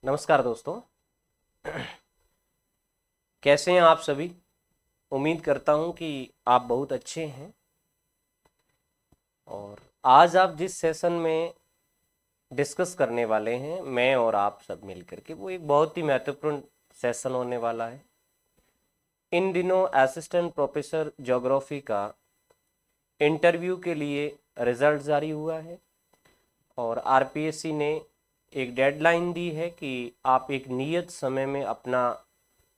नमस्कार दोस्तों। कैसे हैं आप सभी। उम्मीद करता हूं कि आप बहुत अच्छे हैं। और आज आप जिस सेशन में डिस्कस करने वाले हैं, मैं और आप सब मिलकर के, वो एक बहुत ही महत्वपूर्ण सेशन होने वाला है। इन दिनों असिस्टेंट प्रोफेसर ज्योग्राफी का इंटरव्यू के लिए रिजल्ट जारी हुआ है और आरपीएससी ने एक डेडलाइन दी है कि आप एक नियत समय में अपना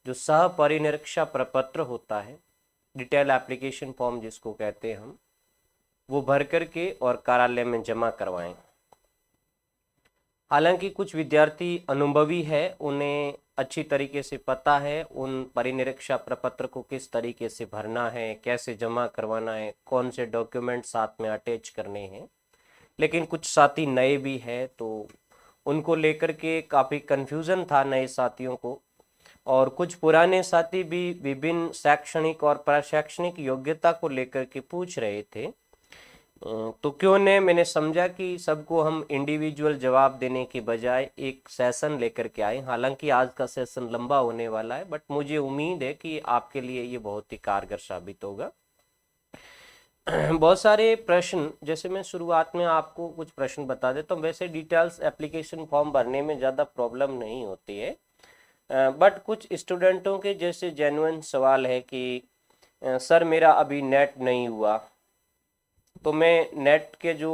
जो सह परिनिरीक्षा प्रपत्र होता है, डिटेल एप्लीकेशन फॉर्म जिसको कहते हैं हम, वो भर करके और कार्यालय में जमा करवाएं। हालांकि कुछ विद्यार्थी अनुभवी है, उन्हें अच्छी तरीके से पता है उन परिनिरीक्षा प्रपत्र को किस तरीके से भरना है, कैसे जमा करवाना है, कौन से डॉक्यूमेंट साथ में अटैच करने हैं। लेकिन कुछ साथी नए भी हैं, तो उनको लेकर के काफ़ी कन्फ्यूज़न था नए साथियों को। और कुछ पुराने साथी भी विभिन्न शैक्षणिक और प्रशैक्षणिक योग्यता को लेकर के पूछ रहे थे। तो क्यों ने मैंने समझा कि सबको हम इंडिविजुअल जवाब देने के बजाय एक सेशन लेकर के आए। हालांकि आज का सेशन लंबा होने वाला है, बट मुझे उम्मीद है कि आपके लिए ये बहुत ही कारगर साबित होगा। बहुत सारे प्रश्न, जैसे मैं शुरुआत में आपको कुछ प्रश्न बता देता हूँ। वैसे डिटेल्स एप्लीकेशन फॉर्म भरने में ज़्यादा प्रॉब्लम नहीं होती है, बट कुछ स्टूडेंटों के जैसे जेन्युइन सवाल है कि सर मेरा अभी नेट नहीं हुआ, तो मैं नेट के जो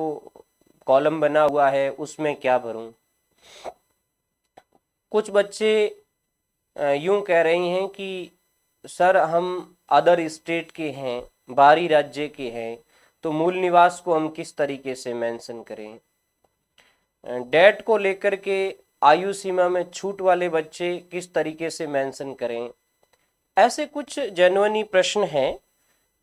कॉलम बना हुआ है उसमें क्या भरूं। कुछ बच्चे यूं कह रही हैं कि सर हम अदर स्टेट के हैं, बाहरी राज्य के हैं, तो मूल निवास को हम किस तरीके से मेंशन करें। डेट को लेकर के आयु सीमा में छूट वाले बच्चे किस तरीके से मेंशन करें। ऐसे कुछ जेन्युइन प्रश्न हैं,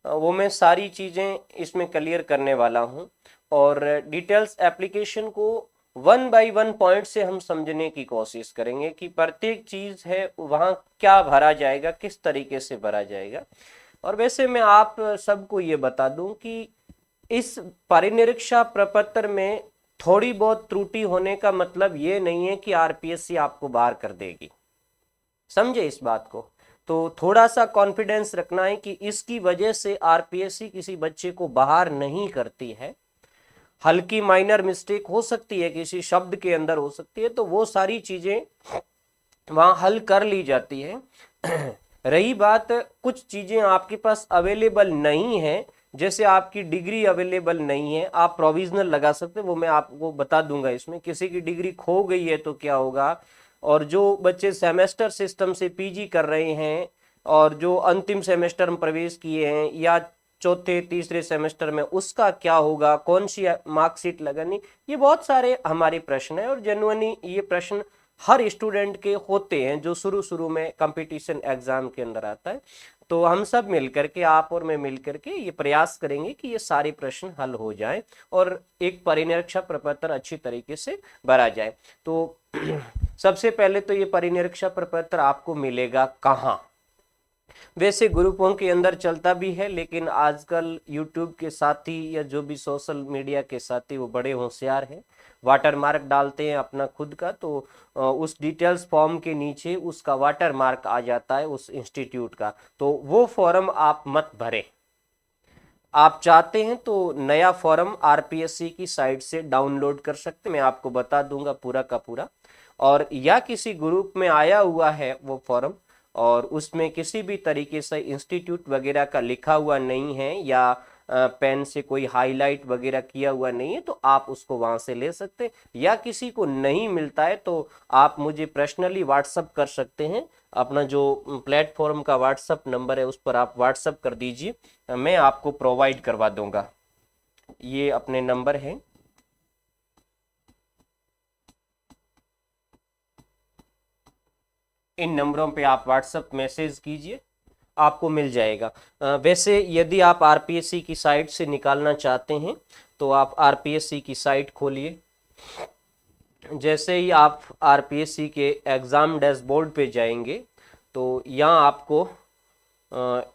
वो मैं सारी चीज़ें इसमें क्लियर करने वाला हूँ। और डिटेल्स एप्लीकेशन को वन बाय वन पॉइंट से हम समझने की कोशिश करेंगे कि प्रत्येक चीज़ है वहाँ क्या भरा जाएगा, किस तरीके से भरा जाएगा। और वैसे मैं आप सबको ये बता दूं कि इस परिनिरीक्षा प्रपत्र में थोड़ी बहुत त्रुटि होने का मतलब ये नहीं है कि आरपीएससी आपको बाहर कर देगी। समझे इस बात को। तो थोड़ा सा कॉन्फिडेंस रखना है कि इसकी वजह से आरपीएससी किसी बच्चे को बाहर नहीं करती है। हल्की माइनर मिस्टेक हो सकती है, किसी शब्द के अंदर हो सकती है, तो वो सारी चीजें वहां हल कर ली जाती है। रही बात, कुछ चीजें आपके पास अवेलेबल नहीं है, जैसे आपकी डिग्री अवेलेबल नहीं है, आप प्रोविजनल लगा सकते हैं, वो मैं आपको बता दूंगा। इसमें किसी की डिग्री खो गई है तो क्या होगा, और जो बच्चे सेमेस्टर सिस्टम से पीजी कर रहे हैं और जो अंतिम सेमेस्टर में प्रवेश किए हैं या चौथे तीसरे सेमेस्टर में, उसका क्या होगा, कौन सी मार्कशीट लगानी। ये बहुत सारे हमारे प्रश्न हैं और जेन्युइनली ये प्रश्न हर स्टूडेंट के होते हैं जो शुरू शुरू में कंपटीशन एग्जाम के अंदर आता है। तो हम सब मिलकर के, आप और मैं मिलकर के ये प्रयास करेंगे कि ये सारे प्रश्न हल हो जाएं और एक परिनिरीक्षा प्रपत्र अच्छी तरीके से भरा जाए। तो सबसे पहले तो ये परिनिरीक्षा प्रपत्र आपको मिलेगा कहाँ। वैसे ग्रुपों के अंदर चलता भी है, लेकिन आजकल यूट्यूब के साथी या जो भी सोशल मीडिया के साथी वो बड़े होशियार हैं, वाटर मार्क डालते हैं अपना खुद का, तो उस डिटेल्स फॉर्म के नीचे उसका वाटर मार्क आ जाता है उस इंस्टीट्यूट का। तो वो फॉर्म आप मत भरें। आप चाहते हैं तो नया फॉर्म आरपीएससी की साइट से डाउनलोड कर सकते हैं, मैं आपको बता दूंगा पूरा का पूरा। और या किसी ग्रुप में आया हुआ है वो फॉर्म और उसमें किसी भी तरीके से इंस्टीट्यूट वगैरह का लिखा हुआ नहीं है या पेन से कोई हाईलाइट वगैरह किया हुआ नहीं है, तो आप उसको वहां से ले सकते हैं। या किसी को नहीं मिलता है तो आप मुझे पर्सनली व्हाट्सअप कर सकते हैं। अपना जो प्लेटफॉर्म का व्हाट्सअप नंबर है उस पर आप व्हाट्सअप कर दीजिए, मैं आपको प्रोवाइड करवा दूंगा। ये अपने नंबर है, इन नंबरों पे आप व्हाट्सअप मैसेज कीजिए, आपको मिल जाएगा। वैसे यदि आप आरपीएससी की साइट से निकालना चाहते हैं तो आप आरपीएससी की साइट खोलिए। जैसे ही आप आरपीएससी के एग्ज़ाम डैशबोर्ड पे जाएंगे तो यहाँ आपको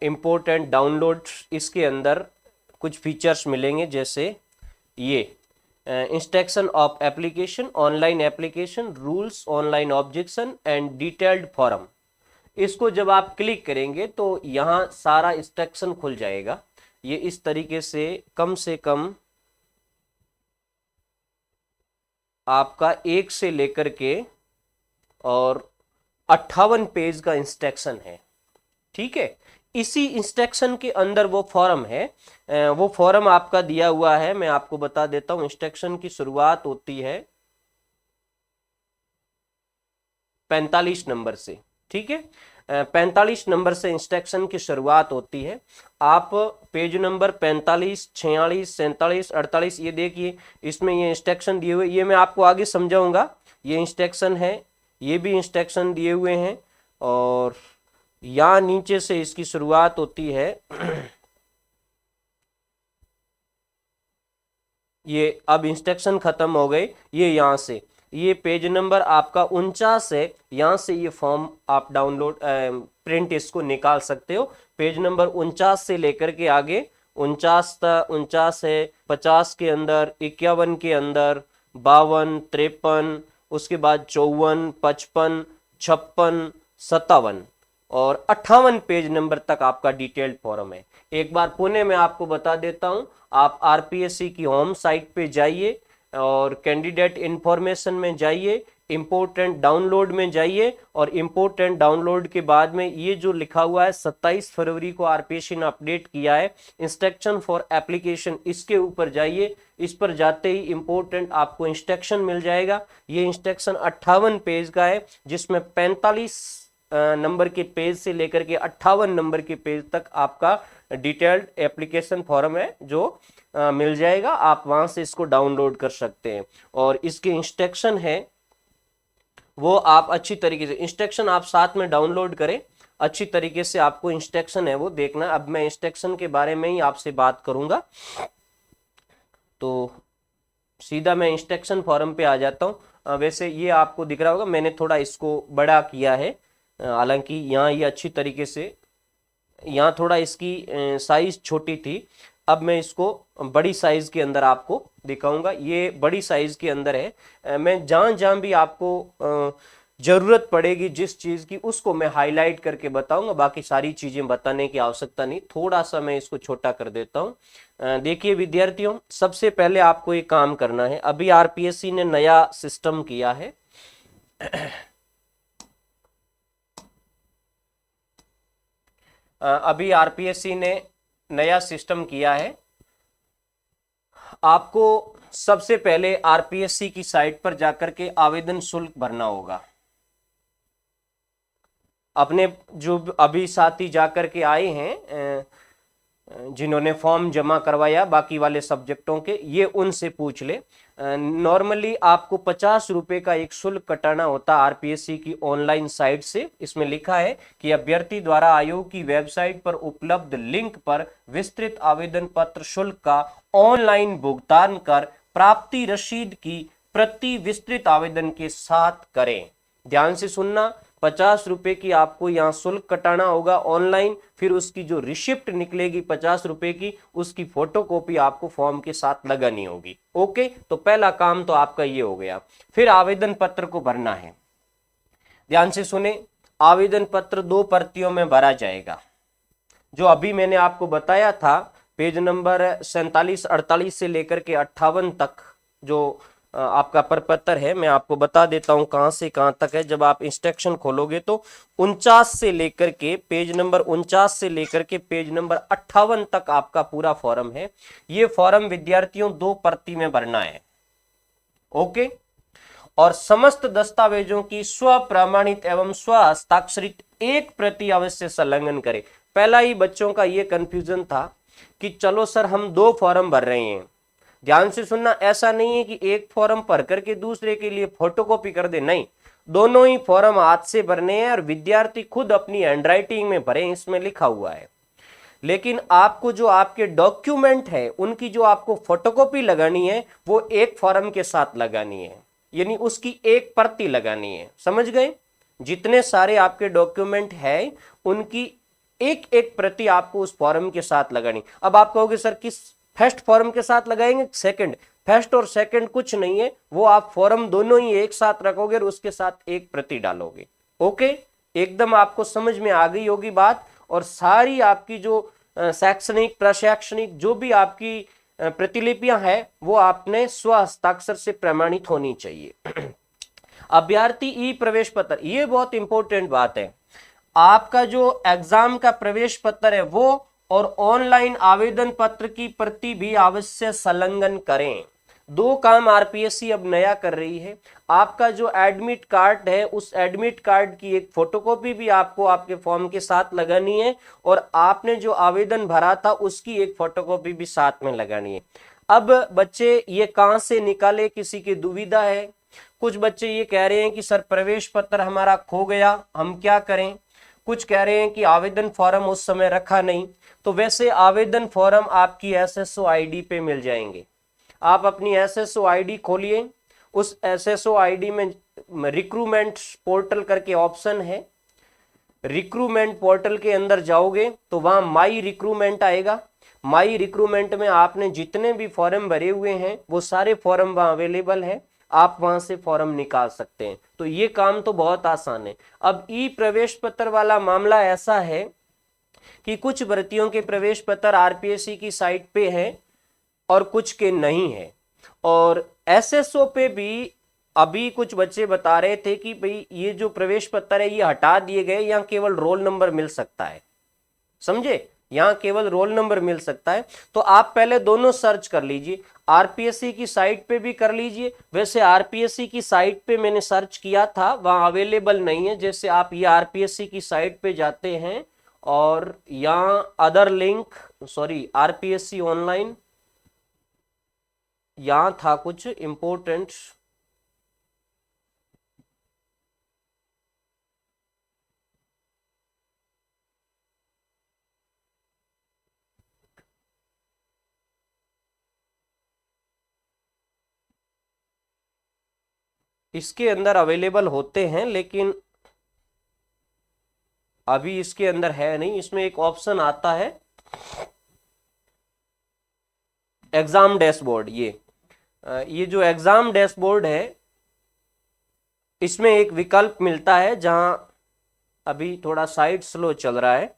इम्पोर्टेंट डाउनलोड, इसके अंदर कुछ फीचर्स मिलेंगे, जैसे ये instruction of application, online application, rules, online objection and detailed form. इसको जब आप क्लिक करेंगे तो यहाँ सारा इंस्ट्रक्शन खुल जाएगा। ये इस तरीके से कम आपका 1 से लेकर के और 58 पेज का इंस्ट्रक्शन है। ठीक है, इसी इंस्ट्रक्शन के अंदर वो फॉर्म है, वो फॉर्म आपका दिया हुआ है। मैं आपको बता देता हूं, इंस्ट्रक्शन की शुरुआत होती है 45 नंबर से। ठीक है, 45 नंबर से इंस्ट्रक्शन की शुरुआत होती है। आप पेज नंबर 45, 46, 47, 48 ये देखिए, इसमें ये इंस्ट्रक्शन दिए हुए, ये मैं आपको आगे समझाऊंगा। ये इंस्ट्रक्शन है, ये भी इंस्ट्रक्शन दिए हुए हैं, और यहाँ नीचे से इसकी शुरुआत होती है। ये अब इंस्ट्रक्शन खत्म हो गए, ये यहाँ से, ये पेज नंबर आपका 49 है। यहाँ से ये फॉर्म आप डाउनलोड प्रिंट इसको निकाल सकते हो। पेज नंबर 49 से लेकर के आगे 49 है, 50 के अंदर, 51 के अंदर, 52, 53, उसके बाद 54, 55, 56, 57 और 58 पेज नंबर तक आपका डिटेल्ड फॉर्म है। एक बार पुणे में आपको बता देता हूं, आप आरपीएससी की होम साइट पे जाइए और कैंडिडेट इंफॉर्मेशन में जाइए, इंपोर्टेंट डाउनलोड में जाइए, और इंपोर्टेंट डाउनलोड के बाद में ये जो लिखा हुआ है 27 फरवरी को आरपीएससी ने अपडेट किया है इंस्ट्रक्शन फॉर एप्लीकेशन, इसके ऊपर जाइए। इस पर जाते ही इंपोर्टेंट आपको इंस्ट्रक्शन मिल जाएगा। ये इंस्ट्रक्शन 58 पेज का है, जिसमें 45 नंबर के पेज से लेकर के 58 नंबर के पेज तक आपका डिटेल्ड एप्लीकेशन फॉर्म है जो मिल जाएगा। आप वहां से इसको डाउनलोड कर सकते हैं, और इसके इंस्ट्रक्शन है वो आप अच्छी तरीके से, इंस्ट्रक्शन आप साथ में डाउनलोड करें, अच्छी तरीके से आपको इंस्ट्रक्शन है वो देखना। अब मैं इंस्ट्रक्शन के बारे में ही आपसे बात करूंगा, तो सीधा मैं इंस्ट्रक्शन फॉर्म पे आ जाता हूँ। वैसे ये आपको दिख रहा होगा, मैंने थोड़ा इसको बड़ा किया है, हालांकि यहाँ ये अच्छी तरीके से, यहाँ थोड़ा इसकी साइज छोटी थी, अब मैं इसको बड़ी साइज के अंदर आपको दिखाऊंगा। ये बड़ी साइज के अंदर है। मैं जहां जहां भी आपको जरूरत पड़ेगी जिस चीज की, उसको मैं हाईलाइट करके बताऊंगा, बाकी सारी चीजें बताने की आवश्यकता नहीं। थोड़ा सा मैं इसको छोटा कर देता हूं। देखिए विद्यार्थियों, सबसे पहले आपको एक काम करना है। अभी आरपीएससी ने नया सिस्टम किया है। अभी आरपीएससी ने नया सिस्टम किया है। आपको सबसे पहले आरपीएससी की साइट पर जाकर के आवेदन शुल्क भरना होगा। अपने जो अभी साथी जाकर के आए हैं, जिन्होंने फॉर्म जमा करवाया बाकी वाले सब्जेक्टों के, ये उनसे पूछ ले। नॉर्मली आपको 50 रुपए का एक शुल्क कटाना होता है आरपीएससी की ऑनलाइन साइट से। इसमें लिखा है कि अभ्यर्थी द्वारा आयोग की वेबसाइट पर उपलब्ध लिंक पर विस्तृत आवेदन पत्र शुल्क का ऑनलाइन भुगतान कर प्राप्ति रसीद की प्रति विस्तृत आवेदन के साथ करें। ध्यान से सुनना, 50 रुपए की आपको यहाँ शुल्क कटाना होगा ऑनलाइन, फिर उसकी जो रिसिप्ट निकलेगी 50 रुपए की, उसकी फोटोकॉपी आपको फॉर्म के साथ लगानी होगी। ओके, तो पहला काम तो आपका ये हो गया। फिर आवेदन पत्र को भरना है। ध्यान से सुने, आवेदन पत्र 2 प्रतियों में भरा जाएगा। जो अभी मैंने आपको बताया था, पेज नंबर 47, 48 से लेकर के 58 तक जो आपका प्रपत्र है, मैं आपको बता देता हूं कहां से कहां तक है। जब आप इंस्ट्रक्शन खोलोगे तो 49 से लेकर के पेज नंबर 49 से लेकर के पेज नंबर 58 तक आपका पूरा फॉर्म है। ये फॉर्म विद्यार्थियों 2 प्रति में भरना है। ओके, और समस्त दस्तावेजों की स्व प्रमाणित एवं स्व हस्ताक्षरित 1 प्रति अवश्य संलग्न करें। पहला ही बच्चों का ये कंफ्यूजन था कि चलो सर हम 2 फॉर्म भर रहे हैं। ध्यान से सुनना, ऐसा नहीं है कि एक फॉर्म भर करके दूसरे के लिए फोटोकॉपी कर दे, नहीं, दोनों ही फॉर्म हाथ से भरने हैं और विद्यार्थी खुद अपनी हैंडराइटिंग में भरे, इसमें लिखा हुआ है। लेकिन आपको जो आपके डॉक्यूमेंट है उनकी जो आपको फोटोकॉपी लगानी है वो एक फॉर्म के साथ लगानी है, यानी उसकी 1 प्रति लगानी है। समझ गए? जितने सारे आपके डॉक्यूमेंट है उनकी एक प्रति आपको उस फॉर्म के साथ लगानी। अब आप कहोगे सर किस फर्स्ट फॉर्म के साथ लगाएंगे, सेकंड? फर्स्ट और सेकंड कुछ नहीं है, वो आप फॉर्म दोनों ही एक साथ रखोगे और उसके साथ एक प्रति डालोगे। ओके, एकदम आपको समझ में आ गई होगी बात। और सारी आपकी जो शैक्षणिक प्रशैक्षणिक जो भी आपकी प्रतिलिपियां हैं वो आपने स्व हस्ताक्षर से प्रमाणित होनी चाहिए। अभ्यर्थी ई प्रवेश पत्र, ये बहुत इंपॉर्टेंट बात है। आपका जो एग्जाम का प्रवेश पत्र है वो और ऑनलाइन आवेदन पत्र की प्रति भी अवश्य संलग्न करें। दो काम आरपीएससी अब नया कर रही है। आपका जो एडमिट कार्ड है उस एडमिट कार्ड की एक फोटोकॉपी भी आपको आपके फॉर्म के साथ लगानी है और आपने जो आवेदन भरा था उसकी एक फोटोकॉपी भी साथ में लगानी है। अब बच्चे ये कहां से निकाले, किसी की दुविधा है। कुछ बच्चे ये कह रहे हैं कि सर प्रवेश पत्र हमारा खो गया, हम क्या करें। कुछ कह रहे हैं कि आवेदन फॉर्म उस समय रखा नहीं। तो वैसे आवेदन फॉर्म आपकी एसएसओ आईडी पे मिल जाएंगे। आप अपनी एसएसओ आईडी खोलिए, उस एसएसओ आईडी में रिक्रूटमेंट पोर्टल करके ऑप्शन है। रिक्रूटमेंट पोर्टल के अंदर जाओगे तो वहां माई रिक्रूटमेंट आएगा। माई रिक्रूटमेंट में आपने जितने भी फॉर्म भरे हुए हैं वो सारे फॉर्म वहां अवेलेबल है, आप वहां से फॉर्म निकाल सकते हैं। तो ये काम तो बहुत आसान है। अब ई प्रवेश पत्र वाला मामला ऐसा है कि कुछ भर्तियों के प्रवेश पत्र आरपीएससी की साइट पे हैं और कुछ के नहीं है। और एसएसओ पे भी अभी कुछ बच्चे बता रहे थे कि भाई ये जो प्रवेश पत्र है ये हटा दिए गए, यहाँ केवल रोल नंबर मिल सकता है। समझे, यहाँ केवल रोल नंबर मिल सकता है। तो आप पहले दोनों सर्च कर लीजिए, आरपीएससी की साइट पे भी कर लीजिए। वैसे आरपीएससी की साइट पे मैंने सर्च किया था, वहां अवेलेबल नहीं है। जैसे आप ये आरपीएससी की साइट पे जाते हैं और यहाँ other link, sorry RPSC online, यहां था कुछ इंपोर्टेंट, इसके अंदर अवेलेबल होते हैं लेकिन अभी इसके अंदर है नहीं। इसमें एक ऑप्शन आता है एग्जाम डैशबोर्ड। ये जो एग्जाम डैशबोर्ड है इसमें एक विकल्प मिलता है, जहां अभी थोड़ा साइट स्लो चल रहा है।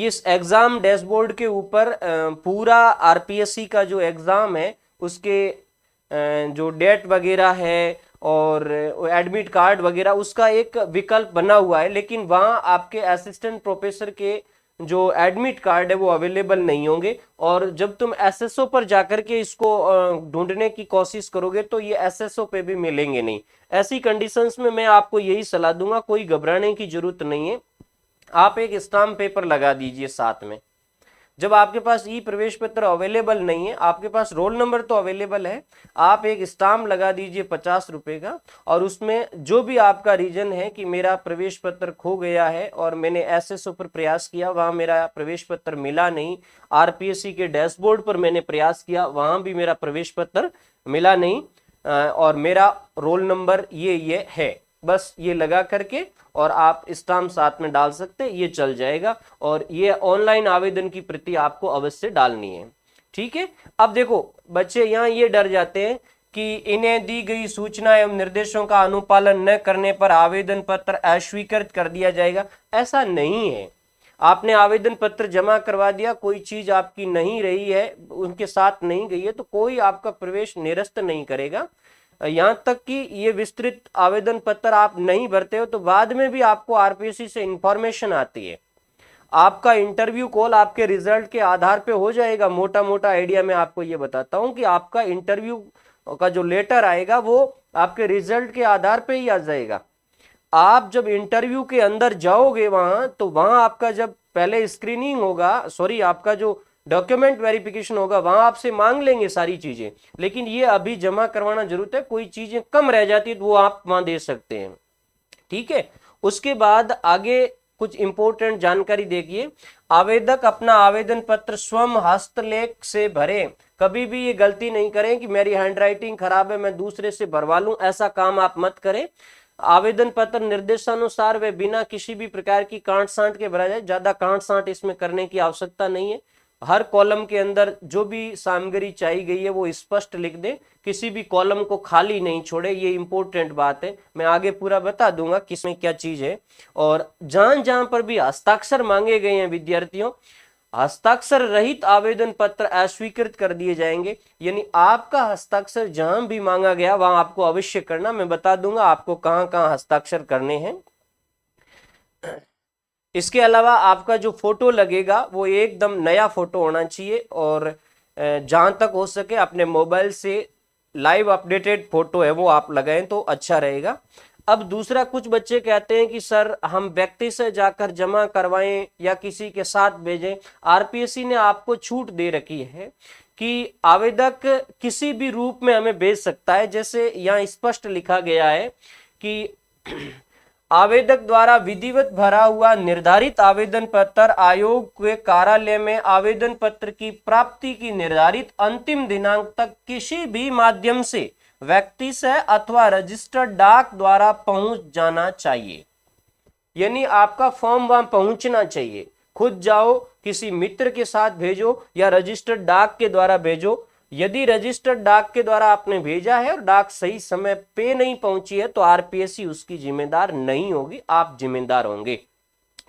इस एग्जाम डैशबोर्ड के ऊपर पूरा आरपीएससी का जो एग्जाम है उसके जो डेट वगैरह है और एडमिट कार्ड वगैरह उसका एक विकल्प बना हुआ है। लेकिन वहां आपके असिस्टेंट प्रोफेसर के जो एडमिट कार्ड है वो अवेलेबल नहीं होंगे। और जब तुम एसएसओ पर जाकर के इसको ढूंढने की कोशिश करोगे तो ये एसएसओ पे भी मिलेंगे नहीं। ऐसी कंडीशंस में मैं आपको यही सलाह दूंगा, कोई घबराने की जरूरत नहीं है। आप एक स्टाम्प पेपर लगा दीजिए साथ में। जब आपके पास ई प्रवेश पत्र अवेलेबल नहीं है, आपके पास रोल नंबर तो अवेलेबल है, आप एक स्टाम्प लगा दीजिए 50 रुपए का, और उसमें जो भी आपका रीजन है कि मेरा प्रवेश पत्र खो गया है और मैंने एसएसओ पर प्रयास किया, वहां मेरा प्रवेश पत्र मिला नहीं, आरपीएससी के डैशबोर्ड पर मैंने प्रयास किया, वहां भी मेरा प्रवेश पत्र मिला नहीं, और मेरा रोल नंबर ये है, बस ये लगा करके और आप स्टाम्प साथ में डाल सकते हैं, ये चल जाएगा। और ये ऑनलाइन आवेदन की प्रति आपको अवश्य डालनी है। ठीक है। अब देखो बच्चे यहाँ ये डर जाते हैं कि इन्हें दी गई सूचना एवं निर्देशों का अनुपालन न करने पर आवेदन पत्र अस्वीकृत कर दिया जाएगा। ऐसा नहीं है। आपने आवेदन पत्र जमा करवा दिया, कोई चीज आपकी नहीं रही है, उनके साथ नहीं गई है, तो कोई आपका प्रवेश निरस्त नहीं करेगा। यहां तक कि ये विस्तृत आवेदन पत्र आप नहीं भरते हो तो बाद में भी आपको आरपीएससी से इंफॉर्मेशन आती है। आपका इंटरव्यू कॉल आपके रिजल्ट के आधार पे हो जाएगा। मोटा मोटा आइडिया मैं आपको ये बताता हूं कि आपका इंटरव्यू का जो लेटर आएगा वो आपके रिजल्ट के आधार पे ही आ जाएगा। आप जब इंटरव्यू के अंदर जाओगे वहां, तो वहां आपका जब पहले स्क्रीनिंग होगा, सॉरी आपका जो डॉक्यूमेंट वेरिफिकेशन होगा, वहां आपसे मांग लेंगे सारी चीजें, लेकिन ये अभी जमा करवाना जरूरत है। कोई चीजें कम रह जाती है तो वो आप वहां दे सकते हैं। ठीक है। उसके बाद आगे कुछ इंपॉर्टेंट जानकारी देखिए। आवेदक अपना आवेदन पत्र स्वयं हस्तलेख से भरे। कभी भी ये गलती नहीं करें कि मेरी हैंडराइटिंग खराब है मैं दूसरे से भरवा लूं, ऐसा काम आप मत करें। आवेदन पत्र निर्देशानुसार व बिना किसी भी प्रकार की कांट सांट के भरा जाए। ज्यादा कांट सांट इसमें करने की आवश्यकता नहीं है। हर कॉलम के अंदर जो भी सामग्री चाहिए गई है वो स्पष्ट लिख दें, किसी भी कॉलम को खाली नहीं छोड़े, ये इंपॉर्टेंट बात है। मैं आगे पूरा बता दूंगा किसमें क्या चीज है। और जहां जहां पर भी हस्ताक्षर मांगे गए हैं विद्यार्थियों, हस्ताक्षर रहित आवेदन पत्र अस्वीकृत कर दिए जाएंगे। यानी आपका हस्ताक्षर जहां भी मांगा गया वहां आपको अवश्य करना। मैं बता दूंगा आपको कहां कहां हस्ताक्षर करने हैं। इसके अलावा आपका जो फोटो लगेगा वो एकदम नया फोटो होना चाहिए, और जहां तक हो सके अपने मोबाइल से लाइव अपडेटेड फोटो है वो आप लगाएं तो अच्छा रहेगा। अब दूसरा, कुछ बच्चे कहते हैं कि सर हम व्यक्ति से जाकर जमा करवाएं या किसी के साथ भेजें। आरपीएससी ने आपको छूट दे रखी है कि आवेदक किसी भी रूप में हमें भेज सकता है। जैसे यहाँ स्पष्ट लिखा गया है कि आवेदक द्वारा विधिवत भरा हुआ निर्धारित आवेदन पत्र आयोग के कार्यालय में आवेदन पत्र की प्राप्ति की निर्धारित अंतिम दिनांक तक किसी भी माध्यम से व्यक्ति से अथवा रजिस्टर्ड डाक द्वारा पहुंच जाना चाहिए। यानी आपका फॉर्म वहां पहुंचना चाहिए, खुद जाओ, किसी मित्र के साथ भेजो या रजिस्टर्ड डाक के द्वारा भेजो। यदि रजिस्टर्ड डाक के द्वारा आपने भेजा है और डाक सही समय पे नहीं पहुंची है तो आरपीएससी उसकी जिम्मेदार नहीं होगी, आप जिम्मेदार होंगे।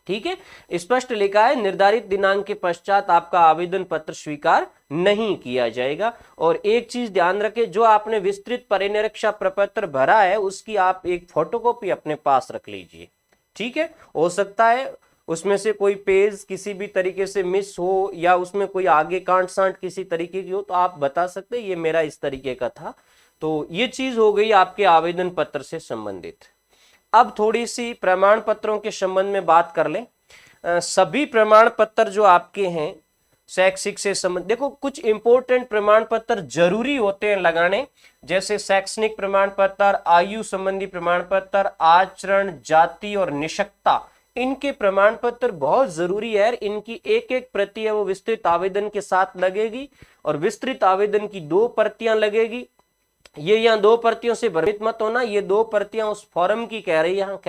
ठीक है, स्पष्ट लिखा है निर्धारित दिनांक के पश्चात आपका आवेदन पत्र स्वीकार नहीं किया जाएगा। और एक चीज ध्यान रखें, जो आपने विस्तृत परिनिरीक्षा प्रपत्र भरा है उसकी आप एक फोटोकॉपी अपने पास रख लीजिए। ठीक है, हो सकता है उसमें से कोई पेज किसी भी तरीके से मिस हो या उसमें कोई आगे कांट सांट किसी तरीके की हो तो आप बता सकते हैं ये मेरा इस तरीके का था। तो ये चीज हो गई आपके आवेदन पत्र से संबंधित। अब थोड़ी सी प्रमाण पत्रों के संबंध में बात कर लें। सभी प्रमाण पत्र जो आपके हैं शैक्षिक से संबंध, देखो कुछ इंपॉर्टेंट प्रमाण पत्र जरूरी होते हैं लगाने, जैसे शैक्षणिक प्रमाण पत्र, आयु संबंधी प्रमाण पत्र, आचरण, जाति और निष्ठा, इनके प्रमाण पत्र बहुत जरूरी है। इनकी एक एक प्रति है वो विस्तृत आवेदन के साथ लगेगी और विस्तृत आवेदन की 2 प्रतियां लगेगी। ये यहाँ 2 प्रतियों से भ्रमित मत होना, ये 2 प्रतियां उस फॉर्म की कह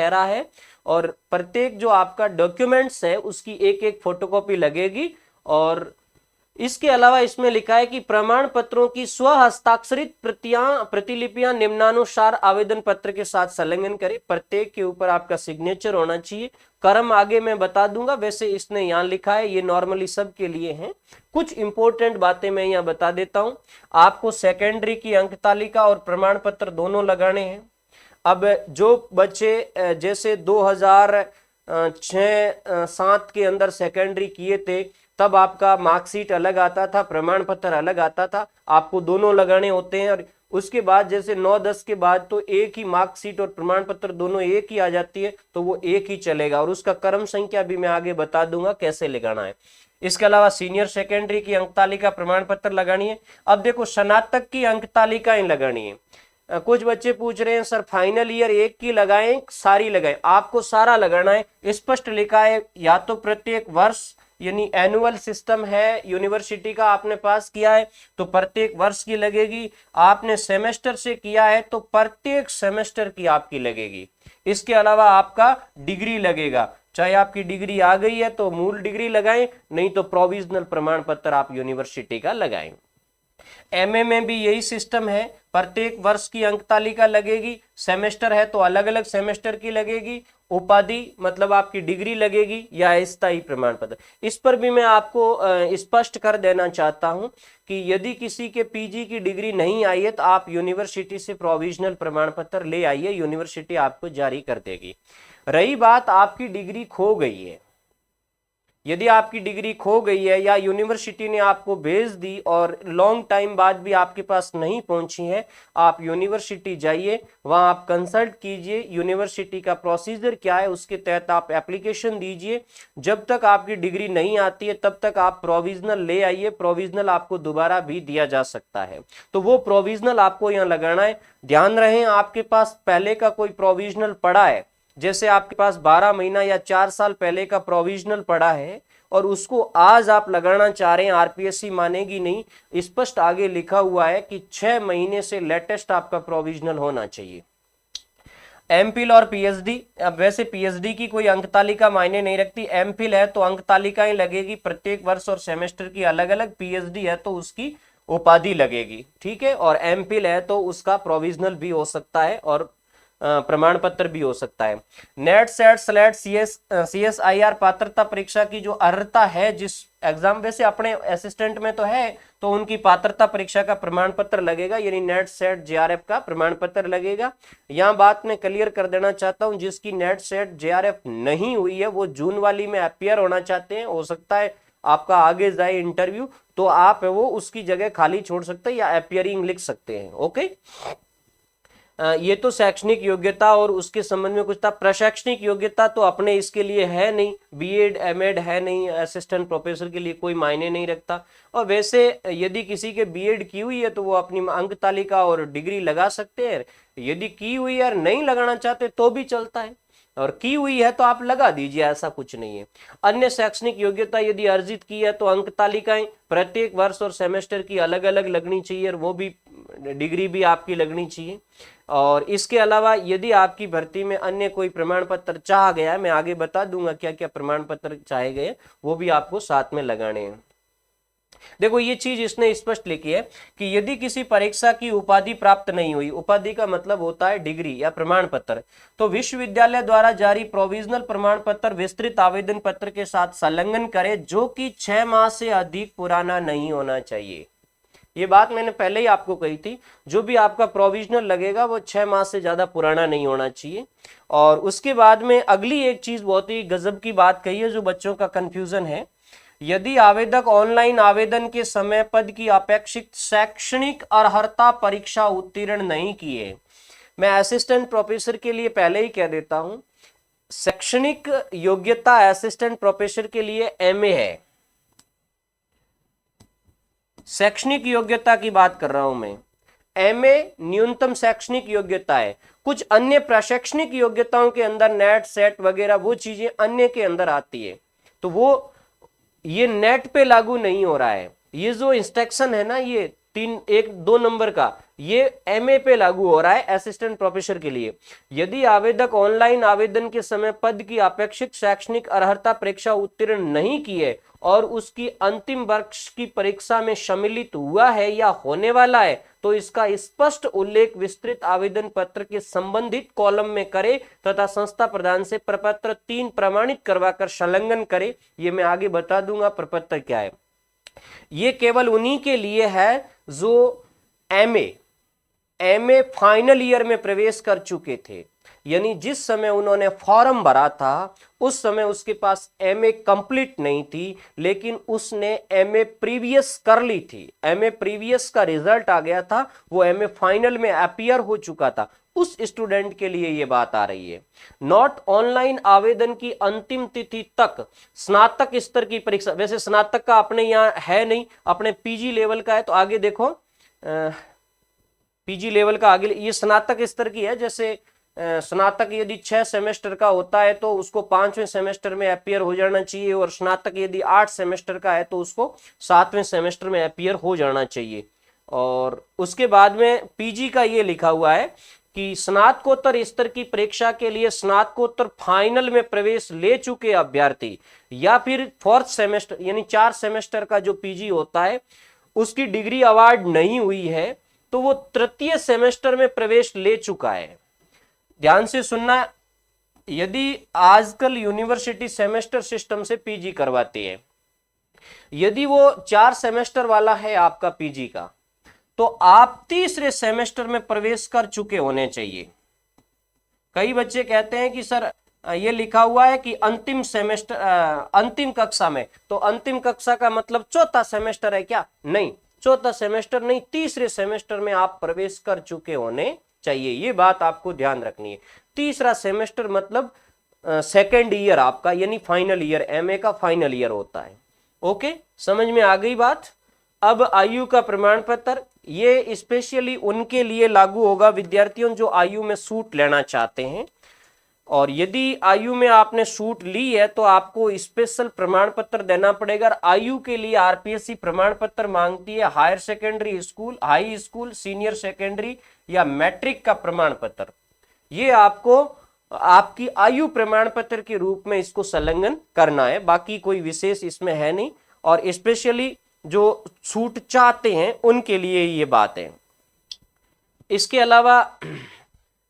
रहा है और प्रत्येक जो आपका डॉक्यूमेंट्स है उसकी एक एक फोटोकॉपी लगेगी। और इसके अलावा इसमें लिखा है कि प्रमाण पत्रों की स्व हस्ताक्षरित प्रतिलिपियां निम्नानुसार आवेदन पत्र के साथ संलग्न करें। प्रत्येक के ऊपर आपका सिग्नेचर होना चाहिए। क्रम आगे मैं बता दूंगा, वैसे इसने यहां लिखा है, ये नॉर्मली सब के लिए है। कुछ इंपॉर्टेंट बातें मैं यहां बता देता हूं। आपको सेकेंडरी की अंक तालिका और प्रमाण पत्र दोनों लगाने हैं। अब जो बच्चे जैसे 2006-07 के अंदर सेकेंडरी किए थे तब आपका मार्कशीट अलग आता था, प्रमाण पत्र अलग आता था, आपको दोनों लगाने होते हैं। और उसके बाद जैसे 9-10 के बाद तो एक ही मार्कशीट और प्रमाण पत्र दोनों एक ही आ जाती है, तो वो एक ही चलेगा और उसका क्रम संख्या भी मैं आगे बता दूंगा कैसे लगाना है। इसके अलावा सीनियर सेकेंडरी की अंक तालिका प्रमाण पत्र लगानी है। अब देखो स्नातक की अंक तालिकाएं लगानी है। कुछ बच्चे पूछ रहे हैं सर फाइनल ईयर एक की लगाएं सारी लगाएं, आपको सारा लगाना है। स्पष्ट लिखा है, या तो प्रत्येक वर्ष यानी एनुअल सिस्टम है यूनिवर्सिटी का आपने पास किया है तो प्रत्येक वर्ष की लगेगी, आपने सेमेस्टर से किया है तो प्रत्येक सेमेस्टर की आपकी लगेगी। इसके अलावा आपका डिग्री लगेगा, चाहे आपकी डिग्री आ गई है तो मूल डिग्री लगाएं, नहीं तो प्रोविजनल प्रमाण पत्र आप यूनिवर्सिटी का लगाएं। एमए में भी यही सिस्टम है, प्रत्येक वर्ष की अंक तालिका लगेगी, सेमेस्टर है तो अलग अलग सेमेस्टर की लगेगी, उपाधि मतलब आपकी डिग्री लगेगी या अस्थायी प्रमाण पत्र। इस पर भी मैं आपको स्पष्ट कर देना चाहता हूं कि यदि किसी के पीजी की डिग्री नहीं आई है तो आप यूनिवर्सिटी से प्रोविजनल प्रमाण पत्र ले आइए, यूनिवर्सिटी आपको जारी कर देगी। रही बात आपकी डिग्री खो गई है, यदि आपकी डिग्री खो गई है या यूनिवर्सिटी ने आपको भेज दी और लॉन्ग टाइम बाद भी आपके पास नहीं पहुंची है, आप यूनिवर्सिटी जाइए, वहां आप कंसल्ट कीजिए, यूनिवर्सिटी का प्रोसीजर क्या है उसके तहत आप एप्लीकेशन दीजिए। जब तक आपकी डिग्री नहीं आती है तब तक आप प्रोविजनल ले आइए, प्रोविजनल आपको दोबारा भी दिया जा सकता है, तो वो प्रोविजनल आपको यहाँ लगाना है। ध्यान रहे आपके पास पहले का कोई प्रोविजनल पड़ा है, जैसे आपके पास 12 महीना या 4 साल पहले का प्रोविजनल पड़ा है और उसको आज आप लगाना चाह रहे हैं, आरपीएससी मानेगी नहीं। स्पष्ट आगे लिखा हुआ है कि 6 महीने से लेटेस्ट आपका प्रोविजनल होना चाहिए। एमफिल और पीएचडी, अब वैसे पीएचडी की कोई अंक तालिका मायने नहीं रखती, एमफिल है तो अंक तालिकाएं लगेगी प्रत्येक वर्ष और सेमेस्टर की अलग अलग, पीएचडी है तो उसकी उपाधि लगेगी, ठीक है। और एमफिल है तो उसका प्रोविजनल भी हो सकता है और प्रमाण पत्र भी हो सकता है। नेट सेट स्लेट सीएसआईआर पात्रता परीक्षा की जो अर्हता है जिस एग्जाम, वैसे अपने असिस्टेंट में तो है, तो उनकी पात्रता परीक्षा का प्रमाण पत्र लगेगा, यानी नेट सेट जेआरएफ का प्रमाण पत्र लगेगा। यहां बात मैं क्लियर कर देना चाहता हूं, जिसकी नेट सेट जेआरएफ नहीं हुई है वो जून वाली में अपियर होना चाहते हैं, हो सकता है आपका आगे जाए इंटरव्यू तो आप वो उसकी जगह खाली छोड़ सकते हैं या अपियरिंग लिख सकते हैं। ओके, ये तो शैक्षणिक योग्यता और उसके संबंध में कुछ था। प्रशैक्षणिक योग्यता तो अपने इसके लिए है नहीं, बीएड एमएड है नहीं, असिस्टेंट प्रोफेसर के लिए कोई मायने नहीं रखता। और वैसे यदि किसी के बीएड की हुई है तो वो अपनी अंक तालिका और डिग्री लगा सकते हैं, यदि की हुई है और नहीं लगाना चाहते तो भी चलता है, और की हुई है तो आप लगा दीजिए, ऐसा कुछ नहीं है। अन्य शैक्षणिक योग्यता यदि अर्जित की है तो अंक तालिकाएं प्रत्येक वर्ष और सेमेस्टर की अलग अलग लगनी चाहिए, और वो भी डिग्री भी आपकी लगनी चाहिए। और इसके अलावा यदि आपकी भर्ती में अन्य कोई प्रमाण पत्र चाहा गया है, मैं आगे बता दूंगा क्या क्या प्रमाण पत्र चाहे गए, वो भी आपको साथ में लगाने हैं। देखो ये चीज इसने स्पष्ट लिखी है कि यदि किसी परीक्षा की उपाधि प्राप्त नहीं हुई, उपाधि का मतलब होता है डिग्री या प्रमाण पत्र, तो विश्वविद्यालय द्वारा जारी प्रोविजनल प्रमाण पत्र विस्तृत आवेदन पत्र के साथ संलग्न करे, जो कि 6 माह से अधिक पुराना नहीं होना चाहिए। ये बात मैंने पहले ही आपको कही थी, जो भी आपका प्रोविजनल लगेगा वो 6 माह से ज्यादा पुराना नहीं होना चाहिए। और उसके बाद में अगली एक चीज बहुत ही गजब की बात कही है, जो बच्चों का कंफ्यूजन है, यदि आवेदक ऑनलाइन आवेदन के समय पद की अपेक्षित शैक्षणिक अर्हता परीक्षा उत्तीर्ण नहीं किए, मैं असिस्टेंट प्रोफेसर के लिए पहले ही कह देता हूं, शैक्षणिक योग्यता असिस्टेंट प्रोफेसर के लिए एमए है, शैक्षणिक योग्यता की बात कर रहा हूं मैं, एमए न्यूनतम शैक्षणिक योग्यता है। कुछ अन्य प्रशैक्षणिक योग्यताओं के अंदर नेट सेट वगैरह वो चीजें अन्य के अंदर आती है, तो वो ये नेट पे लागू नहीं हो रहा है। ये जो इंस्ट्रक्शन है ना, ये 3-1-2 नंबर का, ये एमए पे लागू हो रहा है असिस्टेंट प्रोफेसर के लिए। यदि आवेदक ऑनलाइन आवेदन के समय पद की अपेक्षित शैक्षणिक अर्हता परीक्षा उत्तीर्ण नहीं की है और उसकी अंतिम वर्ष की परीक्षा में सम्मिलित हुआ है या होने वाला है, तो इसका स्पष्ट उल्लेख विस्तृत आवेदन पत्र के संबंधित कॉलम में करे तथा संस्था प्रधान से प्रपत्र 3 प्रमाणित करवाकर संलग्न करे। ये मैं आगे बता दूंगा प्रपत्र क्या है। ये केवल उन्हीं के लिए है जो एमए फाइनल ईयर में प्रवेश कर चुके थे, यानी जिस समय उन्होंने फॉर्म भरा था उस समय उसके पास एमए कंप्लीट नहीं थी, लेकिन उसने एमए प्रीवियस कर ली थी, एमए प्रीवियस का रिजल्ट आ गया था, वो एमए फाइनल में अपीयर हो चुका था, उस स्टूडेंट के लिए ये बात आ रही है। नॉट ऑनलाइन आवेदन की अंतिम तिथि तक स्नातक स्तर की परीक्षा, वैसे स्नातक का अपने यहाँ है नहीं, अपने पीजी लेवल का है, तो आगे देखो पीजी लेवल का आगे ये स्नातक स्तर की है। जैसे स्नातक यदि 6 सेमेस्टर का होता है तो उसको 5वें सेमेस्टर में अपीयर हो जाना चाहिए, और स्नातक यदि 8 सेमेस्टर का है तो उसको 7वें सेमेस्टर में अपीयर हो जाना चाहिए। और उसके बाद में पीजी का ये लिखा हुआ है कि स्नातकोत्तर स्तर की परीक्षा के लिए स्नातकोत्तर फाइनल में प्रवेश ले चुके अभ्यर्थी या फिर 4th सेमेस्टर यानी 4 सेमेस्टर का जो पीजी होता है उसकी डिग्री अवार्ड नहीं हुई है, तो वो 3य सेमेस्टर में प्रवेश ले चुका है। ध्यान से सुनना, यदि आजकल यूनिवर्सिटी सेमेस्टर सिस्टम से पीजी करवाती है, यदि वो 4 सेमेस्टर वाला है आपका पीजी का, तो आप 3रे सेमेस्टर में प्रवेश कर चुके होने चाहिए। कई बच्चे कहते हैं कि सर ये लिखा हुआ है कि अंतिम सेमेस्टर अंतिम कक्षा में, तो अंतिम कक्षा का मतलब 4था सेमेस्टर है क्या? नहीं, 4था सेमेस्टर नहीं, 3रे सेमेस्टर में आप प्रवेश कर चुके होने चाहिए। ये बात आपको ध्यान रखनी है। 3रा सेमेस्टर मतलब सेकेंड ईयर आपका, यानी फाइनल ईयर, एमए का फाइनल ईयर होता है। ओके, समझ में आ गई बात। अब आयु का प्रमाण पत्र, ये स्पेशली उनके लिए लागू होगा विद्यार्थियों जो आयु में छूट लेना चाहते हैं, और यदि आयु में आपने छूट ली है तो आपको स्पेशल प्रमाण पत्र देना पड़ेगा। आयु के लिए आरपीएससी प्रमाण पत्र मांगती है higher secondary school, high school, senior secondary या मैट्रिक का प्रमाण पत्र। ये आपको आपकी आयु प्रमाण पत्र के रूप में इसको संलग्न करना है, बाकी कोई विशेष इसमें है नहीं। और स्पेशली जो छूट चाहते हैं उनके लिए ये बात है। इसके अलावा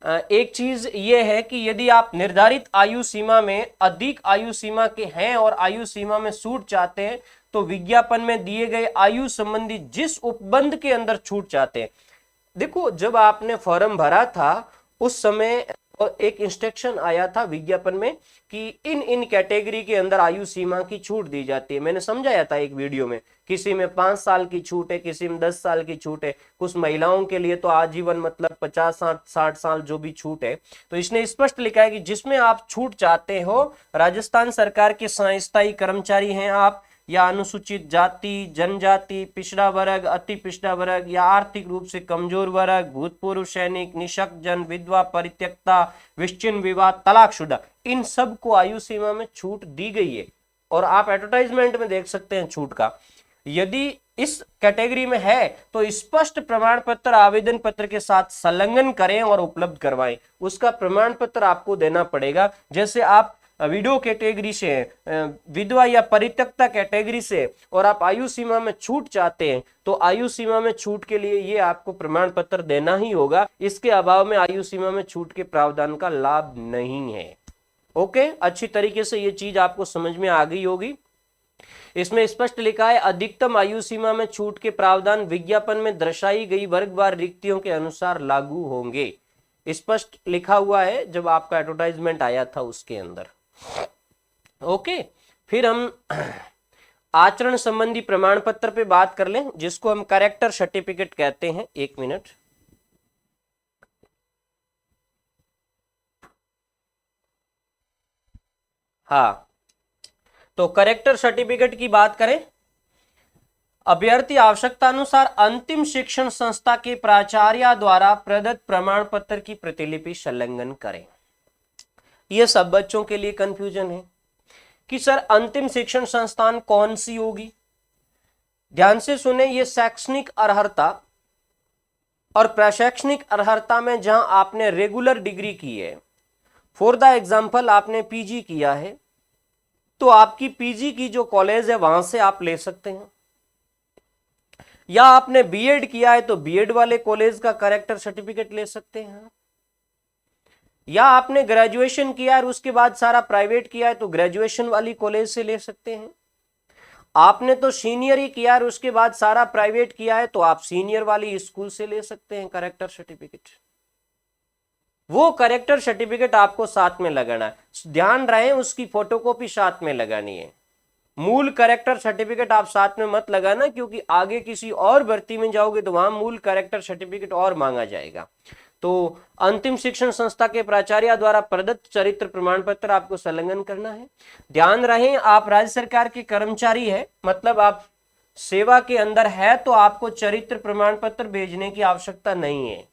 एक चीज ये है कि यदि आप निर्धारित आयु सीमा में अधिक आयु सीमा के हैं और आयु सीमा में छूट चाहते हैं तो विज्ञापन में दिए गए आयु संबंधी जिस उपबंध के अंदर छूट चाहते हैं, देखो जब आपने फॉर्म भरा था उस समय एक इंस्ट्रक्शन आया था विज्ञापन में कि इन इन कैटेगरी के अंदर आयु सीमा की छूट दी जाती है। मैंने समझाया था एक वीडियो में, किसी में 5 साल की छूट है, किसी में 10 साल की छूट है, कुछ महिलाओं के लिए तो आजीवन मतलब 50-60 साल जो भी छूट है। तो इसने स्पष्ट लिखा है कि जिसमें आप छूट चाहते हो, राजस्थान सरकार के स्थायी कर्मचारी हैं आप, या अनुसूचित जाति, जनजाति, पिछड़ा वर्ग, अति पिछड़ा वर्ग या आर्थिक रूप से कमजोर वर्ग, भूतपूर्व सैनिक, निशक्त जन, विधवा, परित्यक्ता, विच्छिन्न विवाह, तलाकशुदा, इन सब को आयु सीमा में छूट दी गई है। और आप एडवर्टाइजमेंट में देख सकते हैं छूट का। यदि इस कैटेगरी में है तो स्पष्ट प्रमाण पत्र आवेदन पत्र के साथ संलग्न करें और उपलब्ध करवाएं। उसका प्रमाण पत्र आपको देना पड़ेगा। जैसे आप विडो कैटेगरी से, विधवा या परित्यक्ता कैटेगरी से और आप आयु सीमा में छूट चाहते हैं तो आयु सीमा में छूट के लिए ये आपको प्रमाण पत्र देना ही होगा। इसके अभाव में आयु सीमा में छूट के प्रावधान का लाभ नहीं है। ओके, अच्छी तरीके से ये चीज आपको समझ में आ गई होगी। इसमें स्पष्ट लिखा है अधिकतम आयु सीमा में छूट के प्रावधान विज्ञापन में दर्शाई गई वर्गवार रिक्तियों के अनुसार लागू होंगे। स्पष्ट लिखा हुआ है जब आपका एडवर्टाइजमेंट आया था उसके अंदर। ओके, फिर हम आचरण संबंधी प्रमाण पत्र पे बात कर लें, जिसको हम कैरेक्टर सर्टिफिकेट कहते हैं। 1 मिनट। हाँ, तो कैरेक्टर सर्टिफिकेट की बात करें, अभ्यर्थी आवश्यकता अनुसार अंतिम शिक्षण संस्था के प्राचार्य द्वारा प्रदत्त प्रमाण पत्र की प्रतिलिपि संलग्न करें। यह सब बच्चों के लिए कंफ्यूजन है कि सर अंतिम शिक्षण संस्थान कौन सी होगी। ध्यान से सुने, ये शैक्षणिक अर्हता और प्रशैक्षणिक अर्हता में जहां आपने रेगुलर डिग्री की है, फॉर द एग्जाम्पल आपने पीजी किया है, तो आपकी पीजी की जो कॉलेज है वहां से आप ले सकते हैं, या आपने बीएड किया है तो बीएड वाले कॉलेज का कैरेक्टर सर्टिफिकेट ले सकते हैं, या आपने ग्रेजुएशन किया है और उसके बाद सारा प्राइवेट किया है तो ग्रेजुएशन वाली कॉलेज से ले सकते हैं। आपने तो सीनियर ही किया और उसके बाद सारा प्राइवेट किया है तो आप सीनियर वाली स्कूल से ले सकते हैं कैरेक्टर सर्टिफिकेट। वो कैरेक्टर सर्टिफिकेट आपको साथ में लगाना है। ध्यान रहे उसकी फोटोकॉपी साथ में लगानी है। मूल कैरेक्टर सर्टिफिकेट आप साथ में मत लगाना, क्योंकि आगे किसी और भर्ती में जाओगे तो वहां मूल कैरेक्टर सर्टिफिकेट और मांगा जाएगा। तो अंतिम शिक्षण संस्था के प्राचार्य द्वारा प्रदत्त चरित्र प्रमाण पत्र आपको संलग्न करना है। ध्यान रहे आप राज्य सरकार के कर्मचारी है, मतलब आप सेवा के अंदर है, तो आपको चरित्र प्रमाण पत्र भेजने की आवश्यकता नहीं है।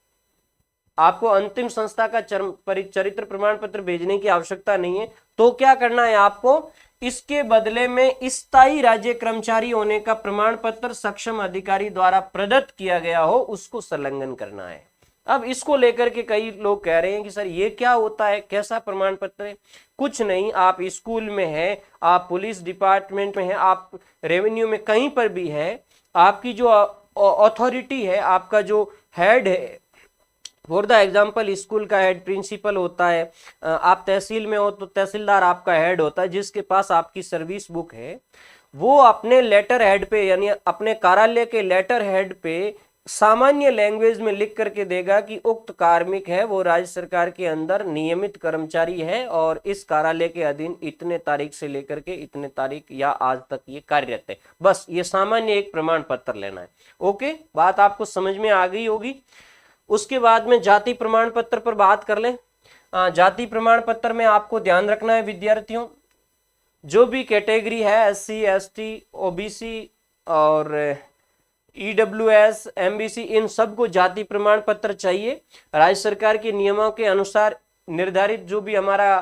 आपको अंतिम संस्था का चरित्र प्रमाण पत्र भेजने की आवश्यकता नहीं है। तो क्या करना है आपको, इसके बदले में स्थायी राज्य कर्मचारी होने का प्रमाण पत्र सक्षम अधिकारी द्वारा प्रदत्त किया गया हो उसको संलग्न करना है। अब इसको लेकर के कई लोग कह रहे हैं कि सर ये क्या होता है, कैसा प्रमाण पत्र है। कुछ नहीं, आप स्कूल में है, आप पुलिस डिपार्टमेंट में है, आप रेवेन्यू में कहीं पर भी है, आपकी जो अथॉरिटी है, आपका जो हेड है, फॉर द एग्जाम्पल स्कूल का हेड प्रिंसिपल होता है, आप तहसील में हो तो तहसीलदार आपका हेड होता है, जिसके पास आपकी सर्विस बुक है, वो अपने लेटर हेड पे यानी अपने कार्यालय के लेटर हेड पे सामान्य लैंग्वेज में लिख करके देगा कि उक्त कार्मिक है वो राज्य सरकार के अंदर नियमित कर्मचारी है और इस कार्यालय के अधीन इतने तारीख से लेकर के इतने तारीख या आज तक ये कार्यरत है। बस ये सामान्य एक प्रमाण पत्र लेना है। ओके, बात आपको समझ में आ गई होगी। उसके बाद में जाति प्रमाण पत्र पर बात कर लें। जाति प्रमाण पत्र में आपको ध्यान रखना है विद्यार्थियों, जो भी कैटेगरी है SC ST OBC और EWS MBC, इन सबको जाति प्रमाण पत्र चाहिए। राज्य सरकार के नियमों के अनुसार निर्धारित जो भी हमारा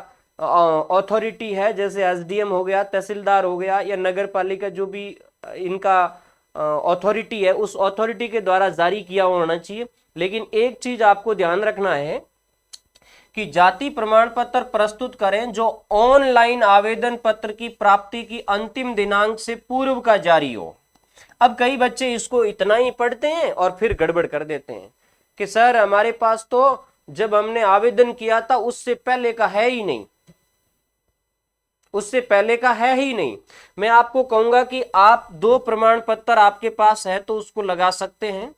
अथॉरिटी है, जैसे SDM हो गया, तहसीलदार हो गया, या नगर पालिका जो भी इनका अथॉरिटी है, उस अथॉरिटी के द्वारा जारी किया होना चाहिए। लेकिन एक चीज आपको ध्यान रखना है कि जाति प्रमाण पत्र प्रस्तुत करें जो ऑनलाइन आवेदन पत्र की प्राप्ति की अंतिम दिनांक से पूर्व का जारी हो। अब कई बच्चे इसको इतना ही पढ़ते हैं और फिर गड़बड़ कर देते हैं कि सर हमारे पास तो जब हमने आवेदन किया था उससे पहले का है ही नहीं, उससे पहले का है ही नहीं। मैं आपको कहूंगा कि आप 2 प्रमाण पत्र आपके पास है तो उसको लगा सकते हैं।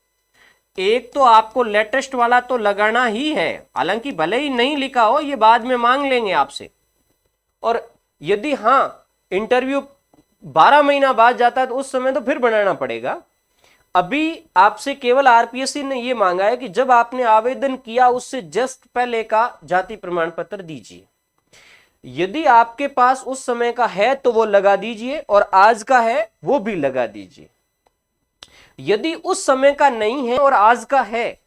एक तो आपको लेटेस्ट वाला तो लगाना ही है, हालांकि भले ही नहीं लिखा हो, ये बाद में मांग लेंगे आपसे। और यदि हाँ इंटरव्यू 12 महीना बाद जाता है तो उस समय तो फिर बनाना पड़ेगा। अभी आपसे केवल आरपीएससी ने ये मांगा है कि जब आपने आवेदन किया उससे जस्ट पहले का जाति प्रमाण पत्र दीजिए। यदि आपके पास उस समय का है तो वो लगा दीजिए और आज का है वो भी लगा दीजिए। यदि उस समय का नहीं है और आज का है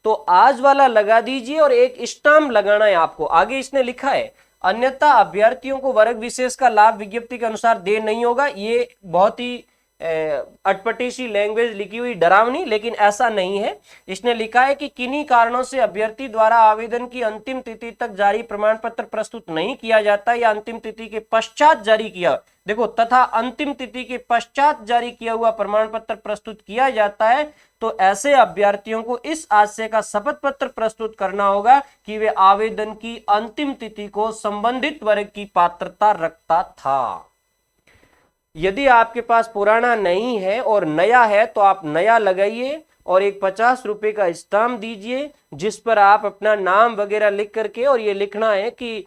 तो आज वाला लगा दीजिए और एक स्टाम्प लगाना है आपको। आगे इसने लिखा है अन्यथा अभ्यर्थियों को वर्ग विशेष का लाभ विज्ञप्ति के अनुसार दे नहीं होगा। ये बहुत ही अटपटी सी लैंग्वेज लिखी हुई, डरावनी, लेकिन ऐसा नहीं है। इसने लिखा है कि किन्हीं कारणों से अभ्यर्थी द्वारा आवेदन की अंतिम तिथि तक जारी प्रमाण पत्र प्रस्तुत नहीं किया जाता या अंतिम तिथि के पश्चात जारी किया, देखो, तथा अंतिम तिथि के पश्चात जारी किया हुआ प्रमाण पत्र प्रस्तुत किया जाता है तो ऐसे अभ्यर्थियों को इस आशय का शपथ पत्र प्रस्तुत करना होगा कि वे आवेदन की अंतिम तिथि को संबंधित वर्ग की पात्रता रखता था। यदि आपके पास पुराना नहीं है और नया है तो आप नया लगाइए और एक 50 रुपए का स्टाम्प दीजिए जिस पर आप अपना नाम वगैरह लिख करके, और ये लिखना है कि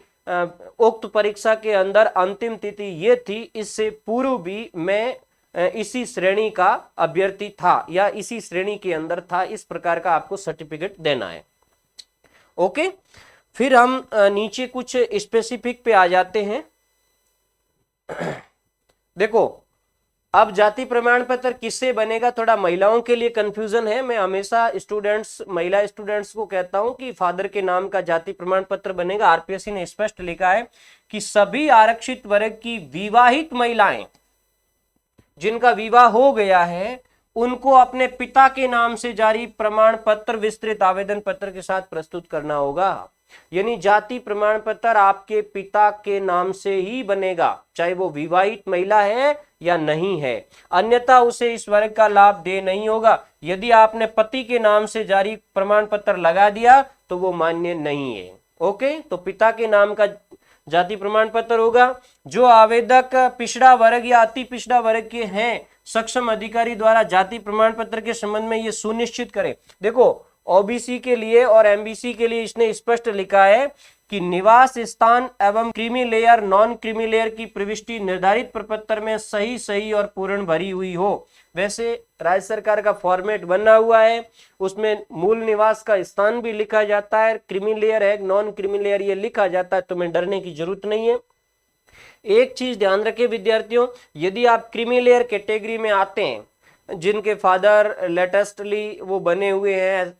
उक्त परीक्षा के अंदर अंतिम तिथि ये थी, इससे पूर्व भी मैं इसी श्रेणी का अभ्यर्थी था या इसी श्रेणी के अंदर था, इस प्रकार का आपको सर्टिफिकेट देना है। ओके, फिर हम नीचे कुछ स्पेसिफिक पे आ जाते हैं। देखो, अब जाति प्रमाण पत्र किससे बनेगा, थोड़ा महिलाओं के लिए कंफ्यूजन है। मैं हमेशा महिला स्टूडेंट्स को कहता हूं कि फादर के नाम का जाति प्रमाण पत्र बनेगा। आरपीएससी ने स्पष्ट लिखा है कि सभी आरक्षित वर्ग की विवाहित महिलाएं जिनका विवाह हो गया है उनको अपने पिता के नाम से जारी प्रमाण पत्र विस्तृत आवेदन पत्र के साथ प्रस्तुत करना होगा। यानी जाति प्रमाण पत्र आपके पिता के नाम से ही बनेगा, चाहे वो विवाहित महिला है या नहीं है, अन्यथा उसे इस वर्ग का लाभ दे नहीं होगा। यदि आपने पति के नाम से जारी प्रमाण पत्र लगा दिया तो वो मान्य नहीं है। ओके, तो पिता के नाम का जाति प्रमाण पत्र होगा। जो आवेदक पिछड़ा वर्ग या अति पिछड़ा वर्ग के हैं, सक्षम अधिकारी द्वारा जाति प्रमाण पत्र के संबंध में ये सुनिश्चित करें। देखो, ओबीसी के लिए और एमबीसी के लिए इसने स्पष्ट लिखा है कि निवास स्थान एवं creamy layer non creamy layer की प्रविष्टि निर्धारित प्रपत्र में सही और पूर्ण भरी हुई हो। वैसे राज्य सरकार का फॉर्मेट बना हुआ है, उसमें मूल निवास का स्थान भी लिखा जाता है, क्रीमी लेयर है नॉन क्रीमी लेयर ये लिखा जाता है, तुम्हें डरने की जरूरत नहीं है। एक चीज ध्यान रखें विद्यार्थियों, यदि आप क्रीमी लेयर कैटेगरी में आते हैं, जिनके फादर लेटेस्टली वो बने हुए हैं,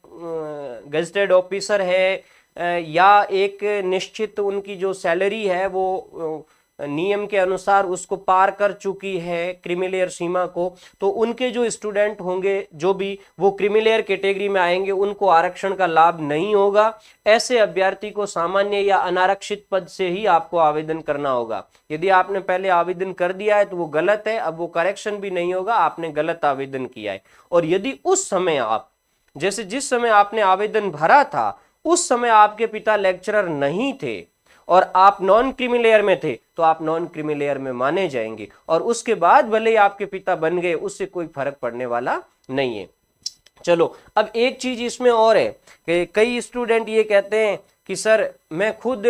गजेटेड ऑफिसर है, या एक निश्चित उनकी जो सैलरी है वो नियम के अनुसार उसको पार कर चुकी है क्रीमिलेयर सीमा को, तो उनके जो स्टूडेंट होंगे जो भी वो क्रीमिलेयर कैटेगरी में आएंगे उनको आरक्षण का लाभ नहीं होगा। ऐसे अभ्यर्थी को सामान्य या अनारक्षित पद से ही आपको आवेदन करना होगा। यदि आपने पहले आवेदन कर दिया है तो वो गलत है, अब वो करेक्शन भी नहीं होगा, आपने गलत आवेदन किया है। और यदि उस समय आप जैसे जिस समय आपने आवेदन भरा था उस समय आपके पिता लेक्चरर नहीं थे और आप नॉन क्रीमी लेयर में थे तो आप नॉन क्रीमी लेयर में माने जाएंगे, और उसके बाद भले ही आपके पिता बन गए उससे कोई फर्क पड़ने वाला नहीं है। चलो, अब एक चीज इसमें और है कि कई स्टूडेंट ये कहते हैं कि सर मैं खुद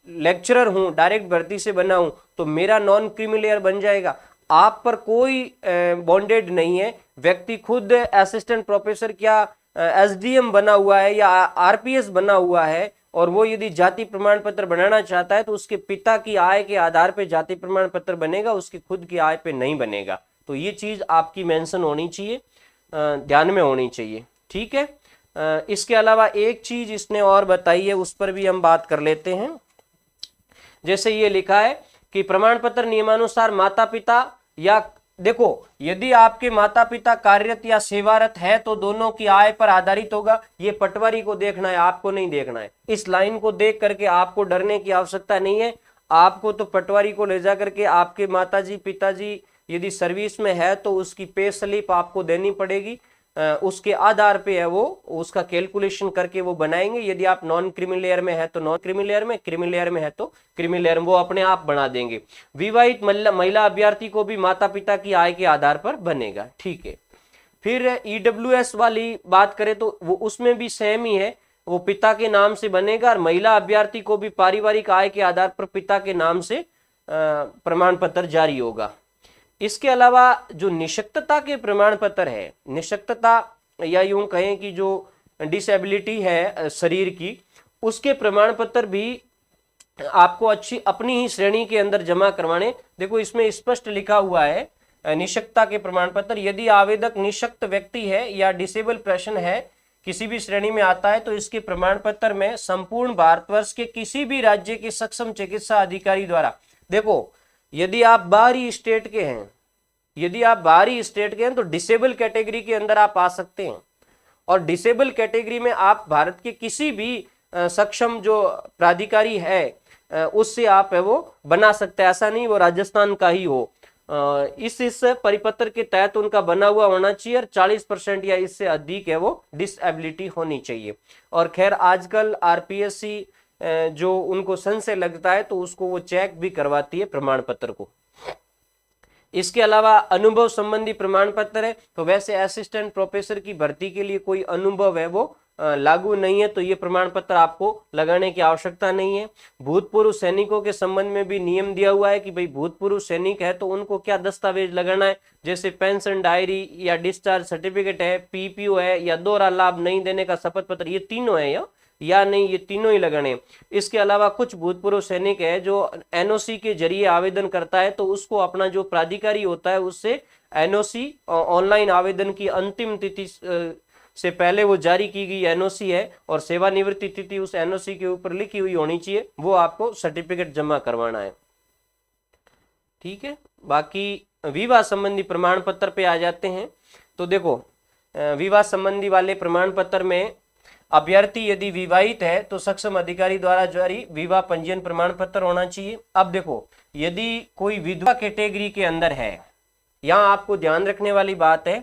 लेक्चरर हूं, डायरेक्ट भर्ती से बना हूं, तो मेरा नॉन क्रीमी लेयर बन जाएगा। आप पर कोई बॉन्डेड नहीं है। व्यक्ति खुद असिस्टेंट प्रोफेसर क्या एसडीएम बना हुआ है या आरपीएस बना हुआ है और वो यदि जाति प्रमाण पत्र बनाना चाहता है तो उसके पिता की आय के आधार पे जाति प्रमाण पत्र बनेगा, उसकी खुद की आय पे नहीं बनेगा। तो ये चीज आपकी मेंशन होनी चाहिए, ध्यान में होनी चाहिए, ठीक है। इसके अलावा एक चीज इसने और बताई है, उस पर भी हम बात कर लेते हैं। जैसे ये लिखा है कि प्रमाण पत्र नियमानुसार माता पिता या देखो, यदि आपके माता पिता कार्यरत या सेवारत है तो दोनों की आय पर आधारित होगा। ये पटवारी को देखना है, आपको नहीं देखना है। इस लाइन को देख करके आपको डरने की आवश्यकता नहीं है। आपको तो पटवारी को ले जा करके आपके माताजी पिताजी यदि सर्विस में है तो उसकी पे स्लिप आपको देनी पड़ेगी। उसके आधार पे है वो उसका कैलकुलेशन करके वो बनाएंगे। यदि आप नॉन क्रीमी लेयर में है तो नॉन क्रीमी लेयर में, क्रीमी लेयर में है तो क्रीमी लेयर में, वो अपने आप बना देंगे। विवाहित महिला अभ्यर्थी को भी माता पिता की आय के आधार पर बनेगा। ठीक है। फिर ईडब्ल्यूएस वाली बात करें तो वो उसमें भी सेम ही है, वो पिता के नाम से बनेगा और महिला अभ्यर्थी को भी पारिवारिक आय के आधार पर पिता के नाम से प्रमाण पत्र जारी होगा। इसके अलावा जो निशक्तता के प्रमाण पत्र है, निशक्तता या यूं कहें कि जो डिसेबिलिटी है शरीर की, उसके प्रमाण पत्र भी आपको अच्छी अपनी ही श्रेणी के अंदर जमा करवाने। देखो इसमें स्पष्ट लिखा हुआ है निशक्तता के प्रमाण पत्र, यदि आवेदक निशक्त व्यक्ति है या डिसेबल पर्सन है, किसी भी श्रेणी में आता है, तो इसके प्रमाण पत्र में संपूर्ण भारतवर्ष के किसी भी राज्य के सक्षम चिकित्सा अधिकारी द्वारा, देखो यदि आप बाहरी स्टेट के हैं, यदि आप बाहरी स्टेट के हैं तो डिसेबल कैटेगरी के अंदर आप आ सकते हैं। और डिसेबल कैटेगरी में आप भारत के किसी भी सक्षम जो प्राधिकारी है उससे आप है वो बना सकते हैं। ऐसा नहीं वो राजस्थान का ही हो। इस परिपत्र के तहत उनका बना हुआ होना चाहिए और 40% या इससे अधिक है वो डिसेबिलिटी होनी चाहिए। और खैर आजकल आरपीएससी जो उनको संशय लगता है तो उसको वो चेक भी करवाती है प्रमाण पत्र को। इसके अलावा अनुभव संबंधी प्रमाण पत्र है, तो वैसे असिस्टेंट प्रोफेसर की भर्ती के लिए कोई अनुभव है वो लागू नहीं है, तो ये प्रमाण पत्र आपको लगाने की आवश्यकता नहीं है। भूतपूर्व सैनिकों के संबंध में भी नियम दिया हुआ है कि भाई भूतपूर्व सैनिक है तो उनको क्या दस्तावेज लगाना है, जैसे पेंशन डायरी या डिस्चार्ज सर्टिफिकेट है, पीपीओ है या दोहरा लाभ नहीं देने का शपथ पत्र, ये तीनों है या नहीं, ये तीनों ही लगाने। इसके अलावा कुछ भूतपूर्व सैनिक है जो एनओसी के जरिए आवेदन करता है तो उसको अपना जो प्राधिकारी होता है उससे एनओसी ऑनलाइन आवेदन की अंतिम तिथि से पहले वो जारी की गई एनओसी है और सेवानिवृत्ति तिथि उस एनओसी के ऊपर लिखी हुई होनी चाहिए, वो आपको सर्टिफिकेट जमा करवाना है। ठीक है। बाकी विवाह संबंधी प्रमाण पत्र पे आ जाते हैं। तो देखो विवाह संबंधी वाले प्रमाण पत्र में अभ्यर्थी यदि विवाहित है तो सक्षम अधिकारी द्वारा जारी विवाह पंजीयन प्रमाण पत्र होना चाहिए। अब देखो यदि कोई विधवा कैटेगरी के अंदर है, यहाँ आपको ध्यान रखने वाली बात है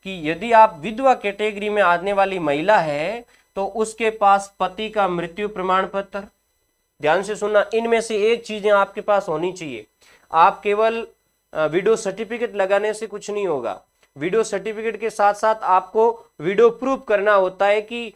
कि यदि आप विधवा कैटेगरी में आने वाली महिला है तो उसके पास पति का मृत्यु प्रमाण पत्र, ध्यान से सुनना, इनमें से एक चीजें आपके पास होनी चाहिए। आप केवल विडो सर्टिफिकेट लगाने से कुछ नहीं होगा, विडो सर्टिफिकेट के साथ साथ आपको विडो प्रूफ करना होता है कि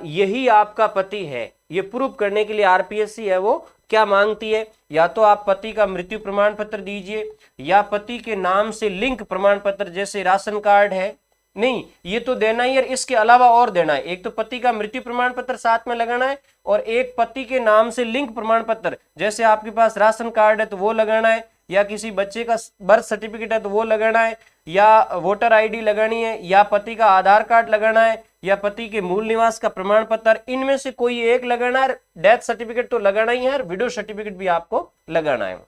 यही आपका पति है। ये प्रूफ करने के लिए आरपीएससी है वो क्या मांगती है, या तो आप पति का मृत्यु प्रमाण पत्र दीजिए या पति के नाम से लिंक प्रमाण पत्र जैसे राशन कार्ड है, नहीं ये तो देना ही है, इसके अलावा और देना है। एक तो पति का मृत्यु प्रमाण पत्र साथ में लगाना है और एक पति के नाम से लिंक प्रमाण पत्र, जैसे आपके पास राशन कार्ड है तो वो लगाना है, या किसी बच्चे का बर्थ सर्टिफिकेट है तो वो लगाना है, या वोटर आईडी लगानी है, या पति का आधार कार्ड लगाना है, या पति के मूल निवास का प्रमाण पत्र, इनमें से कोई एक लगाना है। डेथ सर्टिफिकेट तो लगाना ही है और विडो सर्टिफिकेट भी आपको लगाना है।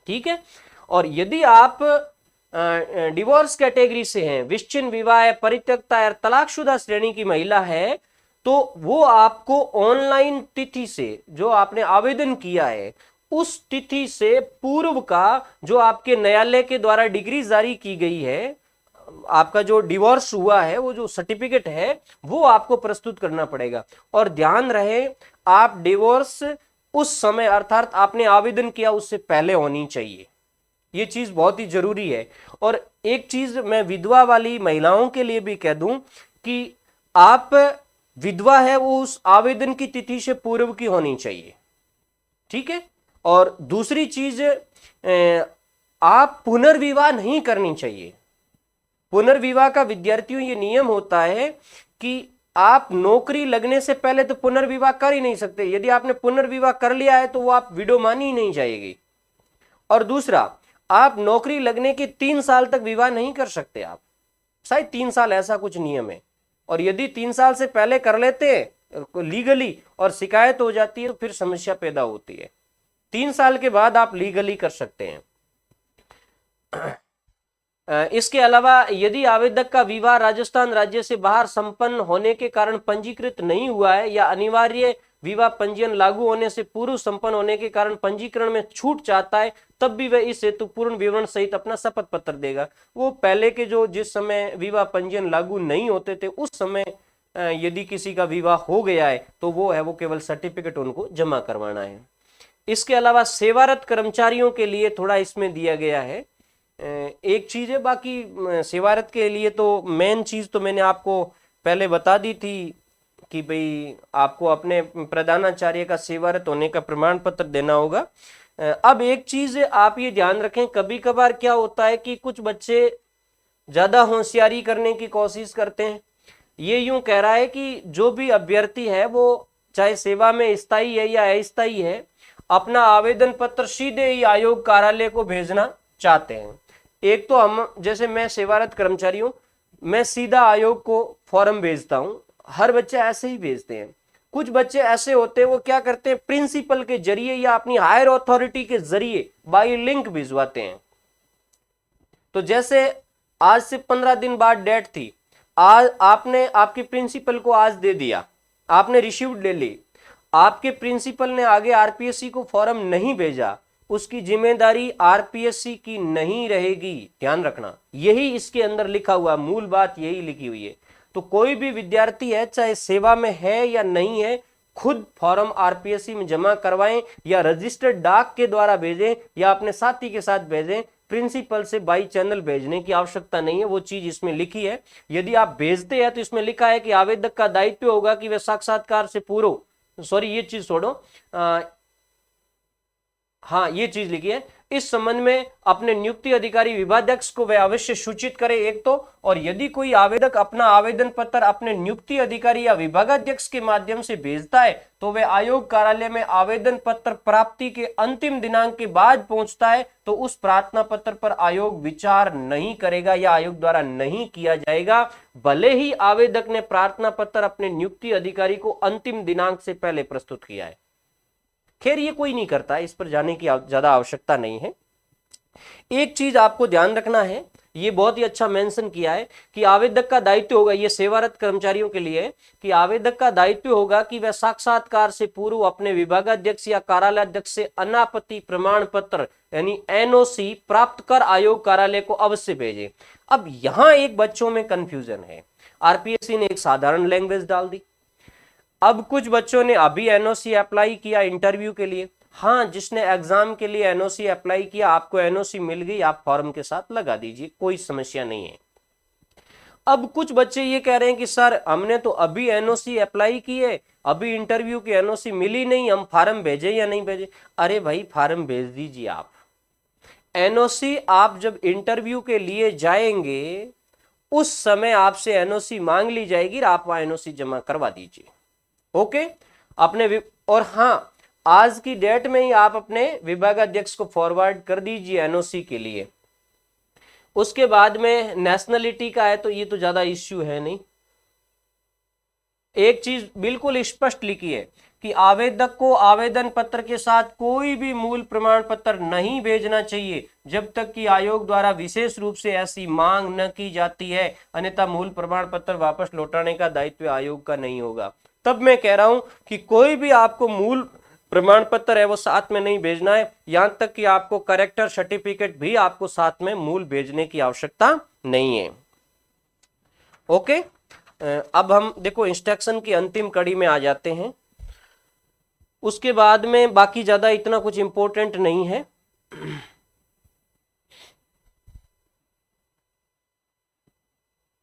ठीक है। और यदि आप डिवोर्स कैटेगरी से हैं, विच्छिन्न विवाह, परित्यक्ता या तलाकशुदा श्रेणी की महिला है, तो वो आपको ऑनलाइन तिथि से जो आपने आवेदन किया है उस तिथि से पूर्व का जो आपके न्यायालय के द्वारा डिग्री जारी की गई है, आपका जो डिवोर्स हुआ है वो जो सर्टिफिकेट है वो आपको प्रस्तुत करना पड़ेगा। और ध्यान रहे आप डिवोर्स उस समय अर्थात आपने आवेदन किया उससे पहले होनी चाहिए, ये चीज बहुत ही जरूरी है। और एक चीज मैं विधवा वाली महिलाओं के लिए भी कह दूं कि आप विधवा है वो उस आवेदन की तिथि से पूर्व की होनी चाहिए। ठीक है। और दूसरी चीज आप पुनर्विवाह नहीं करनी चाहिए। पुनर्विवाह का विद्यार्थियों ये नियम होता है कि आप नौकरी लगने से पहले तो पुनर्विवाह कर ही नहीं सकते। यदि आपने पुनर्विवाह कर लिया है तो वो आप विडो मानी ही नहीं जाएगी। और दूसरा, आप नौकरी लगने के 3 साल तक विवाह नहीं कर सकते, आप शायद 3 साल ऐसा कुछ नियम है। और यदि 3 साल से पहले कर लेते लीगली और शिकायत हो जाती है तो फिर समस्या पैदा होती है। 3 साल के बाद आप लीगली कर सकते हैं। इसके अलावा यदि आवेदक का विवाह राजस्थान राज्य से बाहर संपन्न होने के कारण पंजीकृत नहीं हुआ है या अनिवार्य विवाह पंजीयन लागू होने से पूर्व संपन्न होने के कारण पंजीकरण में छूट चाहता है, तब भी वह इस हेतु पूर्ण विवरण सहित अपना शपथ पत्र देगा। वो पहले के जो जिस समय विवाह पंजीयन लागू नहीं होते थे उस समय यदि किसी का विवाह हो गया है तो वो है वो केवल सर्टिफिकेट उनको जमा करवाना है। इसके अलावा सेवारत कर्मचारियों के लिए थोड़ा इसमें दिया गया है एक चीज है, बाकी सेवारत के लिए तो मेन चीज तो मैंने आपको पहले बता दी थी कि भाई आपको अपने प्रधानाचार्य का सेवारत होने का प्रमाण पत्र देना होगा। अब एक चीज आप ये ध्यान रखें, कभी कभार क्या होता है कि कुछ बच्चे ज्यादा होशियारी करने की कोशिश करते हैं। ये यूं कह रहा है कि जो भी अभ्यर्थी है वो चाहे सेवा में स्थायी है या अस्थायी है, अपना आवेदन पत्र सीधे ही आयोग कार्यालय को भेजना चाहते हैं। एक तो हम जैसे मैं सेवारत कर्मचारी हूं, मैं सीधा आयोग को फॉर्म भेजता हूं, हर बच्चे ऐसे ही भेजते हैं। कुछ बच्चे ऐसे होते हैं वो क्या करते हैं, प्रिंसिपल के जरिए या अपनी हायर अथॉरिटी के जरिए बाई लिंक भिजवाते हैं। तो जैसे आज से 15 दिन बाद डेट थी, आज आपने आपके प्रिंसिपल को आज दे दिया, आपने रिसीव्ड ले ली, आपके प्रिंसिपल ने आगे आरपीएससी को फॉर्म नहीं भेजा, उसकी जिम्मेदारी आरपीएससी की नहीं रहेगी। ध्यान रखना, यही इसके अंदर लिखा हुआ, मूल बात यही लिखी हुई है। तो कोई भी विद्यार्थी है चाहे सेवा में है या नहीं है, खुद फॉर्म आरपीएससी में जमा करवाएं या रजिस्टर्ड डाक के द्वारा भेजें या अपने साथी के साथ भेजें। प्रिंसिपल से बाई चैनल भेजने की आवश्यकता नहीं है, वो चीज इसमें लिखी है। यदि आप भेजते हैं तो इसमें लिखा है कि आवेदक का दायित्व होगा कि वह साक्षात्कार से पूर्व, सॉरी ये चीज छोड़ो, हाँ ये चीज लिखी है, इस संबंध में अपने नियुक्ति अधिकारी विभागाध्यक्ष को वह अवश्य सूचित करे एक तो, और यदि कोई आवेदक अपना आवेदन पत्र अपने नियुक्ति अधिकारी या विभागाध्यक्ष के माध्यम से भेजता है तो वह आयोग कार्यालय में आवेदन पत्र प्राप्ति के अंतिम दिनांक के बाद पहुंचता है तो उस प्रार्थना पत्र पर आयोग विचार नहीं करेगा या आयोग द्वारा नहीं किया जाएगा, भले ही आवेदक ने प्रार्थना पत्र अपने नियुक्ति अधिकारी को अंतिम दिनांक से पहले प्रस्तुत किया है। खैर ये कोई नहीं करता, इस पर जाने की ज्यादा आवश्यकता नहीं है। एक चीज आपको ध्यान रखना है, ये बहुत ही अच्छा मेंशन किया है कि आवेदक का दायित्व होगा, ये सेवारत कर्मचारियों के लिए कि आवेदक का दायित्व होगा कि वह साक्षात्कार से पूर्व अपने विभागाध्यक्ष या कार्यालयाध्यक्ष से अनापत्ति प्रमाण पत्र यानी एनओसी प्राप्त कर आयोग कार्यालय को अवश्य भेजे। अब यहां एक बच्चों में कंफ्यूजन है, आरपीएससी ने एक साधारण लैंग्वेज डाल दी। अब कुछ बच्चों ने अभी एनओसी अप्लाई किया इंटरव्यू के लिए, हाँ जिसने एग्जाम के लिए एनओसी अप्लाई किया आपको एनओसी मिल गई, आप फॉर्म के साथ लगा दीजिए, कोई समस्या नहीं है। अब कुछ बच्चे ये कह रहे हैं कि सर हमने तो अभी एनओसी अप्लाई की है, अभी इंटरव्यू की एनओसी मिली नहीं, हम फॉर्म भेजे या नहीं भेजे। अरे भाई फॉर्म भेज दीजिए आप, एनओसी आप जब इंटरव्यू के लिए जाएंगे उस समय आपसे एनओसी मांग ली जाएगी, आप वहां एनओसी जमा करवा दीजिए। ओके अपने और हाँ आज की डेट में ही आप अपने विभागाध्यक्ष को फॉरवर्ड कर दीजिए एनओसी के लिए। उसके बाद में नेशनलिटी का है तो ये तो ज्यादा इश्यू है नहीं। एक चीज बिल्कुल स्पष्ट लिखी है कि आवेदक को आवेदन पत्र के साथ कोई भी मूल प्रमाण पत्र नहीं भेजना चाहिए जब तक कि आयोग द्वारा विशेष रूप से ऐसी मांग न की जाती है, अन्यथा मूल प्रमाण पत्र वापस लौटाने का दायित्व आयोग का नहीं होगा। तब मैं कह रहा हूं कि कोई भी आपको मूल प्रमाण पत्र है वो साथ में नहीं भेजना है, यहां तक कि आपको करेक्टर सर्टिफिकेट भी आपको साथ में मूल भेजने की आवश्यकता नहीं है। ओके अब हम देखो इंस्ट्रक्शन की अंतिम कड़ी में आ जाते हैं, उसके बाद में बाकी ज्यादा इतना कुछ इंपॉर्टेंट नहीं है।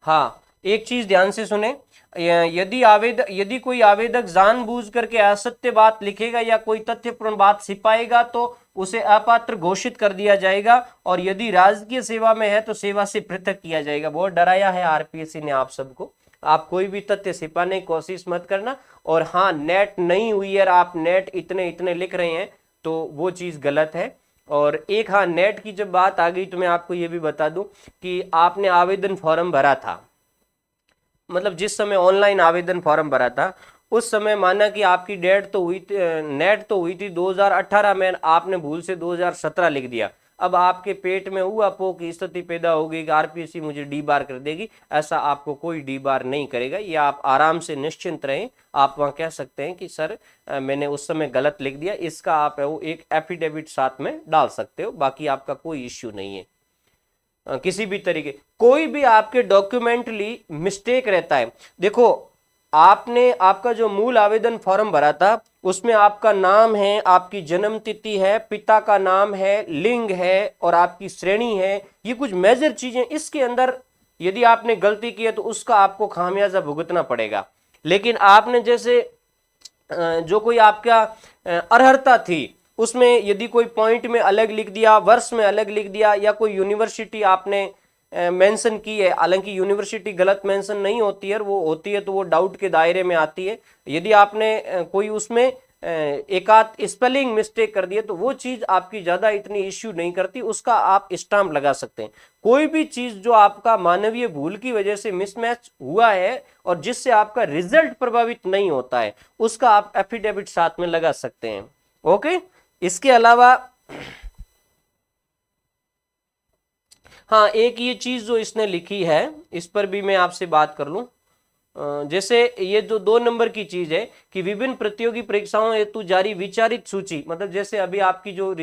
हाँ एक चीज ध्यान से सुने, यदि कोई आवेदक जानबूझ करके असत्य बात लिखेगा या कोई तथ्यपूर्ण बात छिपाएगा तो उसे अपात्र घोषित कर दिया जाएगा, और यदि राजकीय सेवा में है तो सेवा से पृथक किया जाएगा। बहुत डराया है आरपीएससी ने आप सबको, आप कोई भी तथ्य छिपाने की कोशिश मत करना। और हाँ नेट नहीं हुई है, आप नेट इतने इतने लिख रहे हैं तो वो चीज गलत है। और एक हाँ नेट की जब बात आ गई तो मैं आपको ये भी बता दूं कि आपने आवेदन फॉर्म भरा था, मतलब जिस समय ऑनलाइन आवेदन फॉर्म भरा था उस समय माना कि आपकी डेट तो हुई थी, नेट तो हुई थी 2018 में, आपने भूल से 2017 लिख दिया। अब आपके पेट में ऊहापोह की स्थिति पैदा होगी कि आरपीएससी मुझे डी बार कर देगी, ऐसा आपको कोई डी बार नहीं करेगा। ये आप आराम से निश्चिंत रहें। आप वहां कह सकते हैं कि सर मैंने उस समय गलत लिख दिया, इसका आप वो एक एफिडेविट साथ में डाल सकते हो, बाकी आपका कोई इश्यू नहीं है। किसी भी तरीके कोई भी आपके डॉक्यूमेंटली मिस्टेक रहता है, देखो आपने आपका जो मूल आवेदन फॉर्म भरा था उसमें आपका नाम है, आपकी जन्म तिथि है, पिता का नाम है, लिंग है और आपकी श्रेणी है, ये कुछ मेजर चीजें। इसके अंदर यदि आपने गलती की है तो उसका आपको खामियाजा भुगतना पड़ेगा। लेकिन आपने जैसे जो कोई आपका अर्हता थी उसमें यदि कोई पॉइंट में अलग लिख दिया, वर्ष में अलग लिख दिया, या कोई यूनिवर्सिटी आपने मेंशन की है, हालांकि यूनिवर्सिटी गलत मेंशन नहीं होती है, वो होती है तो वो डाउट के दायरे में आती है। यदि आपने कोई उसमें एक आध स्पेलिंग मिस्टेक कर दिया तो वो चीज आपकी ज्यादा इतनी इश्यू नहीं करती, उसका आप स्टाम्प लगा सकते हैं। कोई भी चीज जो आपका मानवीय भूल की वजह से मिसमैच हुआ है और जिससे आपका रिजल्ट प्रभावित नहीं होता है, उसका आप एफिडेविट साथ में लगा सकते हैं। ओके, इसके अलावा हाँ, एक ये चीज जो इसने लिखी है इस पर भी मैं आपसे बात कर लूं। जैसे ये जो 2 नंबर की चीज है कि विभिन्न प्रतियोगी परीक्षाओं हेतु जारी विचारित सूची, मतलब जैसे अभी आपकी जो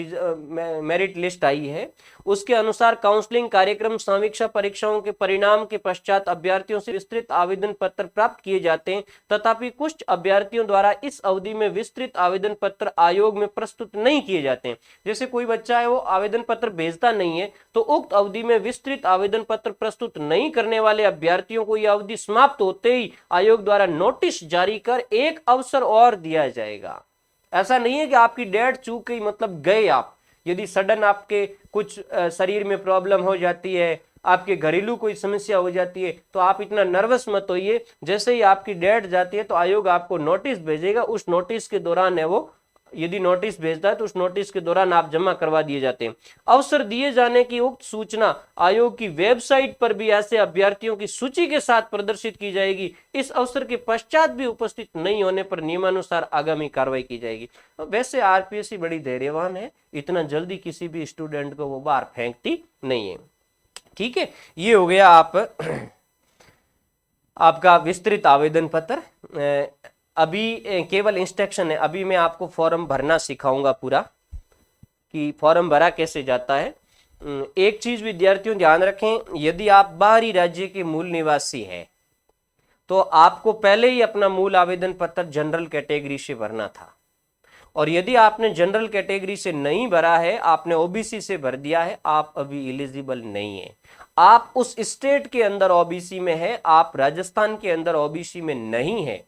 मेरिट लिस्ट आई है उसके अनुसार काउंसलिंग कार्यक्रम समीक्षा परीक्षाओं के परिणाम के पश्चात अभ्यर्थियों से विस्तृत आवेदन पत्र प्राप्त किए जाते हैं, तथापि कुछ अभ्यर्थियों द्वारा इस अवधि में विस्तृत आवेदन पत्र आयोग में प्रस्तुत नहीं किए जाते हैं। जैसे कोई बच्चा है वो आवेदन पत्र भेजता नहीं है तो उक्त अवधि में विस्तृत आवेदन पत्र प्रस्तुत नहीं करने वाले अभ्यर्थियों को यह अवधि समाप्त होते ही आयोग द्वारा नोटिस जारी कर एक अवसर और दिया जाएगा। ऐसा नहीं है कि आपकी डेट चूक गई मतलब गए आप। यदि सडन आपके कुछ शरीर में प्रॉब्लम हो जाती है, आपके घरेलू कोई समस्या हो जाती है, तो आप इतना नर्वस मत होइए। जैसे ही आपकी डेट जाती है तो आयोग आपको नोटिस भेजेगा, उस नोटिस के दौरान है वो, यदि नोटिस भेजता है तो उस नोटिस के दौरान आप जमा करवा दिए जाते हैं। अवसर दिए जाने की उक्त सूचना आयोग की वेबसाइट पर भी ऐसे अभ्यर्थियों की सूची के साथ प्रदर्शित की जाएगी। इस अवसर के पश्चात भी उपस्थित नहीं होने पर नियमानुसार आगामी कार्रवाई की जाएगी। वैसे आरपीएससी बड़ी धैर्यवान है, इतना जल्दी किसी भी स्टूडेंट को वो बाहर फेंकती नहीं है। ठीक है, ये हो गया आपका विस्तृत आवेदन पत्र। अभी केवल इंस्ट्रक्शन है, अभी मैं आपको फॉर्म भरना सिखाऊंगा पूरा कि फॉर्म भरा कैसे जाता है। एक चीज विद्यार्थियों ध्यान रखें, यदि आप बाहरी राज्य के मूल निवासी हैं तो आपको पहले ही अपना मूल आवेदन पत्र जनरल कैटेगरी से भरना था, और यदि आपने जनरल कैटेगरी से नहीं भरा है, आपने ओबीसी से भर दिया है, आप अभी एलिजिबल नहीं है। आप उस स्टेट के अंदर ओबीसी में है, आप राजस्थान के अंदर ओबीसी में नहीं है,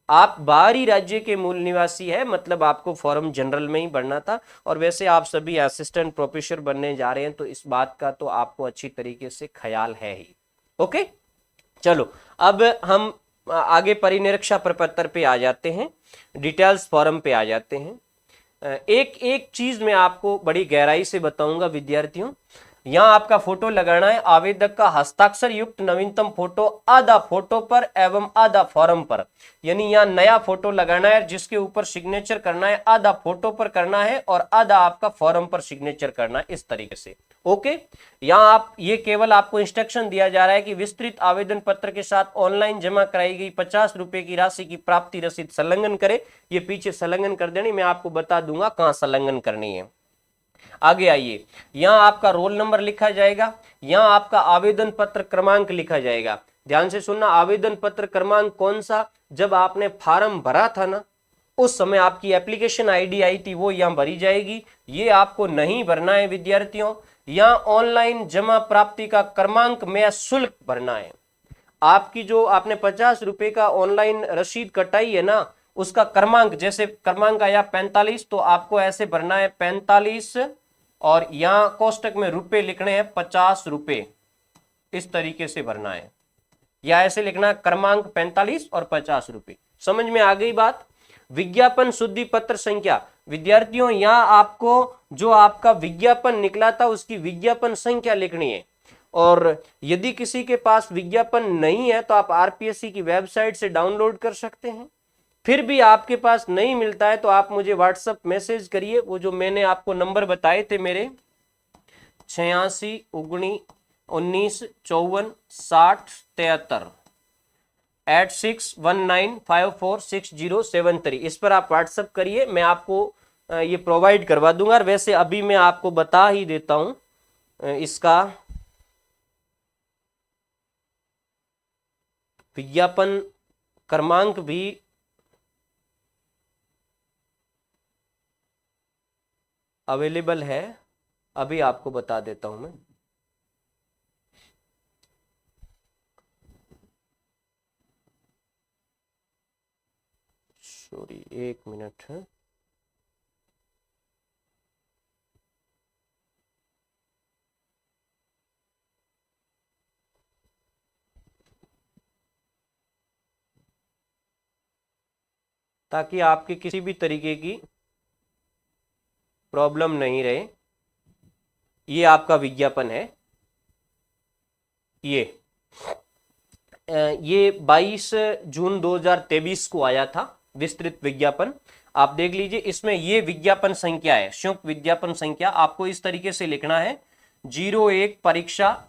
आप बाहरी राज्य के मूल निवासी है, मतलब आपको फॉर्म जनरल में ही भरना था। और वैसे आप सभी असिस्टेंट प्रोफेसर बनने जा रहे हैं तो इस बात का तो आपको अच्छी तरीके से ख्याल है ही। ओके, चलो अब हम आगे परिनिरीक्षा प्रपत्र पे आ जाते हैं, डिटेल्स फॉर्म पे आ जाते हैं। एक एक चीज मैं आपको बड़ी गहराई से बताऊंगा विद्यार्थियों। यहां आपका फोटो लगाना है, आवेदक का हस्ताक्षर युक्त नवीनतम फोटो आधा फोटो पर एवं आधा फॉर्म पर, यानी यहाँ नया फोटो लगाना है जिसके ऊपर सिग्नेचर करना है, आधा फोटो पर करना है और आधा आपका फॉर्म पर सिग्नेचर करना है, इस तरीके से। ओके, यहाँ आप ये केवल आपको इंस्ट्रक्शन दिया जा रहा है कि विस्तृत आवेदन पत्र के साथ ऑनलाइन जमा कराई गई 50 रुपए की राशि की प्राप्ति रसीद संलग्न करे। ये पीछे संलग्न कर देनी, मैं आपको बता दूंगा कहां संलग्न करनी है। आगे आइए, यहां आपका रोल नंबर लिखा जाएगा, यहां आपका आवेदन पत्र क्रमांक लिखा जाएगा। ध्यान से सुनना, आवेदन पत्र क्रमांक कौन सा, जब आपने फॉर्म भरा था ना उस समय आपकी एप्लीकेशन आईडी आई थी वो यहां भरी जाएगी। ये आपको नहीं भरना है विद्यार्थियों, यहां ऑनलाइन जमा प्राप्ति का क्रमांक में शुल्क भरना है। आपकी जो आपने 50 रुपए का ऑनलाइन रसीद कटाई है ना, उसका क्रमांक, जैसे क्रमांक आया 45 तो आपको ऐसे भरना है 45 और यहां कोष्टक में रुपए लिखने हैं 50 रुपए, इस तरीके से भरना है, या ऐसे लिखना क्रमांक 45 और 50 रुपए। समझ में आ गई बात। विज्ञापन शुद्धि पत्र संख्या, विद्यार्थियों यहां आपको जो आपका विज्ञापन निकला था उसकी विज्ञापन संख्या लिखनी है। और यदि किसी के पास विज्ञापन नहीं है तो आप आरपीएससी की वेबसाइट से डाउनलोड कर सकते हैं। फिर भी आपके पास नहीं मिलता है तो आप मुझे व्हाट्सएप मैसेज करिए, वो जो मैंने आपको नंबर बताए थे मेरे, 86 19 54 60 73 8619546073 इस पर आप व्हाट्सएप करिए, मैं आपको ये प्रोवाइड करवा दूंगा। और वैसे अभी मैं आपको बता ही देता हूं इसका विज्ञापन क्रमांक भी अवेलेबल है, अभी आपको बता देता हूं मैं। सॉरी, 1 मिनट है। ताकि आपकी किसी भी तरीके की प्रॉब्लम नहीं रहे। ये आपका विज्ञापन है, ये 22 जून 2023 को आया था विस्तृत विज्ञापन। आप देख लीजिए, इसमें ये विज्ञापन संख्या है, संयुक्त विज्ञापन संख्या। आपको इस तरीके से लिखना है 01 परीक्षा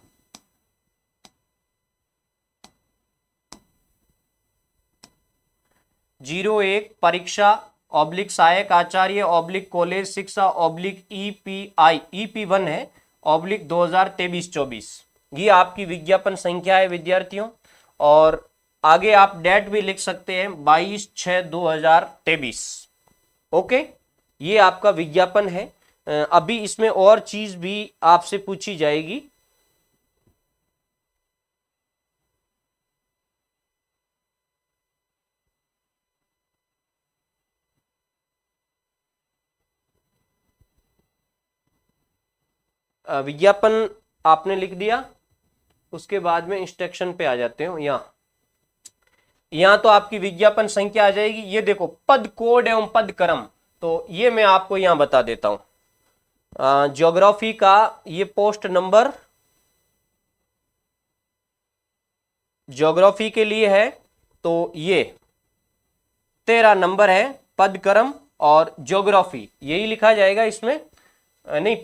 01 परीक्षा ऑब्लिक सहायक आचार्य ऑब्लिक कॉलेज शिक्षा ऑब्लिक EPI EP1 है ऑब्लिक 2023-24। ये आपकी विज्ञापन संख्या है विद्यार्थियों। और आगे आप डेट भी लिख सकते हैं 22/6/2023। ओके, ये आपका विज्ञापन है। अभी इसमें और चीज भी आपसे पूछी जाएगी। विज्ञापन आपने लिख दिया, उसके बाद में इंस्ट्रक्शन पे आ जाते हो। यहाँ तो आपकी विज्ञापन संख्या आ जाएगी। ये देखो पद कोड एवं पद क्रम, तो ये मैं आपको यहाँ बता देता हूं। ज्योग्राफी का ये पोस्ट नंबर ज्योग्राफी के लिए है, तो ये 13 नंबर है। पद क्रम और ज्योग्राफी यही लिखा जाएगा इसमें, नहीं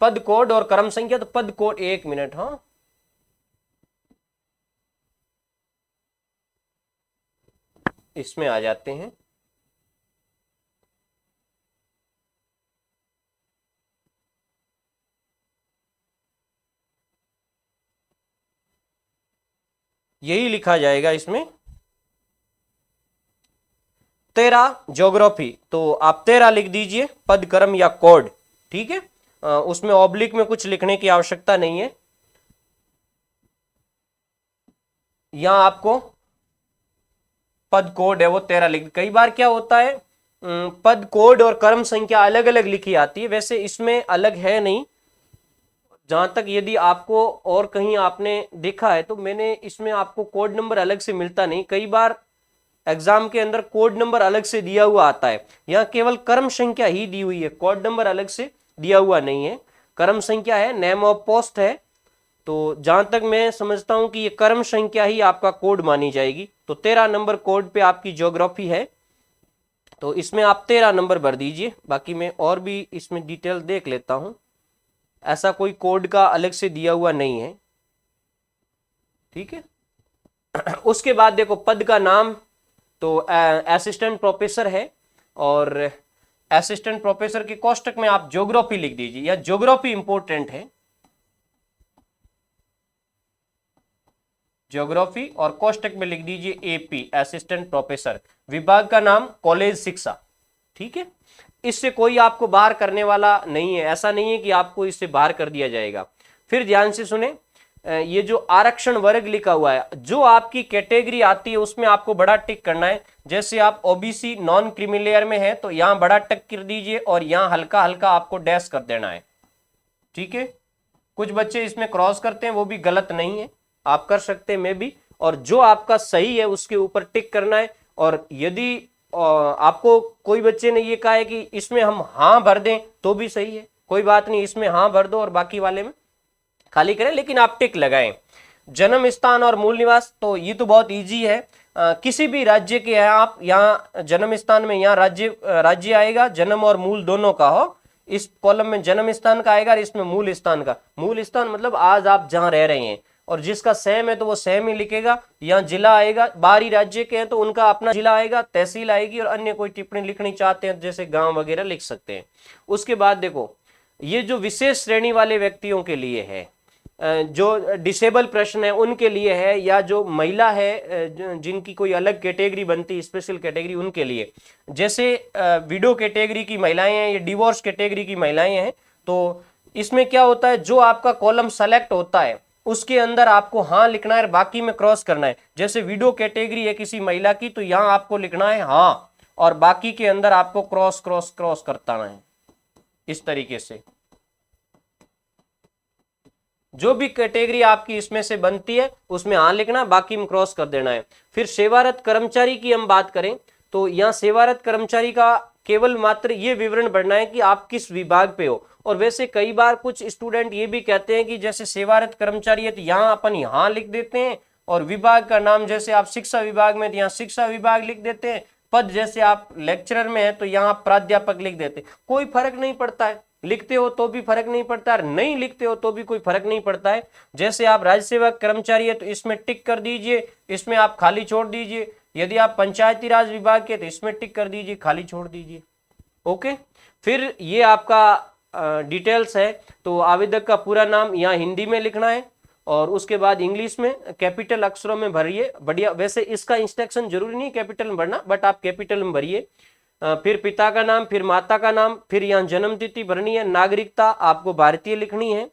पद कोड और क्रम संख्या, तो पद कोड 1 मिनट। हाँ, इसमें आ जाते हैं। यही लिखा जाएगा इसमें 13 ज्योग्राफी, तो आप 13 लिख दीजिए पद क्रम या कोड, ठीक है। उसमें ऑब्लिक में कुछ लिखने की आवश्यकता नहीं है। यहां आपको पद कोड है वो 13 लिख। कई बार क्या होता है, पद कोड और क्रम संख्या अलग अलग लिखी आती है, वैसे इसमें अलग है नहीं। जहां तक यदि आपको और कहीं आपने देखा है तो मैंने इसमें आपको कोड नंबर अलग से मिलता नहीं। कई बार एग्जाम के अंदर कोड नंबर अलग से दिया हुआ आता है, यहाँ केवल क्रम संख्या ही दी हुई है, कोड नंबर अलग से दिया हुआ नहीं है। क्रम संख्या है, नेम ऑफ पोस्ट है, तो जहां तक मैं समझता हूं कि ये क्रम संख्या ही आपका कोड मानी जाएगी। तो 13 नंबर कोड पे आपकी ज्योग्राफी है, तो इसमें आप 13 नंबर भर दीजिए। बाकी मैं और भी इसमें डिटेल देख लेता हूं, ऐसा कोई कोड का अलग से दिया हुआ नहीं है, ठीक है। उसके बाद देखो पद का नाम, तो असिस्टेंट प्रोफेसर है, और असिस्टेंट प्रोफेसर के कोष्टक में आप ज्योग्राफी लिख दीजिए, या ज्योग्राफी इंपॉर्टेंट है, ज्योग्राफी, और कोष्टक में लिख दीजिए AP असिस्टेंट प्रोफेसर। विभाग का नाम कॉलेज शिक्षा, ठीक है। इससे कोई आपको बाहर करने वाला नहीं है, ऐसा नहीं है कि आपको इससे बाहर कर दिया जाएगा। फिर ध्यान से सुने, ये जो आरक्षण वर्ग लिखा हुआ है, जो आपकी कैटेगरी आती है उसमें आपको बड़ा टिक करना है। जैसे आप OBC नॉन क्रीमी लेयर में है तो यहां बड़ा टिक कर दीजिए, और यहां हल्का हल्का आपको डैश कर देना है, ठीक है। कुछ बच्चे इसमें क्रॉस करते हैं, वो भी गलत नहीं है, आप कर सकते हैं, मैं भी। और जो आपका सही है उसके ऊपर टिक करना है। और यदि आपको कोई बच्चे ने ये कहा है कि इसमें हम हाँ भर दें तो भी सही है, कोई बात नहीं, इसमें हाँ भर दो और बाकी वाले में खाली करें, लेकिन आप टिक लगाएं। जन्म स्थान और मूल निवास, तो ये तो बहुत इजी है। किसी भी राज्य के हैं आप, यहाँ जन्म स्थान में यहाँ राज्य आएगा, जन्म और मूल दोनों का हो, इस कॉलम में जन्म स्थान का आएगा और इसमें मूल स्थान का। मूल स्थान मतलब आज आप जहां रह रहे हैं, और जिसका सेम है तो वो सेम ही लिखेगा। यहाँ जिला आएगा, बाहरी राज्य के हैं तो उनका अपना जिला आएगा, तहसील आएगी, और अन्य कोई टिप्पणी लिखनी चाहते हैं जैसे गांव वगैरह लिख सकते हैं। उसके बाद देखो, ये जो विशेष श्रेणी वाले व्यक्तियों के लिए है, जो डिसेबल प्रश्न है उनके लिए है, या जो महिला है जिनकी कोई अलग कैटेगरी बनती है, स्पेशल कैटेगरी, उनके लिए। जैसे विडो कैटेगरी की महिलाएं हैं या डिवोर्स कैटेगरी की महिलाएं हैं, तो इसमें क्या होता है, जो आपका कॉलम सेलेक्ट होता है उसके अंदर आपको हाँ लिखना है, बाकी में क्रॉस करना है। जैसे विडो कैटेगरी है किसी महिला की, तो यहां आपको लिखना है हाँ, और बाकी के अंदर आपको क्रॉस क्रॉस क्रॉस करता है। इस तरीके से जो भी कैटेगरी आपकी इसमें से बनती है उसमें हाँ लिखना, बाकी में क्रॉस कर देना है। फिर सेवारत कर्मचारी की हम बात करें तो यहाँ सेवारत कर्मचारी का केवल मात्र ये विवरण भरना है कि आप किस विभाग पे हो। और वैसे कई बार कुछ स्टूडेंट ये भी कहते हैं कि जैसे सेवारत कर्मचारी है तो यहाँ अपन यहाँ लिख देते हैं, और विभाग का नाम जैसे आप शिक्षा विभाग में तो यहाँ शिक्षा विभाग लिख देते हैं, पद जैसे आप लेक्चरर में है तो यहाँ प्राध्यापक लिख देते हैं। कोई फर्क नहीं पड़ता है, लिखते हो तो भी फर्क नहीं पड़ता है, नहीं लिखते हो तो भी कोई फर्क नहीं पड़ता है। जैसे आप राज्य सेवक कर्मचारी है तो इसमें टिक कर दीजिए, इसमें आप खाली छोड़ दीजिए। यदि आप पंचायती राज विभाग के तो इसमें टिक कर दीजिए, खाली छोड़ दीजिए। ओके, फिर ये आपका डिटेल्स है। तो आवेदक का पूरा नाम यहाँ हिंदी में लिखना है, और उसके बाद इंग्लिश में कैपिटल अक्षरों में भरिए, बढ़िया। वैसे इसका इंस्ट्रक्शन जरूरी नहीं कैपिटल में भरना, बट आप कैपिटल में भरिए। फिर पिता का नाम, फिर माता का नाम, फिर यहाँ जन्म तिथि भरनी है। नागरिकता आपको भारतीय लिखनी है।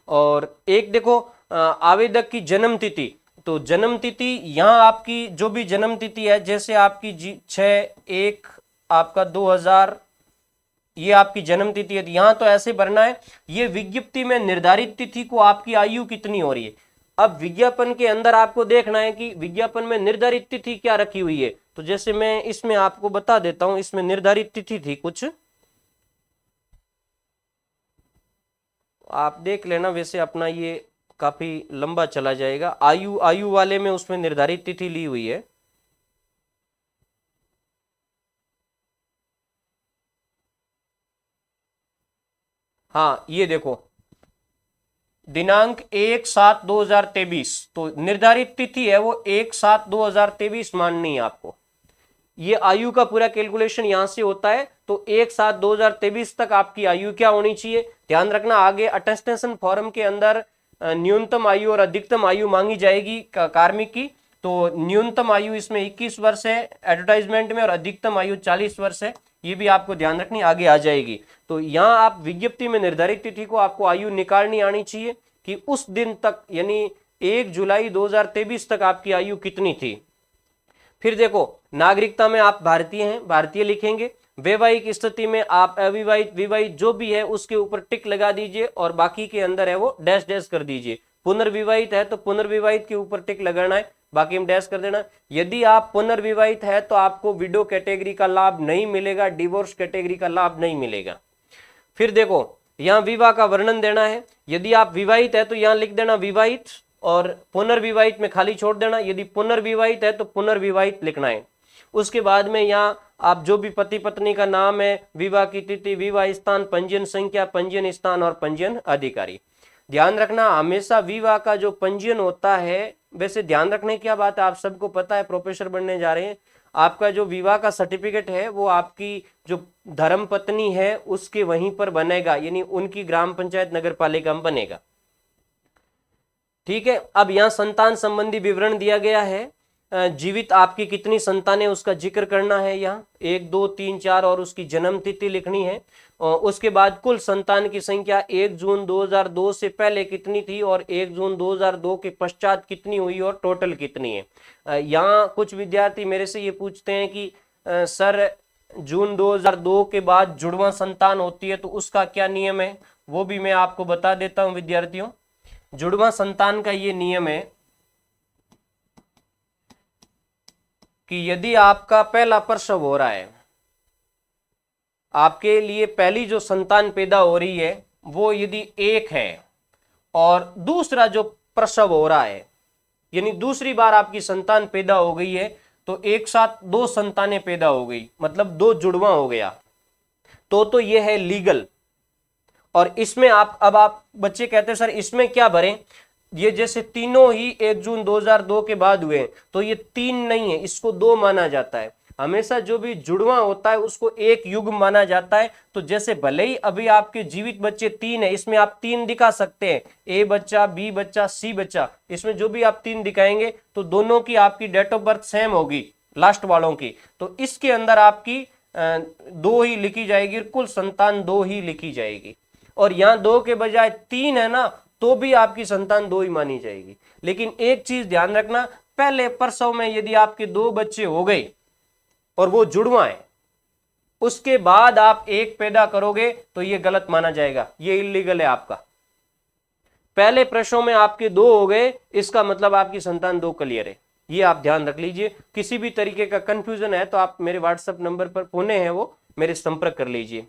और एक देखो आवेदक की जन्म तिथि, तो जन्म तिथि यहाँ आपकी जो भी जन्म तिथि है, जैसे आपकी 6/1 आपका 2000 ये आपकी जन्म तिथि है, यहाँ तो ऐसे भरना है। ये विज्ञप्ति में निर्धारित तिथि को आपकी आयु कितनी हो रही है। अब विज्ञापन के अंदर आपको देखना है कि विज्ञापन में निर्धारित तिथि क्या रखी हुई है। तो जैसे मैं इसमें आपको बता देता हूं, इसमें निर्धारित तिथि थी कुछ, आप देख लेना। वैसे अपना ये काफी लंबा चला जाएगा। आयु वाले में उसमें निर्धारित तिथि ली हुई है। हाँ, ये देखो दिनांक 1/7/2023, तो निर्धारित तिथि है वो 1/7/2023 माननी है आपको। ये आयु का पूरा कैलकुलेशन यहां से होता है। तो 1/7/2023 तक आपकी आयु क्या होनी चाहिए, ध्यान रखना। आगे अटेस्टेशन फॉर्म के अंदर न्यूनतम आयु और अधिकतम आयु मांगी जाएगी कार्मिक की। तो न्यूनतम आयु इसमें 21 वर्ष है एडवर्टाइजमेंट में, और अधिकतम आयु 40 वर्ष है। ये भी आपको ध्यान रखनी, आगे आ जाएगी। तो यहाँ आप विज्ञप्ति में निर्धारित तिथि को आपको आयु निकालनी आनी चाहिए कि उस दिन तक, यानी 1 जुलाई 2023 तक आपकी आयु कितनी थी। फिर देखो नागरिकता में आप भारतीय हैं, भारतीय लिखेंगे। वैवाहिक स्थिति में आप अविवाहित, विवाहित जो भी है उसके ऊपर टिक लगा दीजिए, और बाकी के अंदर है वो डैश डैश कर दीजिए। पुनर्विवाहित है तो पुनर्विवाहित के ऊपर टिक लगाना है, बाकी में डैश कर देना। यदि आप पुनर्विवाहित है तो आपको विडो कैटेगरी का लाभ नहीं मिलेगा, डिवोर्स कैटेगरी का लाभ नहीं मिलेगा। फिर देखो यहाँ विवाह का वर्णन देना है। यदि आप विवाहित है तो यहाँ लिख देना विवाहित, और पुनर्विवाहित में खाली छोड़ देना। यदि पुनर्विवाहित है तो पुनर्विवाहित लिखना है। उसके बाद में यहाँ आप जो भी पति पत्नी का नाम है, विवाह की तिथि, विवाह स्थान, पंजीयन संख्या, पंजीयन स्थान और पंजीयन अधिकारी। ध्यान रखना हमेशा विवाह का जो पंजीयन होता है, वैसे ध्यान रखने की क्या बात है, आप सबको पता है, प्रोफेसर बनने जा रहे हैं। आपका जो विवाह का सर्टिफिकेट है वो आपकी जो धर्म पत्नी है उसके वहीं पर बनेगा, यानी उनकी ग्राम पंचायत नगर पालिका में बनेगा। ठीक है। अब यहाँ संतान संबंधी विवरण दिया गया है। जीवित आपकी कितनी संतानें उसका जिक्र करना है, यहाँ 1, 2, 3, 4 और उसकी जन्म तिथि लिखनी है। उसके बाद कुल संतान की संख्या 1 जून 2002 से पहले कितनी थी और 1 जून 2002 के पश्चात कितनी हुई और टोटल कितनी है। यहाँ कुछ विद्यार्थी मेरे से ये पूछते हैं कि सर जून 2002 के बाद जुड़वा संतान होती है तो उसका क्या नियम है, वो भी मैं आपको बता देता हूं विद्यार्थियों। जुड़वा संतान का ये नियम है कि यदि आपका पहला प्रसव हो रहा है, आपके लिए पहली जो संतान पैदा हो रही है वो यदि 1 है और दूसरा जो प्रसव हो रहा है यानी दूसरी बार आपकी संतान पैदा हो गई है, तो एक साथ 2 संतानें पैदा हो गई, मतलब 2 जुड़वा हो गया। तो ये है लीगल। और इसमें आप बच्चे कहते हैं सर इसमें क्या भरें, ये जैसे तीनों ही 1 जून 2002 के बाद हुए, तो ये 3 नहीं है, इसको 2 माना जाता है। हमेशा जो भी जुड़वा होता है उसको एक युग माना जाता है। तो जैसे भले ही अभी आपके जीवित बच्चे 3 है, इसमें आप 3 दिखा सकते हैं, ए बच्चा, बी बच्चा, सी बच्चा, इसमें जो भी आप 3 दिखाएंगे तो दोनों की आपकी डेट ऑफ बर्थ सेम होगी लास्ट वालों की, तो इसके अंदर आपकी 2 ही लिखी जाएगी, कुल संतान 2 ही लिखी जाएगी। और यहां 2 के बजाय 3 है ना, तो भी आपकी संतान 2 ही मानी जाएगी। लेकिन एक चीज ध्यान रखना, पहले प्रसव में यदि आपके 2 बच्चे हो गए और वो जुड़वा है, उसके बाद आप 1 पैदा करोगे तो ये गलत माना जाएगा, ये इलीगल है आपका। पहले प्रसव में आपके 2 हो गए, इसका मतलब आपकी संतान 2 क्लियर है, ये आप ध्यान रख लीजिए। किसी भी तरीके का कंफ्यूजन है तो आप मेरे व्हाट्सएप नंबर पर पुणे है वो मेरे संपर्क कर लीजिए।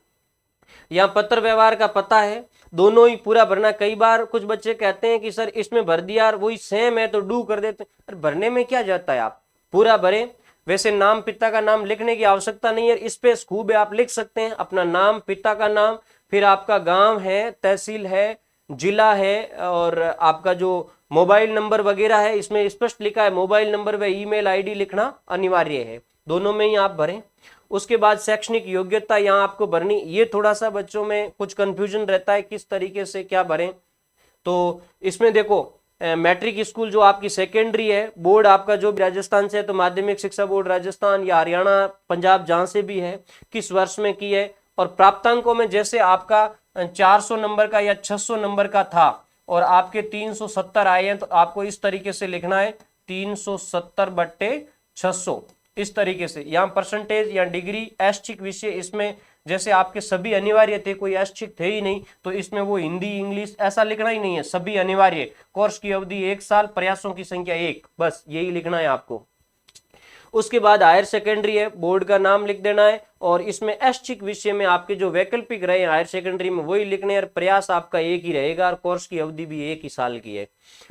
यहां पत्र व्यवहार का पता है, दोनों ही पूरा भरना। कई बार कुछ बच्चे कहते हैं कि सर इसमें भर दिया और वही सेम है तो डू कर देते हैं, अरे भरने में क्या जाता है, आप पूरा भरें। वैसे नाम पिता का नाम लिखने की आवश्यकता नहीं है, इस पे खूब है, आप लिख सकते हैं अपना नाम, पिता का नाम, फिर आपका गांव है, तहसील है, जिला है, और आपका जो मोबाइल नंबर वगैरह है, इसमें स्पष्ट लिखा है मोबाइल नंबर व ईमेल आईडी लिखना अनिवार्य है, दोनों में ही आप भरें। उसके बाद शैक्षणिक योग्यता यहाँ आपको भरनी, ये थोड़ा सा बच्चों में कुछ कंफ्यूजन रहता है किस तरीके से क्या भरें। तो इसमें देखो मैट्रिक स्कूल जो आपकी सेकेंडरी है, बोर्ड आपका जो राजस्थान से है तो माध्यमिक शिक्षा बोर्ड राजस्थान या हरियाणा, पंजाब जहां से भी है, किस वर्ष में की है। और प्राप्तांकों में जैसे आपका 400 नंबर का या 600 नंबर का था और आपके 370 आए हैं, तो आपको इस तरीके से लिखना है 370/600, इस तरीके से। यहाँ परसेंटेज या डिग्री, ऐच्छिक विषय, इसमें जैसे आपके सभी अनिवार्य थे, कोई ऐच्छिक थे ही नहीं, तो इसमें वो हिंदी इंग्लिश ऐसा लिखना ही नहीं है, सभी अनिवार्य। कोर्स की अवधि 1 साल, प्रयासों की संख्या 1, बस यही लिखना है आपको। उसके बाद हायर सेकेंडरी है, बोर्ड का नाम लिख देना है, और इसमें ऐच्छिक विषय में आपके जो वैकल्पिक रहे हायर सेकेंडरी में वही लिखने हैं, और प्रयास आपका 1 ही रहेगा, और कोर्स की अवधि भी 1 ही साल की है।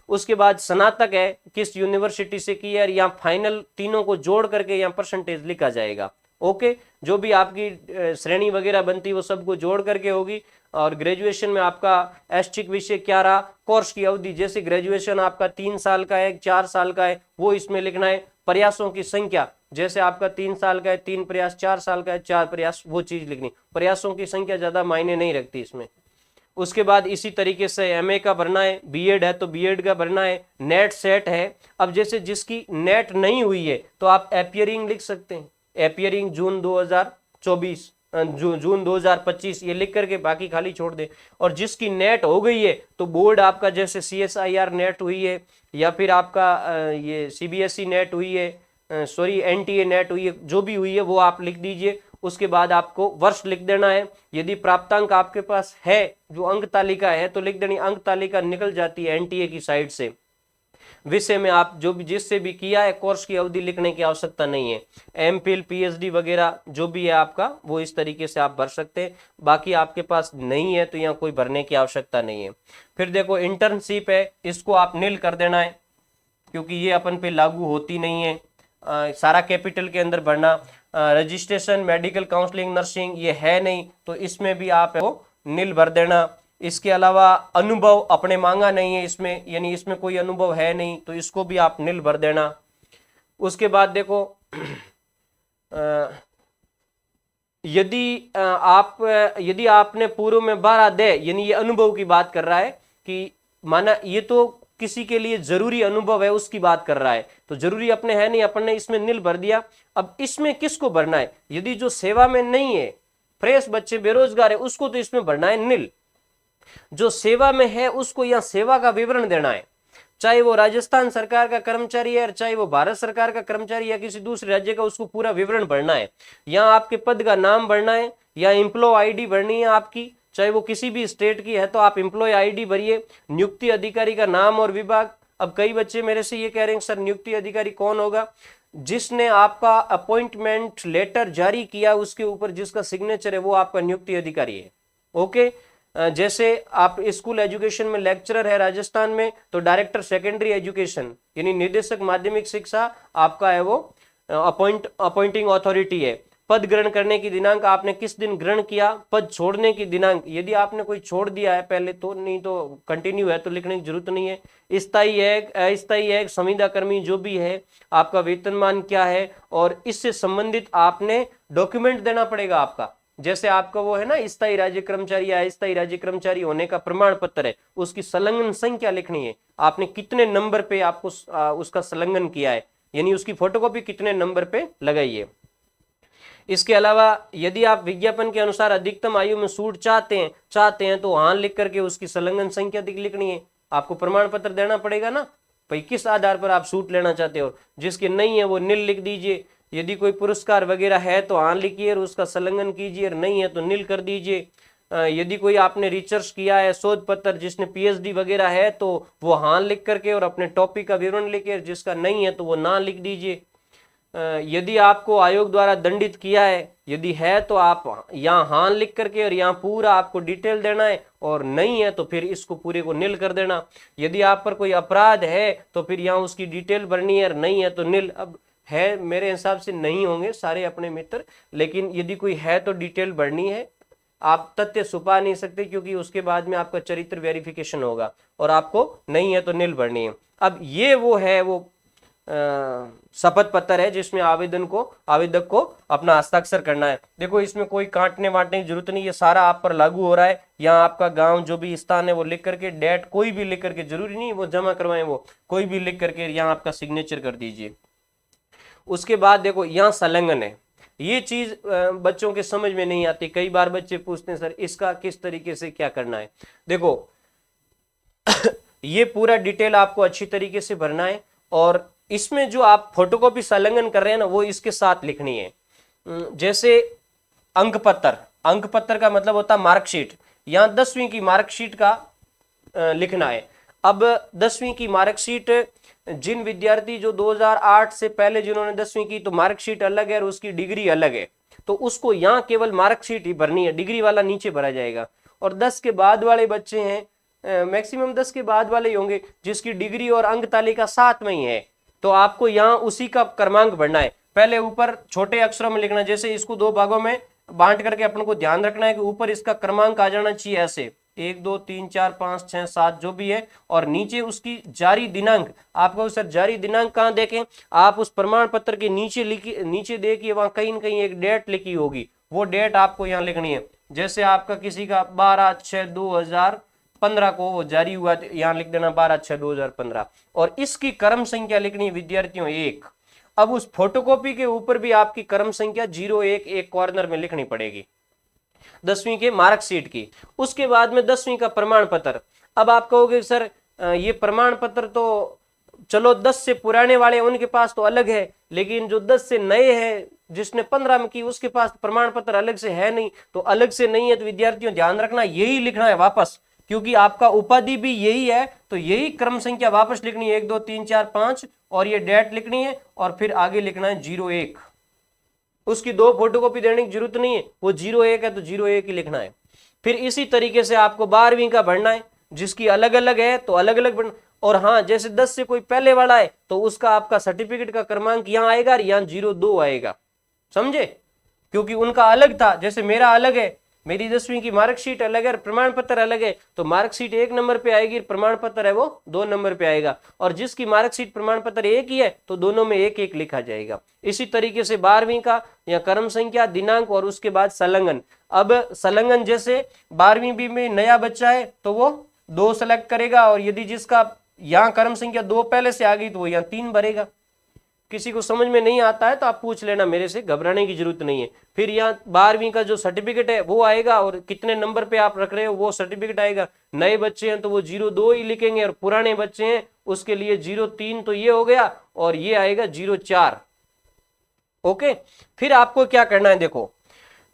उसके बाद स्नातक है, किस यूनिवर्सिटी से की है, यहाँ फाइनल तीनों को जोड़ करके यहाँ परसेंटेज लिखा जाएगा। ओके, जो भी आपकी श्रेणी वगैरह बनती है वो सबको जोड़ करके होगी। और ग्रेजुएशन में आपका ऐच्छिक विषय क्या रहा, कोर्स की अवधि, जैसे ग्रेजुएशन आपका 3 साल का है, 4 साल का है, वो इसमें लिखना है। प्रयासों की संख्या, जैसे आपका 3 साल का है 3 प्रयास, 4 साल का है 4 प्रयास, वो चीज लिखनी। प्रयासों की संख्या ज्यादा मायने नहीं रखती इसमें। उसके बाद इसी तरीके से एमए का भरना है, बीएड है तो बीएड का भरना है, नेट सेट है। अब जैसे जिसकी नेट नहीं हुई है तो आप एपियरिंग लिख सकते हैं, एपियरिंग जून 2024, जून 2025, ये लिख करके बाकी खाली छोड़ दे। और जिसकी नेट हो गई है तो बोर्ड आपका जैसे CSIR नेट हुई है, या फिर आपका ये CBSE नेट हुई है, सॉरी NTA नेट हुई है, जो भी हुई है वो आप लिख दीजिए। उसके बाद आपको वर्ष लिख देना है। यदि प्राप्तांक आपके पास है, जो अंक तालिका है, तो लिख देनी, अंक तालिका निकल जाती है NTA की साइड से। विषय में आप जो भी जिससे भी किया है, कोर्स की अवधि लिखने की आवश्यकता नहीं है। MPhil PhD वगैरह जो भी है आपका, वो इस तरीके से आप भर सकते हैं। बाकी आपके पास नहीं है तो यहाँ कोई भरने की आवश्यकता नहीं है। फिर देखो इंटर्नशिप है, इसको आप नील कर देना है, क्योंकि ये अपन पे लागू होती नहीं है। सारा कैपिटल के अंदर भरना। रजिस्ट्रेशन, मेडिकल काउंसलिंग, नर्सिंग, ये है नहीं तो इसमें भी आप नील भर देना। इसके अलावा अनुभव अपने मांगा नहीं है इसमें, यानी इसमें कोई अनुभव है नहीं, तो इसको भी आप नील भर देना। उसके बाद देखो यदि आपने पूर्व में 12 दे, यानी ये अनुभव की बात कर रहा है कि माना ये तो किसी के लिए जरूरी अनुभव है उसकी बात कर रहा है, तो जरूरी अपने है नहीं, अपन ने इसमें नील भर दिया। अब इसमें किसको भरना है, यदि जो सेवा में नहीं है, फ्रेश बच्चे बेरोजगार है, उसको तो इसमें भरना है नील। जो सेवा में है उसको यहाँ सेवा का विवरण देना है, चाहे वो राजस्थान सरकार का कर्मचारी है, चाहे वो भारत सरकार का कर्मचारी या किसी दूसरे राज्य का, उसको पूरा विवरण भरना है। यहाँ आपके पद का नाम भरना है, या एम्प्लॉय ID भरनी है आपकी, चाहे वो किसी भी स्टेट की है तो आप एम्प्लॉय ID भरिए। नियुक्ति अधिकारी का नाम और विभाग। अब कई बच्चे मेरे से ये कह रहे हैं सर नियुक्ति अधिकारी कौन होगा, जिसने आपका अपॉइंटमेंट लेटर जारी किया उसके ऊपर जिसका सिग्नेचर है वो आपका नियुक्ति अधिकारी है। ओके, जैसे आप स्कूल एजुकेशन में लेक्चरर है राजस्थान में, तो डायरेक्टर सेकेंडरी एजुकेशन यानी निदेशक माध्यमिक शिक्षा आपका है वो अपॉइंटिंग अथॉरिटी है। पद ग्रहण करने की दिनांक, आपने किस दिन ग्रहण किया, पद छोड़ने की दिनांक, यदि आपने कोई छोड़ दिया है पहले तो, नहीं तो कंटिन्यू है तो लिखने की जरूरत नहीं है। स्थायी है, अस्थायी है, संविदा कर्मी जो भी है, आपका वेतनमान क्या है, और इससे संबंधित आपने डॉक्यूमेंट देना पड़ेगा आपका। जैसे आपका वो है ना स्थायी राज्य कर्मचारी या अस्थायी राज्य कर्मचारी होने का प्रमाण पत्र है, उसकी संलग्न संख्या लिखनी है, आपने कितने नंबर पे आपको उसका संलग्न किया है, यानी उसकी फोटोकॉपी कितने नंबर पे लगाई है। इसके अलावा यदि आप विज्ञापन के अनुसार अधिकतम आयु में छूट चाहते हैं तो हाँ लिख करके उसकी संलग्न संख्या लिखनी है, आपको प्रमाण पत्र देना पड़ेगा ना भाई किस आधार पर आप छूट लेना चाहते हो। जिसके नहीं है वो नील लिख दीजिए, यदि कोई पुरस्कार वगैरह है तो हाँ लिखिए और उसका संलग्न कीजिए, और नहीं है तो नील कर दीजिए। यदि कोई आपने रिसर्च किया है, शोध पत्र, जिसने पीएचडी वगैरह है तो वो हाँ लिख करके और अपने टॉपिक का विवरण लिखिए, जिसका नहीं है तो वो ना लिख दीजिए। यदि आपको आयोग द्वारा दंडित किया है, यदि है तो आप यहाँ हाँ लिख करके और यहाँ पूरा आपको डिटेल देना है, और नहीं है तो फिर इसको पूरे को नील कर देना। यदि आप पर कोई अपराध है तो फिर यहाँ उसकी डिटेल भरनी है, और नहीं है तो नील। अब है मेरे हिसाब से नहीं होंगे सारे अपने मित्र, लेकिन यदि कोई है तो डिटेल भरनी है। आप तथ्य छुपा नहीं सकते क्योंकि उसके बाद में आपका चरित्र वेरिफिकेशन होगा, और आपको नहीं है तो नील भरनी है। अब ये वो है वो शपथ पत्र है जिसमें आवेदक को अपना हस्ताक्षर करना है। देखो इसमें कोई काटने वाटने की जरूरत नहीं, ये सारा आप पर लागू हो रहा है। यहाँ आपका गांव जो भी स्थान है वो लिख करके, डेट कोई भी लिख करके, जरूरी नहीं वो जमा करवाएं, वो कोई भी लिख करके यहाँ आपका सिग्नेचर कर दीजिए। उसके बाद देखो यहाँ संलग्न है, ये चीज बच्चों के समझ में नहीं आती, कई बार बच्चे पूछते हैं सर इसका किस तरीके से क्या करना है। देखो ये पूरा डिटेल आपको अच्छी तरीके से भरना है, और इसमें जो आप फोटोकॉपी संलग्न कर रहे हैं ना वो इसके साथ लिखनी है। जैसे अंक पत्र का मतलब होता है मार्कशीट, यहाँ 10वीं की मार्कशीट का लिखना है। अब 10वीं की मार्कशीट जिन विद्यार्थी जो 2008 से पहले जिन्होंने 10वीं की, तो मार्कशीट अलग है और उसकी डिग्री अलग है, तो उसको यहाँ केवल मार्कशीट ही भरनी है, डिग्री वाला नीचे भरा जाएगा। और 10 के बाद वाले बच्चे हैं, मैक्सिमम 10 के बाद वाले होंगे जिसकी डिग्री और अंक तालिका साथ में ही है, तो आपको यहाँ उसी का क्रमांक भरना है। पहले ऊपर छोटे अक्षरों में लिखना, जैसे इसको 2 भागों में बांट करके अपन को ध्यान रखना है कि ऊपर इसका क्रमांक आ जाना चाहिए ऐसे 1 2 3 4 5 6 7 जो भी है, और नीचे उसकी जारी दिनांक। आपको सर जारी दिनांक कहाँ देखें, आप उस प्रमाण पत्र के नीचे देखिए, वहां कहीं न कहीं एक डेट लिखी होगी, वो डेट आपको यहाँ लिखनी है। जैसे आपका किसी का 12/6/2015 को वो जारी हुआ, यहाँ लिख देना 12/6/2015, और इसकी क्रम संख्या लिखनी है विद्यार्थियों 1। अब उस फोटोकॉपी के ऊपर भी आपकी क्रम संख्या 01 एक कॉर्नर में लिखनी पड़ेगी 10वीं के मार्कशीट की। उसके बाद में 10वीं का प्रमाण पत्र। अब आप कहोगे सर ये प्रमाण पत्र तो चलो 10 से पुराने वाले उनके पास तो अलग है, लेकिन जो 10 से नए हैं जिसने 15 में की उसके पास प्रमाण पत्र अलग से है नहीं, तो अलग से नहीं है तो विद्यार्थियों ध्यान रखना यही लिखना है वापस, क्योंकि आपका उपाधि भी यही है, तो यही क्रम संख्या वापस लिखनी है 1 2 3 4 5, और ये डेट लिखनी है, और फिर आगे लिखना है 01। उसकी 2 फोटोकॉपी देने की जरूरत नहीं है, वो 01 है तो 01 ही लिखना है। फिर इसी तरीके से आपको 12वीं का भरना है, जिसकी अलग अलग है तो अलग अलग भरना। और हाँ, जैसे 10 से कोई पहले वाला है तो उसका आपका सर्टिफिकेट का क्रमांक यहाँ आएगा और यहाँ 02 आएगा, समझे, क्योंकि उनका अलग था। जैसे मेरा अलग है, मेरी 10वीं की मार्कशीट अलग है, प्रमाण पत्र अलग है, तो मार्कशीट 1 नंबर पे आएगी, प्रमाण पत्र है वो 2 नंबर पे आएगा। और जिसकी मार्कशीट प्रमाण पत्र एक ही है तो दोनों में 1-1 लिखा जाएगा। इसी तरीके से 12वीं का या क्रम संख्या, दिनांक और उसके बाद संलग्न। अब संलग्न जैसे 12वीं बी में नया बच्चा है तो वो 2 सेलेक्ट करेगा, और यदि जिसका यहाँ क्रम संख्या 2 पहले से आ गई तो वो यहाँ 3 भरेगा। किसी को समझ में नहीं आता है तो आप पूछ लेना मेरे से, घबराने की जरूरत नहीं है। फिर यहाँ 12वीं का जो सर्टिफिकेट है वो आएगा, और कितने नंबर पे आप रख रहे हो वो सर्टिफिकेट आएगा। नए बच्चे हैं तो वो 02 ही लिखेंगे, और पुराने बच्चे हैं उसके लिए 03 तो ये हो गया, और ये आएगा 04। ओके, फिर आपको क्या करना है, देखो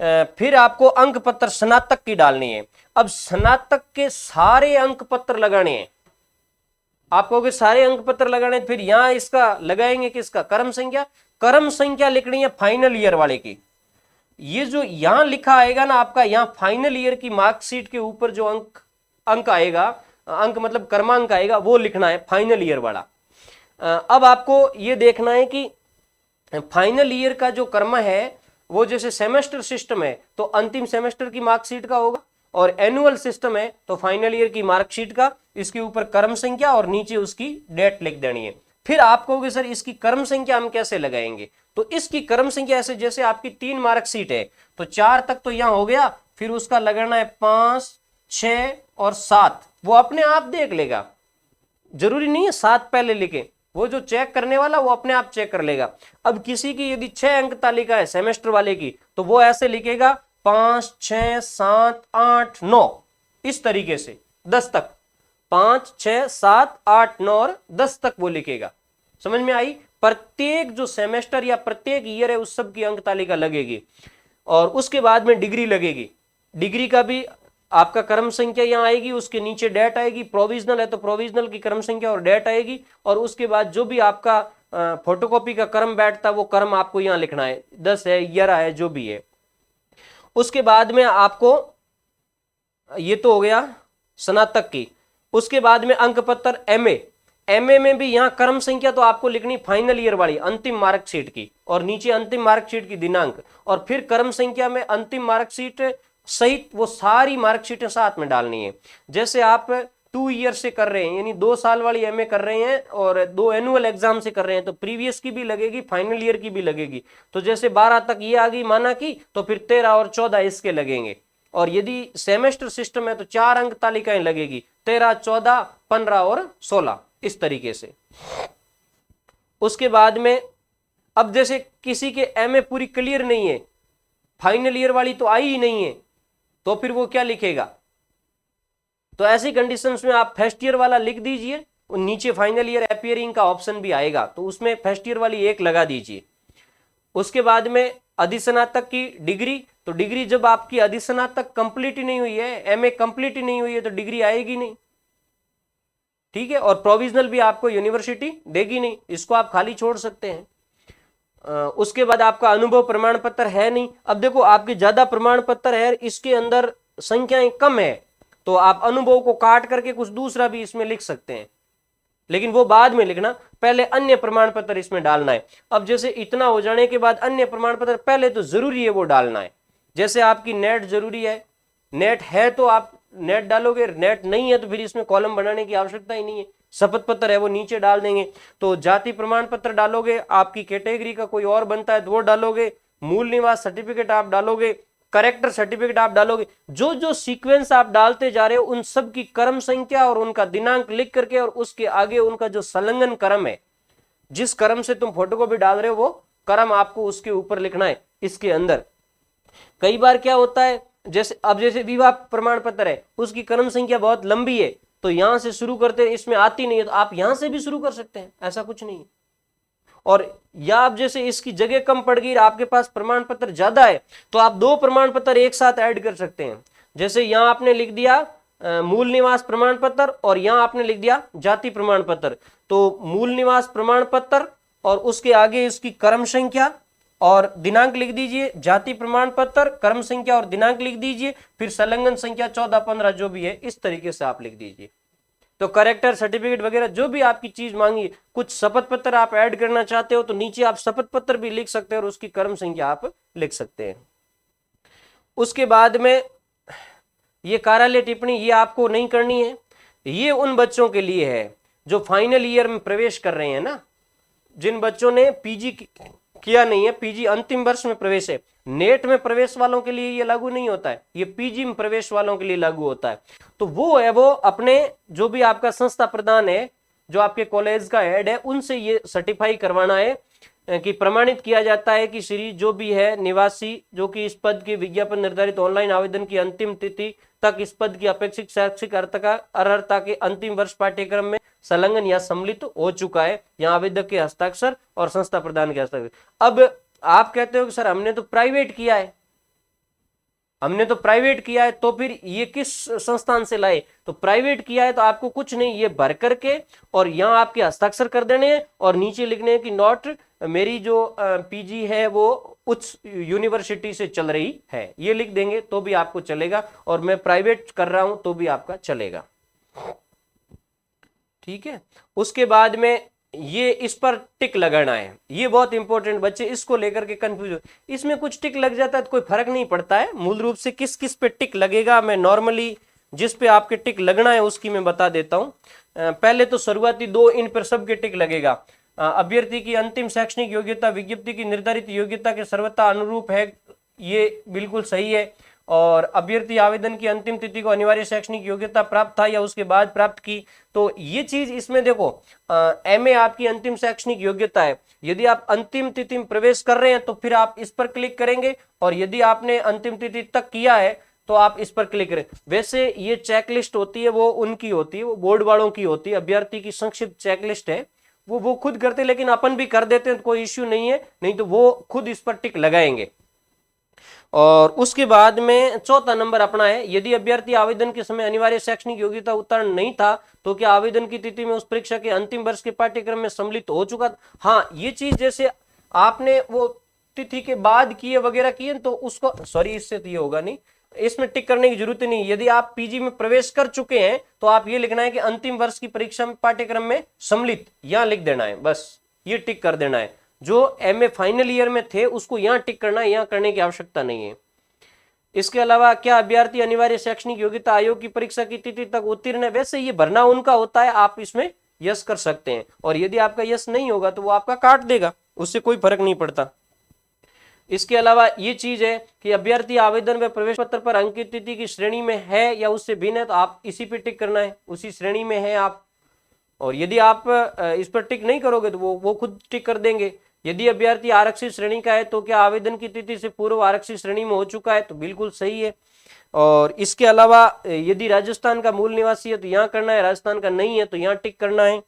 फिर आपको अंक पत्र स्नातक की डालनी है। अब स्नातक के सारे अंक पत्र लगाने हैं, आपको सारे अंक पत्र लगाने, फिर यहां इसका लगाएंगे किसका, क्रम संख्या लिखनी है फाइनल ईयर वाले की। ये जो यहां लिखा आएगा ना आपका, यहां फाइनल ईयर की मार्कशीट के ऊपर जो अंक आएगा, अंक मतलब क्रमांक आएगा, वो लिखना है फाइनल ईयर वाला। अब आपको ये देखना है कि फाइनल ईयर का जो क्रम है वो जैसे सेमेस्टर सिस्टम है तो अंतिम सेमेस्टर की मार्कशीट का होगा, और एनुअल सिस्टम है तो फाइनल ईयर की मार्कशीट का। इसके ऊपर क्रम संख्या और नीचे उसकी डेट लिख देनी है। फिर आप कहोगे सर इसकी क्रम संख्या हम कैसे लगाएंगे, तो इसकी क्रम संख्या ऐसे, जैसे आपकी 3 मार्कशीट है तो 4 तक तो यहां हो गया, फिर उसका लगाना है 5, 6 और 7, वो अपने आप देख लेगा, जरूरी नहीं है 7 पहले लिखे, वो जो चेक करने वाला वो अपने आप चेक कर लेगा। अब किसी की यदि 6 अंक तालिका है सेमेस्टर वाले की, तो वो ऐसे लिखेगा 5, 6, 7, 8, 9, इस तरीके से 10 तक, 5, 6, 7, 8, 9 और 10 तक वो लिखेगा। समझ में आई? प्रत्येक जो सेमेस्टर या प्रत्येक ईयर है उस सब की अंक तालिका लगेगी, और उसके बाद में डिग्री लगेगी। डिग्री का भी आपका क्रम संख्या यहां आएगी, उसके नीचे डेट आएगी। प्रोविजनल है तो प्रोविजनल की क्रम संख्या और डेट आएगी, और उसके बाद जो भी आपका फोटोकॉपी का क्रम बैठता वो क्रम आपको यहां लिखना है, 10 है, 11 है, जो भी है। उसके बाद में आपको, ये तो हो गया स्नातक की। उसके बाद में अंक पत्र एमए में भी यहां क्रम संख्या तो आपको लिखनी फाइनल ईयर वाली अंतिम मार्कशीट की, और नीचे अंतिम मार्कशीट की दिनांक, और फिर क्रम संख्या में अंतिम मार्कशीट सहित वो सारी मार्कशीटें साथ में डालनी है। जैसे आप 2 ईयर से कर रहे हैं, यानी 2 साल वाली एमए कर रहे हैं और 2 एनुअल एग्जाम से कर रहे हैं, तो प्रीवियस की भी लगेगी, फाइनल ईयर की भी लगेगी। तो जैसे 12 तक ये आ गई माना की, तो फिर 13 और 14 इसके लगेंगे। और यदि सेमेस्टर सिस्टम है तो 4 अंक तालिकाएं लगेगी, 13, 14, 15 और 16, इस तरीके से। उसके बाद में अब जैसे किसी के एमए पूरी क्लियर नहीं है, फाइनल ईयर वाली तो आई ही नहीं है, तो फिर वो क्या लिखेगा? तो ऐसी कंडीशंस में आप फर्स्ट ईयर वाला लिख दीजिए, और नीचे फाइनल ईयर अपीयरिंग का ऑप्शन भी आएगा, तो उसमें फर्स्ट ईयर वाली 1 लगा दीजिए। उसके बाद में अधिस्नातक की डिग्री, तो डिग्री जब आपकी अधिस्नातक कंप्लीट ही नहीं हुई है, एमए कंप्लीट ही नहीं हुई है, तो डिग्री आएगी नहीं, ठीक है। और प्रोविजनल भी आपको यूनिवर्सिटी देगी नहीं, इसको आप खाली छोड़ सकते हैं। उसके बाद आपका अनुभव प्रमाण पत्र है नहीं। अब देखो आपके ज्यादा प्रमाण पत्र है, इसके अंदर संख्याएं कम है, तो आप अनुभव को काट करके कुछ दूसरा भी इसमें लिख सकते हैं, लेकिन वो बाद में लिखना, पहले अन्य प्रमाण पत्र इसमें डालना है। अब जैसे इतना हो जाने के बाद अन्य प्रमाण पत्र पहले तो जरूरी है वो डालना है। जैसे आपकी नेट जरूरी है, नेट है तो आप नेट डालोगे, नेट नहीं है तो फिर इसमें कॉलम बनाने की आवश्यकता ही नहीं है। शपथ पत्र है वो नीचे डाल देंगे। तो जाति प्रमाण पत्र डालोगे, आपकी कैटेगरी का कोई और बनता है तो वो डालोगे, मूल निवास सर्टिफिकेट आप डालोगे, करेक्टर सर्टिफिकेट आप डालोगे। जो जो सीक्वेंस आप डालते जा रहे हो उन सब की क्रम संख्या और उनका दिनांक लिख करके, और उसके आगे उनका जो संलग्न क्रम है, जिस क्रम से तुम फोटोकॉपी डाल रहे हो वो क्रम आपको उसके ऊपर लिखना है इसके अंदर। कई बार क्या होता है, जैसे अब जैसे विवाह प्रमाण पत्र है, उसकी क्रम संख्या बहुत लंबी है, तो यहां से शुरू करते हैं, इसमें आती नहीं है तो आप यहां से भी शुरू कर सकते हैं, ऐसा कुछ नहीं है। और या आप जैसे इसकी जगह कम पड़ गई, आपके पास प्रमाण पत्र ज्यादा है, तो आप 2 प्रमाण पत्र एक साथ ऐड कर सकते हैं। जैसे यहां आपने लिख दिया मूल निवास प्रमाण पत्र, और यहां आपने लिख दिया जाति प्रमाण पत्र, तो मूल निवास प्रमाण पत्र और उसके आगे इसकी क्रम संख्या और दिनांक लिख दीजिए, जाति प्रमाण पत्र, क्रम संख्या और दिनांक लिख दीजिए, फिर संलग्न संख्या 14, 15 जो भी है इस तरीके से आप लिख दीजिए। तो करेक्टर सर्टिफिकेट वगैरह जो भी आपकी चीज मांगी, कुछ शपथ पत्र आप ऐड करना चाहते हो तो नीचे आप शपथ पत्र भी लिख सकते हैं और उसकी क्रम संख्या आप लिख सकते हैं। उसके बाद में ये कार्यालय टिप्पणी ये आपको नहीं करनी है, ये उन बच्चों के लिए है जो फाइनल ईयर में प्रवेश कर रहे हैं ना, जिन बच्चों ने पीजी किया नहीं है, पीजी अंतिम वर्ष में प्रवेश है। नेट में प्रवेश वालों के लिए ये लागू नहीं होता है, ये पीजी में प्रवेश वालों के लिए लागू होता है। तो वो है, वो अपने जो भी आपका संस्था प्रधान है, जो आपके कॉलेज का हेड है, उनसे ये सर्टिफाई करवाना है कि प्रमाणित किया जाता है कि श्री जो भी है निवासी, जो कि इस पद के विज्ञापन निर्धारित ऑनलाइन आवेदन की अंतिम तिथि तक इस पद की अपेक्षित शैक्षिक अर्हता के अंतिम वर्ष पाठ्यक्रम में संलग्न या सम्मिलित हो चुका है। यहाँ आवेदक के हस्ताक्षर और संस्था प्रधान के हस्ताक्षर। अब आप कहते हो कि सर हमने तो प्राइवेट किया है, हमने तो प्राइवेट किया है, तो फिर ये किस संस्थान से लाए? तो प्राइवेट किया है तो आपको कुछ नहीं, ये भर करके और यहाँ आपके हस्ताक्षर कर देने हैं और नीचे लिखने हैं कि नोट मेरी जो पीजी है वो उच्च यूनिवर्सिटी से चल रही है, ये लिख देंगे तो भी आपको चलेगा, और मैं प्राइवेट कर रहा हूं तो भी आपका चलेगा। ठीक है। उसके बाद में ये इस पर टिक लगाना है। ये बहुत इंपॉर्टेंट, बच्चे इसको लेकर के कंफ्यूज हो। इसमें कुछ टिक लग जाता है तो कोई फर्क नहीं पड़ता है, मूल रूप से किस किस पे टिक लगेगा मैं नॉर्मली जिस पे आपके टिक लगना है उसकी मैं बता देता हूँ। पहले तो शुरुआती दो, इन पर सबके टिक लगेगा। अभ्यर्थी की अंतिम शैक्षणिक योग्यता विज्ञप्ति की निर्धारित योग्यता के सर्वथा अनुरूप है, ये बिल्कुल सही है। और अभ्यर्थी आवेदन की अंतिम तिथि को अनिवार्य शैक्षणिक योग्यता प्राप्त था या उसके बाद प्राप्त की, तो ये चीज इसमें देखो, एमए आपकी अंतिम शैक्षणिक योग्यता है। यदि आप अंतिम तिथि में प्रवेश कर रहे हैं तो फिर आप इस पर क्लिक करेंगे, और यदि आपने अंतिम तिथि तक किया है तो आप इस पर क्लिक करें। वैसे ये चेकलिस्ट होती है वो उनकी होती है, वो बोर्ड वालों की होती है। अभ्यर्थी की संक्षिप्त चेकलिस्ट है, वो खुद करते, लेकिन अपन भी कर देते हैं तो कोई इश्यू नहीं है, नहीं तो वो खुद इस पर टिक लगाएंगे। और उसके बाद में चौथा नंबर अपना है, यदि अभ्यर्थी आवेदन के समय अनिवार्य शैक्षणिक योग्यता उत्तीर्ण नहीं था तो क्या आवेदन की तिथि में उस परीक्षा के अंतिम वर्ष के पाठ्यक्रम में सम्मिलित हो चुका। हाँ, ये चीज जैसे आपने वो तिथि के बाद किए वगैरह किए तो उसको, सॉरी इससे तो ये होगा नहीं, इसमें टिक करने की जरूरत नहीं। यदि आप पीजी में प्रवेश कर चुके हैं तो आप ये लिखना है कि अंतिम वर्ष की परीक्षा में पाठ्यक्रम में सम्मिलित, यहां लिख देना है, बस ये टिक कर देना है। जो एमए फाइनल ईयर में थे उसको यहां टिक करना है, यहां करने की आवश्यकता नहीं है। इसके अलावा क्या अभ्यर्थी अनिवार्य शैक्षणिक योग्यता आयोग की परीक्षा की तिथि तक उत्तीर्ण है, वैसे ये भरना उनका होता है, आप इसमें यस कर सकते हैं। और यदि आपका यस नहीं होगा तो वो आपका काट देगा, उससे कोई फर्क नहीं पड़ता। इसके अलावा ये चीज है कि अभ्यर्थी आवेदन व प्रवेश पत्र पर अंकित तिथि की श्रेणी में है या उससे भिन्न है, तो आप इसी पे टिक करना है, उसी श्रेणी में है आप। और यदि आप इस पर टिक नहीं करोगे तो वो खुद टिक कर देंगे। यदि अभ्यर्थी आरक्षित श्रेणी का है तो क्या आवेदन की तिथि से पूर्व आरक्षित श्रेणी में हो चुका है, तो बिल्कुल सही है। और इसके अलावा यदि राजस्थान का मूल निवासी है तो यहाँ करना है, राजस्थान का नहीं है तो यहाँ टिक करना है।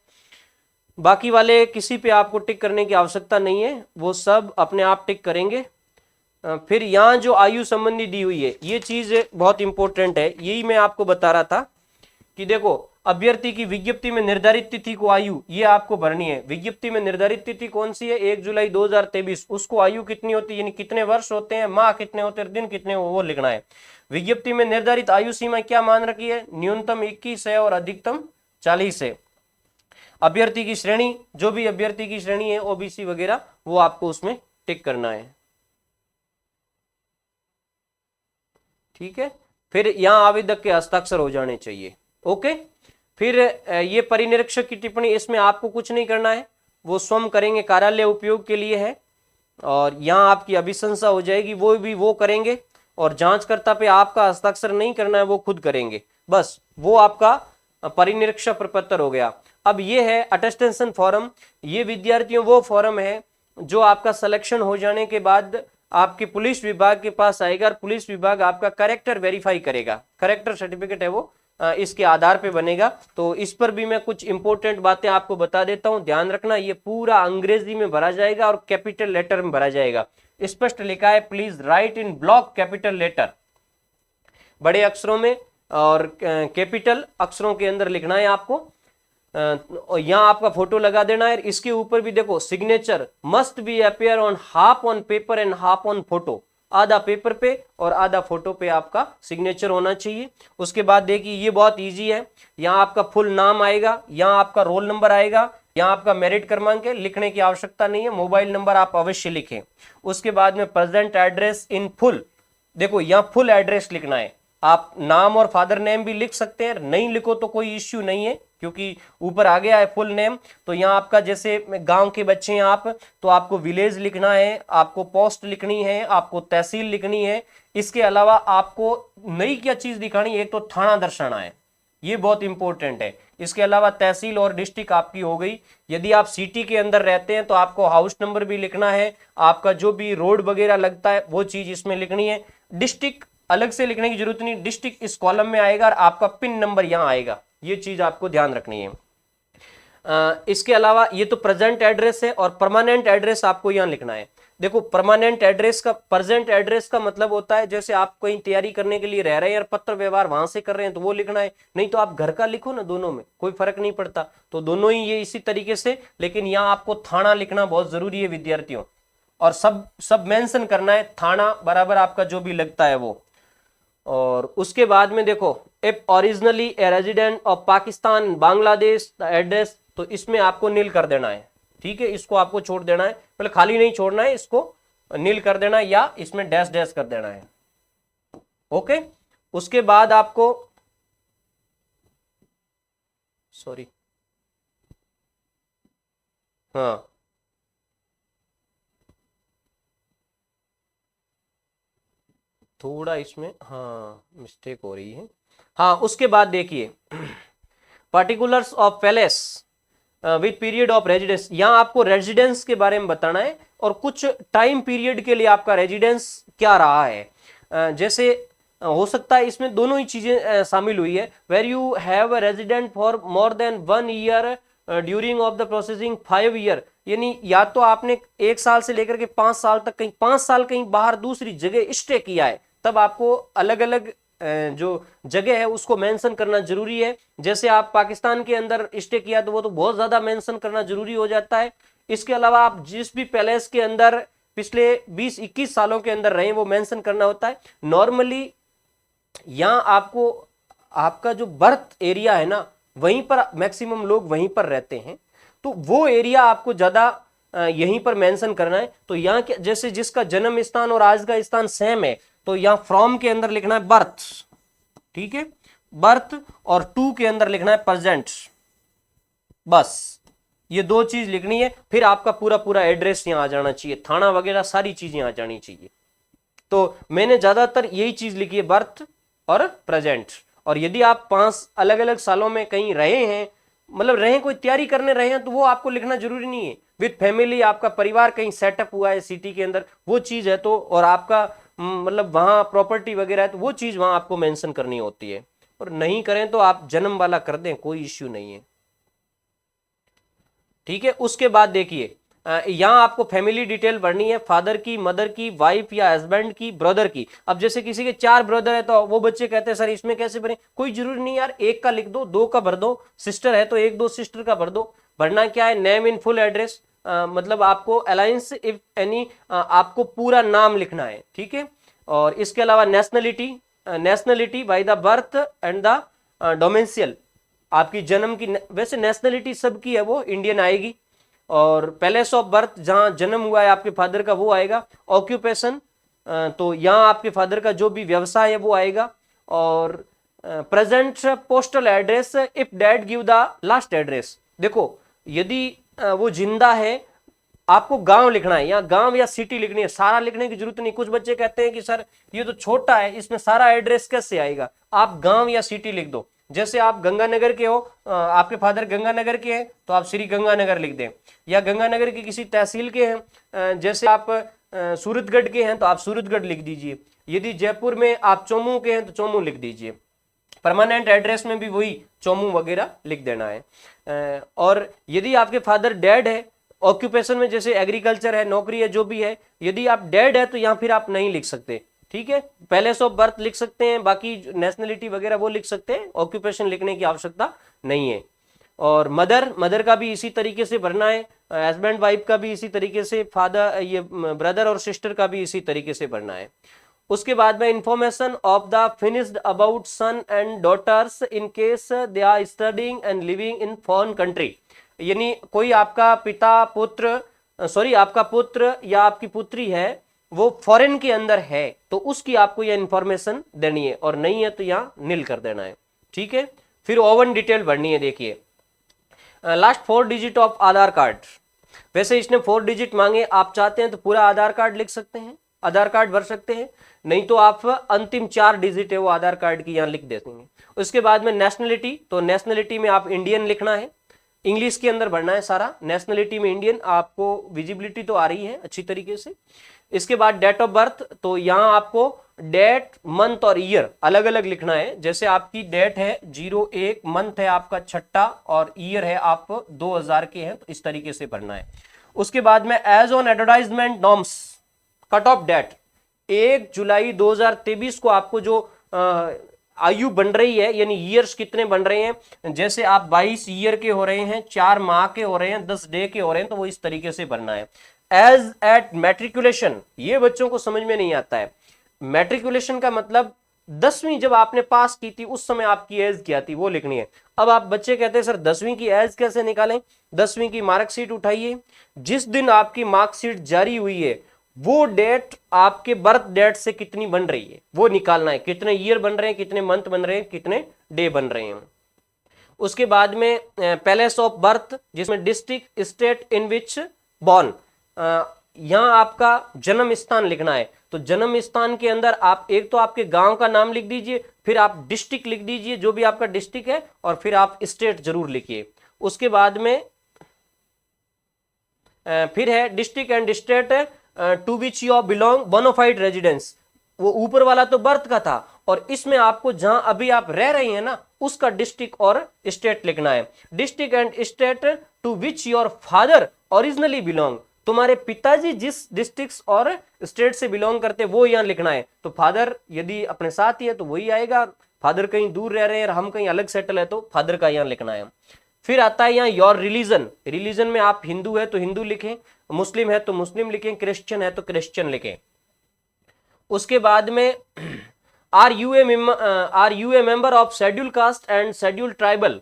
बाकी वाले किसी पे आपको टिक करने की आवश्यकता नहीं है, वो सब अपने आप टिक करेंगे। फिर यहाँ जो आयु संबंधी दी हुई है ये चीज बहुत इंपॉर्टेंट है, यही मैं आपको बता रहा था कि देखो अभ्यर्थी की विज्ञप्ति में निर्धारित तिथि को आयु ये आपको भरनी है। विज्ञप्ति में निर्धारित तिथि कौन सी है, 1 जुलाई 2023, उसको आयु कितनी होती है, यानी कितने वर्ष होते हैं, माह कितने होते हैं, दिन कितने, वो लिखना है। विज्ञप्ति में निर्धारित आयु सीमा क्या मान रखी है, न्यूनतम 21 है और अधिकतम 40 है। अभ्यर्थी की श्रेणी, जो भी अभ्यर्थी की श्रेणी है ओबीसी वगैरह, वो आपको उसमें टिक करना है, ठीक है। फिर यहाँ आवेदक के हस्ताक्षर हो जाने चाहिए, ओके। फिर ये परिनिरीक्षक की टिप्पणी, इसमें आपको कुछ नहीं करना है, वो स्वयं करेंगे, कार्यालय उपयोग के लिए है। और यहाँ आपकी अभिशंसा हो जाएगी, वो भी वो करेंगे। और जांचकर्ता पे आपका हस्ताक्षर नहीं करना है, वो खुद करेंगे, बस वो आपका परिनिरीक्षक प्रपत्र हो गया। अब ये है अटेस्टेशन फॉर्म, ये विद्यार्थियों वो फॉर्म है जो आपका सिलेक्शन हो जाने के बाद आपके पुलिस विभाग के पास आएगा, और पुलिस विभाग आपका कैरेक्टर वेरीफाई करेगा, कैरेक्टर सर्टिफिकेट है वो, इसके आधार पे बनेगा। तो इस पर भी मैं कुछ इंपॉर्टेंट बातें आपको बता देता हूं, ध्यान रखना। ये पूरा अंग्रेजी में भरा जाएगा और कैपिटल लेटर में भरा जाएगा। स्पष्ट लिखा है, please write in block capital letter, बड़े अक्षरों में और कैपिटल अक्षरों के अंदर लिखना है आपको। यहाँ आपका फोटो लगा देना है। इसके ऊपर भी देखो, signature must be appear on half on paper and half on photo, आधा पेपर पे और आधा फोटो पे आपका सिग्नेचर होना चाहिए। उसके बाद देखिए ये बहुत इजी है, यहाँ आपका फुल नाम आएगा, यहाँ आपका रोल नंबर आएगा, यहाँ आपका मेरिट क्रमांक है, लिखने की आवश्यकता नहीं है, मोबाइल नंबर आप अवश्य लिखें। उसके बाद में प्रेजेंट एड्रेस इन फुल, देखो यहाँ फुल एड्रेस लिखना है। आप नाम और फादर नेम भी लिख सकते हैं, नहीं लिखो तो कोई इश्यू नहीं है, क्योंकि ऊपर आ गया है फुल नेम। तो यहाँ आपका जैसे गांव के बच्चे हैं आप, तो आपको विलेज लिखना है, आपको पोस्ट लिखनी है, आपको तहसील लिखनी है। इसके अलावा आपको नई क्या चीज दिखानी है, एक तो थाना दर्शाना है, ये बहुत इंपॉर्टेंट है। इसके अलावा तहसील और डिस्ट्रिक्ट आपकी हो गई। यदि आप सिटी के अंदर रहते हैं तो आपको हाउस नंबर भी लिखना है, आपका जो भी रोड वगैरह लगता है वो चीज इसमें लिखनी है। डिस्ट्रिक्ट अलग से लिखने की जरूरत नहीं, डिस्ट्रिक्ट इस कॉलम में आएगा और आपका पिन नंबर यहाँ आएगा, ये चीज आपको ध्यान रखनी है। इसके अलावा ये तो प्रेजेंट एड्रेस है, और परमानेंट एड्रेस आपको यहाँ लिखना है। देखो परमानेंट एड्रेस का, प्रेजेंट एड्रेस का मतलब होता है जैसे आप कहीं तैयारी करने के लिए रह रहे हैं और पत्र व्यवहार वहां से कर रहे हैं तो वो लिखना है, नहीं तो आप घर का लिखो ना, दोनों में कोई फर्क नहीं पड़ता, तो दोनों ही ये इसी तरीके से। लेकिन यहाँ आपको थाना लिखना बहुत जरूरी है विद्यार्थियों, और सब मेंशन करना है, थाना बराबर आपका जो भी लगता है वो। और उसके बाद में देखो, if originally a resident of Pakistan Bangladesh the address, तो इसमें आपको नील कर देना है। ठीक है, इसको आपको छोड़ देना है, मतलब खाली नहीं छोड़ना है, इसको नील कर देना है या इसमें डैश डैश कर देना है। ओके, उसके बाद आपको सॉरी, हाँ थोड़ा इसमें हाँ मिस्टेक हो रही है। हाँ, उसके बाद देखिए particulars of palace with period of residence, यहाँ आपको रेजिडेंस के बारे में बताना है और कुछ टाइम पीरियड के लिए आपका रेजिडेंस क्या रहा है। जैसे हो सकता है इसमें दोनों ही चीजें शामिल हुई है। Where you have a resident for more than 1 year during of the processing 5 year, यानी या तो आपने 1 साल से लेकर के 5 साल तक कहीं 5 साल कहीं बाहर दूसरी जगह स्टे किया है, तब आपको अलग अलग जो जगह है उसको मेंशन करना जरूरी है। जैसे आप पाकिस्तान के अंदर स्टे किया तो वो तो बहुत ज्यादा मेंशन करना जरूरी हो जाता है। इसके अलावा आप जिस भी पैलेस के अंदर पिछले 20-21 सालों के अंदर रहे वो मेंशन करना होता है। नॉर्मली यहाँ आपको आपका जो बर्थ एरिया है ना, वहीं पर मैक्सिमम लोग वहीं पर रहते हैं, तो वो एरिया आपको ज्यादा यहीं पर मेंशन करना है। तो यहाँ के जैसे जिसका जन्म स्थान और आज का स्थान सेम है, तो यहाँ फ्रॉम के अंदर लिखना है बर्थ, ठीक है, बर्थ, और टू के अंदर लिखना है प्रेजेंट, बस ये 2 चीज लिखनी है। फिर आपका पूरा पूरा एड्रेस यहाँ आ जाना चाहिए, थाना वगैरह सारी चीजें आ जानी चाहिए। तो मैंने ज्यादातर यही चीज लिखी है, बर्थ और प्रेजेंट। और यदि आप 5 अलग अलग सालों में कहीं रहे हैं, मतलब रहे कोई तैयारी करने रहे हैं, तो वो आपको लिखना जरूरी नहीं है। विद फैमिली आपका परिवार कहीं सेटअप हुआ है सिटी के अंदर, वो चीज है तो, और आपका मतलब वहां प्रॉपर्टी वगैरह है तो वो चीज वहां आपको मेंशन करनी होती है। और नहीं करें तो आप जन्म वाला कर दें, कोई इश्यू नहीं है। ठीक है, उसके बाद देखिए यहाँ आपको फैमिली डिटेल भरनी है, फादर की, मदर की, वाइफ या हस्बैंड की, ब्रदर की। अब जैसे किसी के 4 ब्रदर है तो वो बच्चे कहते हैं सर इसमें कैसे भरें, कोई जरूरी नहीं यार, 1 का लिख दो, 2 का भर दो, सिस्टर है तो 1-2 सिस्टर का भर दो। भरना क्या है, नेम इन फुल एड्रेस, मतलब आपको अलायंस इफ एनी, आपको पूरा नाम लिखना है। ठीक है, और इसके अलावा nationality, nationality by the birth and the domicile, आपकी जन्म की, वैसे नेशनलिटी सबकी है वो इंडियन आएगी, और पैलेस ऑफ बर्थ जहां जन्म हुआ है आपके फादर का वो आएगा। ऑक्यूपेशन, तो यहाँ आपके फादर का जो भी व्यवसाय है वो आएगा। और present postal address if dad give the last address, देखो यदि वो जिंदा है, आपको गांव लिखना है, यहाँ गांव या सिटी लिखनी है, सारा लिखने की जरूरत नहीं। कुछ बच्चे कहते हैं कि सर ये तो छोटा है, इसमें सारा एड्रेस कैसे आएगा, आप गांव या सिटी लिख दो। जैसे आप गंगानगर के हो, आपके फादर गंगानगर के हैं तो आप श्री गंगानगर लिख दें, या गंगानगर की किसी तहसील के हैं, जैसे आप सूरतगढ़ के हैं तो आप सूरतगढ़ लिख दीजिए। यदि जयपुर में आप चोमू के हैं तो चोमू लिख दीजिए। परमानेंट एड्रेस में भी वही चोमू वगैरह लिख देना है। और यदि आपके फादर डेड है, ऑक्यूपेशन में जैसे एग्रीकल्चर है, नौकरी है, जो भी है, यदि आप डेड है तो यहाँ फिर आप नहीं लिख सकते। ठीक है, पैलेस ऑफ बर्थ लिख सकते हैं, बाकी नेशनलिटी वगैरह वो लिख सकते हैं, ऑक्यूपेशन लिखने की आवश्यकता नहीं है। और मदर का भी इसी तरीके से भरना है, हस्बैंड वाइफ का भी इसी तरीके से, फादर ये ब्रदर और सिस्टर का भी इसी तरीके से भरना है। उसके बाद में information of the finished about son and daughters in case they are studying and living in foreign country, यानी कोई आपका पिता पुत्र आपका पुत्र या आपकी पुत्री है वो फॉरेन के अंदर है तो उसकी आपको यह इंफॉर्मेशन देनी है, और नहीं है तो यहाँ नील कर देना है। ठीक है, फिर ओवन डिटेल भरनी है। देखिए last 4 digit of Aadhaar card, वैसे इसने 4 डिजिट मांगे, आप चाहते हैं तो पूरा आधार कार्ड लिख सकते हैं, आधार कार्ड भर सकते हैं, नहीं तो आप अंतिम 4 डिजिट है वो आधार कार्ड की यहाँ लिख देते हैं। उसके बाद में नेशनलिटी, तो नेशनलिटी में आप इंडियन लिखना है, इंग्लिश के अंदर भरना है सारा, नेशनलिटी में इंडियन, आपको विजिबिलिटी तो आ रही है अच्छी तरीके से। इसके बाद डेट ऑफ बर्थ, तो यहाँ आपको डेट, मंथ और ईयर अलग अलग लिखना है। जैसे आपकी डेट है 01, मंथ है आपका 6 और ईयर है आप 2000 के हैं, तो इस तरीके से भरना है। उसके बाद में age on advertisement norms, cut off date 1 जुलाई 2023 को आपको जो आयु बन रही है, यानी ईयर्स कितने बन रहे हैं, जैसे आप 22 ईयर के हो रहे हैं, 4 माह के हो रहे हैं, 10 डे के हो रहे हैं, तो वो इस तरीके से भरना है। एज एट मैट्रिकुलेशन, ये बच्चों को समझ में नहीं आता है। मैट्रिकुलेशन का मतलब 10वीं जब आपने पास की थी उस समय आपकी एज क्या थी वो लिखनी है। अब आप बच्चे कहते हैं सर 10वीं की एज कैसे निकालें? 10वीं की मार्कशीट उठाइए, जिस दिन आपकी मार्कशीट जारी हुई है वो डेट आपके बर्थ डेट से कितनी बन रही है वो निकालना है, कितने ईयर बन रहे हैं, कितने मंथ बन रहे हैं, कितने डे बन रहे हैं। उसके बाद में पैलेस ऑफ बर्थ, जिसमें district, state in which born, यहां आपका जन्म स्थान लिखना है। तो जन्म स्थान के अंदर आप एक तो आपके गांव का नाम लिख दीजिए, फिर आप डिस्ट्रिक्ट लिख दीजिए जो भी आपका डिस्ट्रिक्ट है, और फिर आप स्टेट जरूर लिखिए। उसके बाद में फिर है district and state to which you belong bona fide residence. वो ऊपर वाला तो बर्थ का था, और इसमें आपको जहां अभी आप रह रहे हैं ना उसका डिस्ट्रिक्ट और स्टेट लिखना है। District and state to which your father originally belong, तुम्हारे पिताजी जिस डिस्ट्रिक्ट और स्टेट से बिलोंग करते वो यहां लिखना है। तो फादर यदि अपने साथ ही है तो वही आएगा, फादर कहीं दूर रह रहे हैं और हम कहीं अलग सेटल है तो फादर का यहां लिखना है। फिर आता है यहाँ योर रिलीजन, रिलीजन में आप हिंदू है तो हिंदू लिखें, मुस्लिम है तो मुस्लिम लिखें, क्रिश्चियन है तो क्रिश्चियन लिखें। उसके बाद में are you a member of schedule caste and schedule tribal,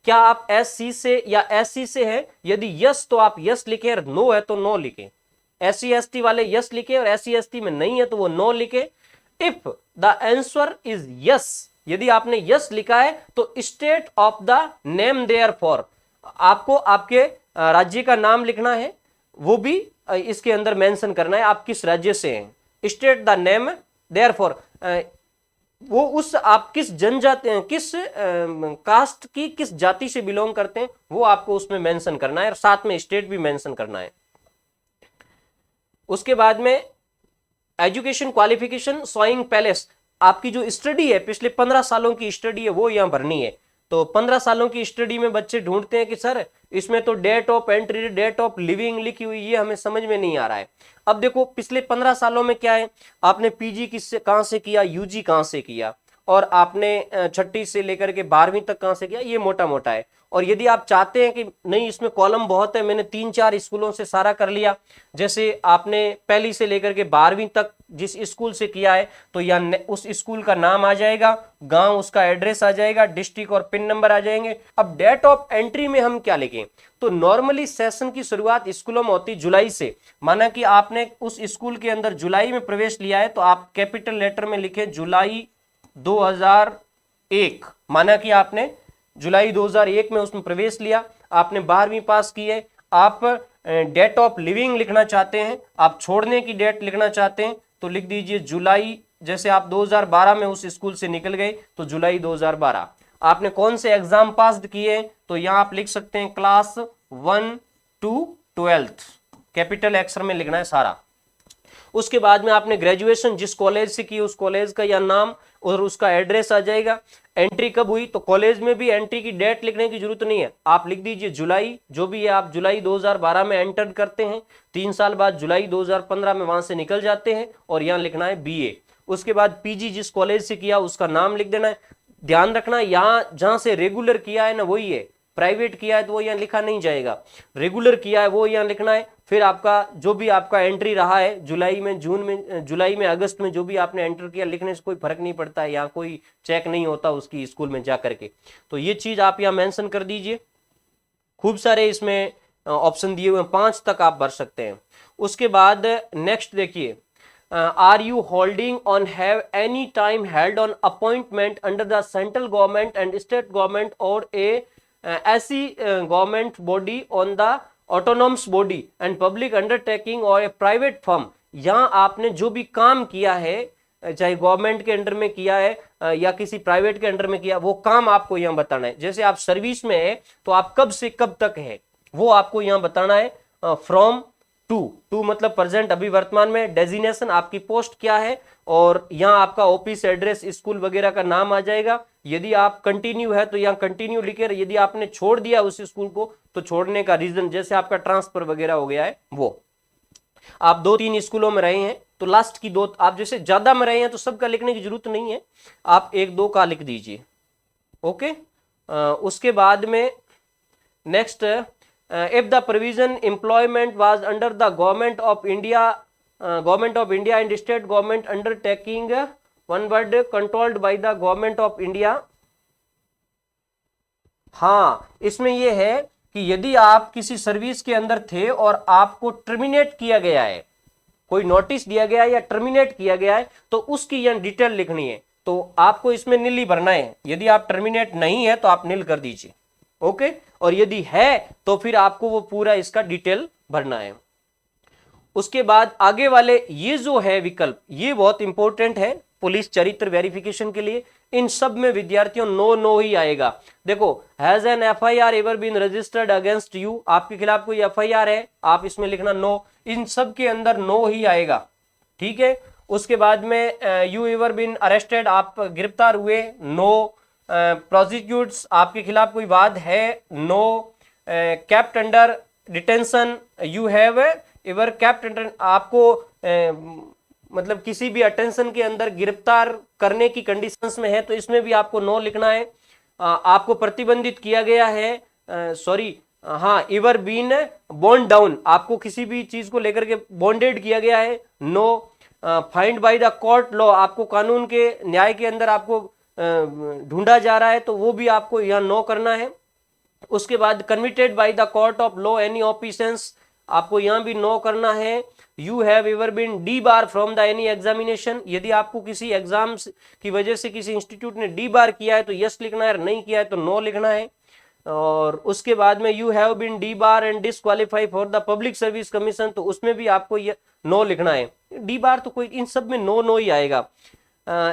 क्या आप SC से या SC से हैं? यदि यस तो आप यस लिखें और नो है तो नो लिखें। SC ST वाले यस लिखें और SC ST में नहीं है तो वो नो लिखें। If the answer is yes, यदि आपने यस लिखा है तो state of the name there for, आपको आपके राज्य का नाम लिखना है, वो भी इसके अंदर मेंशन करना है आप किस राज्य से हैं। State the name there for, वो उस आप किस जनजाति, किस कास्ट की किस जाति से बिलोंग करते हैं वो आपको उसमें मेंशन करना है, और साथ में स्टेट भी मेंशन करना है। उसके बाद में एजुकेशन क्वालिफिकेशन शोइंग पैलेस, आपकी जो स्टडी है पिछले 15 सालों की स्टडी है वो यहां भरनी है। तो 15 सालों की स्टडी में बच्चे ढूंढते हैं कि सर इसमें तो date of entry, date of leaving लिखी हुई, ये हमें समझ में नहीं आ रहा है। अब देखो पिछले 15 सालों में क्या है, आपने पीजी किससे कहां से किया, यूजी कहां से किया, और आपने छठी से लेकर के 12वीं तक कहां से किया, ये मोटा मोटा है। और यदि आप चाहते हैं कि नहीं इसमें कॉलम बहुत है, मैंने 3-4 स्कूलों से सारा कर लिया, जैसे आपने पहली से लेकर के 12वीं तक जिस स्कूल से किया है तो या उस स्कूल का नाम आ जाएगा, गांव उसका एड्रेस आ जाएगा, डिस्ट्रिक्ट और पिन नंबर आ जाएंगे। अब डेट ऑफ एंट्री में हम क्या लिखें? तो नॉर्मली सेशन की शुरुआत स्कूलों में होती जुलाई से, माना कि आपने उस स्कूल के अंदर जुलाई में प्रवेश लिया है तो आप कैपिटल लेटर में लिखे जुलाई 2001, माना कि आपने जुलाई 2001 में उसमें प्रवेश लिया, आपने 12वीं पास की है, आप डेट ऑफ लिविंग लिखना चाहते हैं, आप छोड़ने की डेट लिखना चाहते हैं तो लिख दीजिए जुलाई, जैसे आप 2012 में उस स्कूल से निकल गए तो जुलाई 2012। आपने कौन से एग्जाम पास किए तो यहां आप लिख सकते हैं क्लास 1 to 12th, कैपिटल अक्षर में लिखना है सारा। उसके बाद में आपने ग्रेजुएशन जिस कॉलेज से की उस कॉलेज का या नाम और उसका एड्रेस आ जाएगा। एंट्री कब हुई तो कॉलेज में भी एंट्री की डेट लिखने की जरूरत नहीं है, आप लिख दीजिए जुलाई, जो भी है आप जुलाई 2012 में एंटर करते हैं, 3 साल बाद जुलाई 2015 में वहां से निकल जाते हैं और यहाँ लिखना है BA। उसके बाद पीजी जिस कॉलेज से किया उसका नाम लिख देना है। ध्यान रखना यहाँ जहां से रेगुलर किया है ना वही है, प्राइवेट किया है तो वो यहाँ लिखा नहीं जाएगा, रेगुलर किया है वो यहाँ लिखना है। फिर आपका जो भी आपका एंट्री रहा है जुलाई में, जून में, जुलाई में, अगस्त में जो भी आपने एंटर किया, लिखने से कोई फर्क नहीं पड़ता है, यहाँ कोई चेक नहीं होता उसकी स्कूल में जा करके। तो ये चीज आप यहाँ मेंशन कर दीजिए। खूब सारे इसमें ऑप्शन दिए हुए हैं, 5 तक आप भर सकते हैं। उसके बाद नेक्स्ट देखिए, are you holding on have any time held on appointment under the central government and state government or a ऐसी government body on the autonomous body and public undertaking or a private firm. यहाँ आपने जो भी काम किया है चाहे government के अंडर में किया है या किसी प्राइवेट के अंडर में किया, वो काम आपको यहाँ बताना है। जैसे आप सर्विस में है तो आप कब से कब तक है वो आपको यहाँ बताना है। फ्रॉम टू मतलब प्रेजेंट, अभी वर्तमान में, डेजिग्नेशन आपकी पोस्ट क्या है, और यहाँ आपका ऑफिस एड्रेस स्कूल वगैरह का नाम आ जाएगा। यदि आप कंटिन्यू है तो यहाँ कंटिन्यू लिखे, यदि आपने छोड़ दिया उस स्कूल को तो छोड़ने का रीजन, जैसे आपका ट्रांसफर वगैरह हो गया है वो। आप 2-3 स्कूलों में रहे हैं तो लास्ट की 2, आप जैसे ज्यादा में रहे हैं तो सबका लिखने की जरूरत नहीं है, आप 1-2 का लिख दीजिए। ओके। उसके बाद में next, if the provision employment was under the government of India and state government undertaking one word, controlled by the government of India. हाँ, इसमें यह है कि यदि आप किसी सर्विस के अंदर थे और आपको टर्मिनेट किया गया है, कोई नोटिस दिया गया है या टर्मिनेट किया गया है, तो उसकी यह डिटेल लिखनी है। तो आपको इसमें नील ही भरना है। यदि आप टर्मिनेट नहीं है तो आप नील कर दीजिए, ओके। और यदि है तो फिर आपको वो पूरा इसका डिटेल भरना है। उसके बाद आगे वाले ये जो है विकल्प, ये बहुत इंपॉर्टेंट है पुलिस चरित्र वेरिफिकेशन के लिए। इन सब में विद्यार्थियों नो नो ही आएगा। देखो, has an FIR ever been registered against you, आपके खिलाफ कोई एफआईआर है, आप इसमें लिखना नो। इन सब के अंदर नो ही आएगा, ठीक है। उसके बाद में यू एवर बीन अरेस्टेड, आप गिरफ्तार हुए, नो। प्रोसिक्यूट्स, आपके खिलाफ कोई वाद है, no. Kept under detention, you have ever kept under, आपको मतलब किसी भी अटेंशन के अंदर गिरफ्तार करने की कंडीशंस में है तो इसमें भी आपको नो लिखना है। आपको प्रतिबंधित किया गया है, सॉरी, हाँ, एवर बीन बॉन्ड डाउन, आपको किसी भी चीज को लेकर के बॉन्डेड किया गया है, no. Fined by the court law, आपको कानून के न्याय के अंदर आपको ढूंढा जा रहा है तो वो भी आपको यहाँ नो करना है। उसके बाद convicted by the court of law any offence, आपको यहां भी नो करना है। You have ever been debar from the any examination, यदि आपको किसी एग्जाम की वजह से किसी इंस्टीट्यूट ने डी बार किया है तो यस लिखना है, नहीं किया है तो नो लिखना है। और उसके बाद में you have been debar and disqualify for the public service commission, तो उसमें भी आपको ये नो लिखना है। डी बार तो कोई, इन सब में नो नो ही आएगा।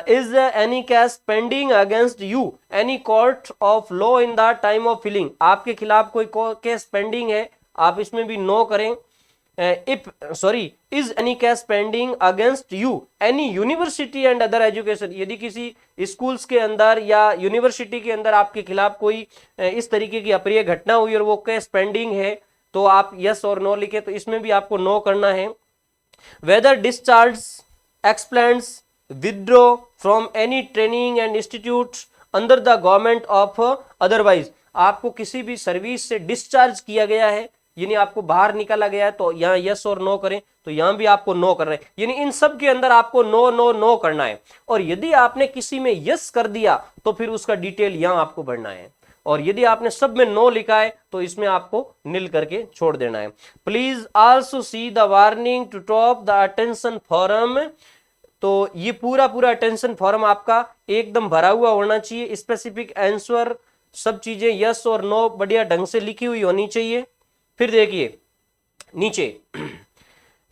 Is any case pending against you any court of law in the time of filing, आपके खिलाफ कोई केस पेंडिंग है, आप इसमें भी नो करें। Is any case pending against you any university and other education, यदि किसी स्कूल्स के अंदर या यूनिवर्सिटी के अंदर आपके खिलाफ कोई इस तरीके की अप्रिय घटना हुई और वो केस पेंडिंग है तो आप यस और नो लिखे, तो इसमें भी आपको नो करना है। Whether discharge explains withdraw from any training and institute under the government of otherwise, आपको किसी भी सर्विस से डिस्चार्ज किया गया है यानी आपको बाहर निकाला गया है तो यहाँ यस और नो करें, तो यहाँ भी आपको नो करना है। यानी इन सब के अंदर आपको नो नो नो करना है। और यदि आपने किसी में यस कर दिया तो फिर उसका डिटेल यहाँ आपको भरना है। और यदि आपने सब में नो लिखा है तो इसमें आपको नील करके छोड़ देना है। Please also see the warning to top the attention form, तो ये पूरा पूरा अटेंशन फॉरम आपका एकदम भरा हुआ होना चाहिए। स्पेसिफिक आंसर, सब चीजें यस और नो बढ़िया ढंग से लिखी हुई होनी चाहिए। फिर देखिए नीचे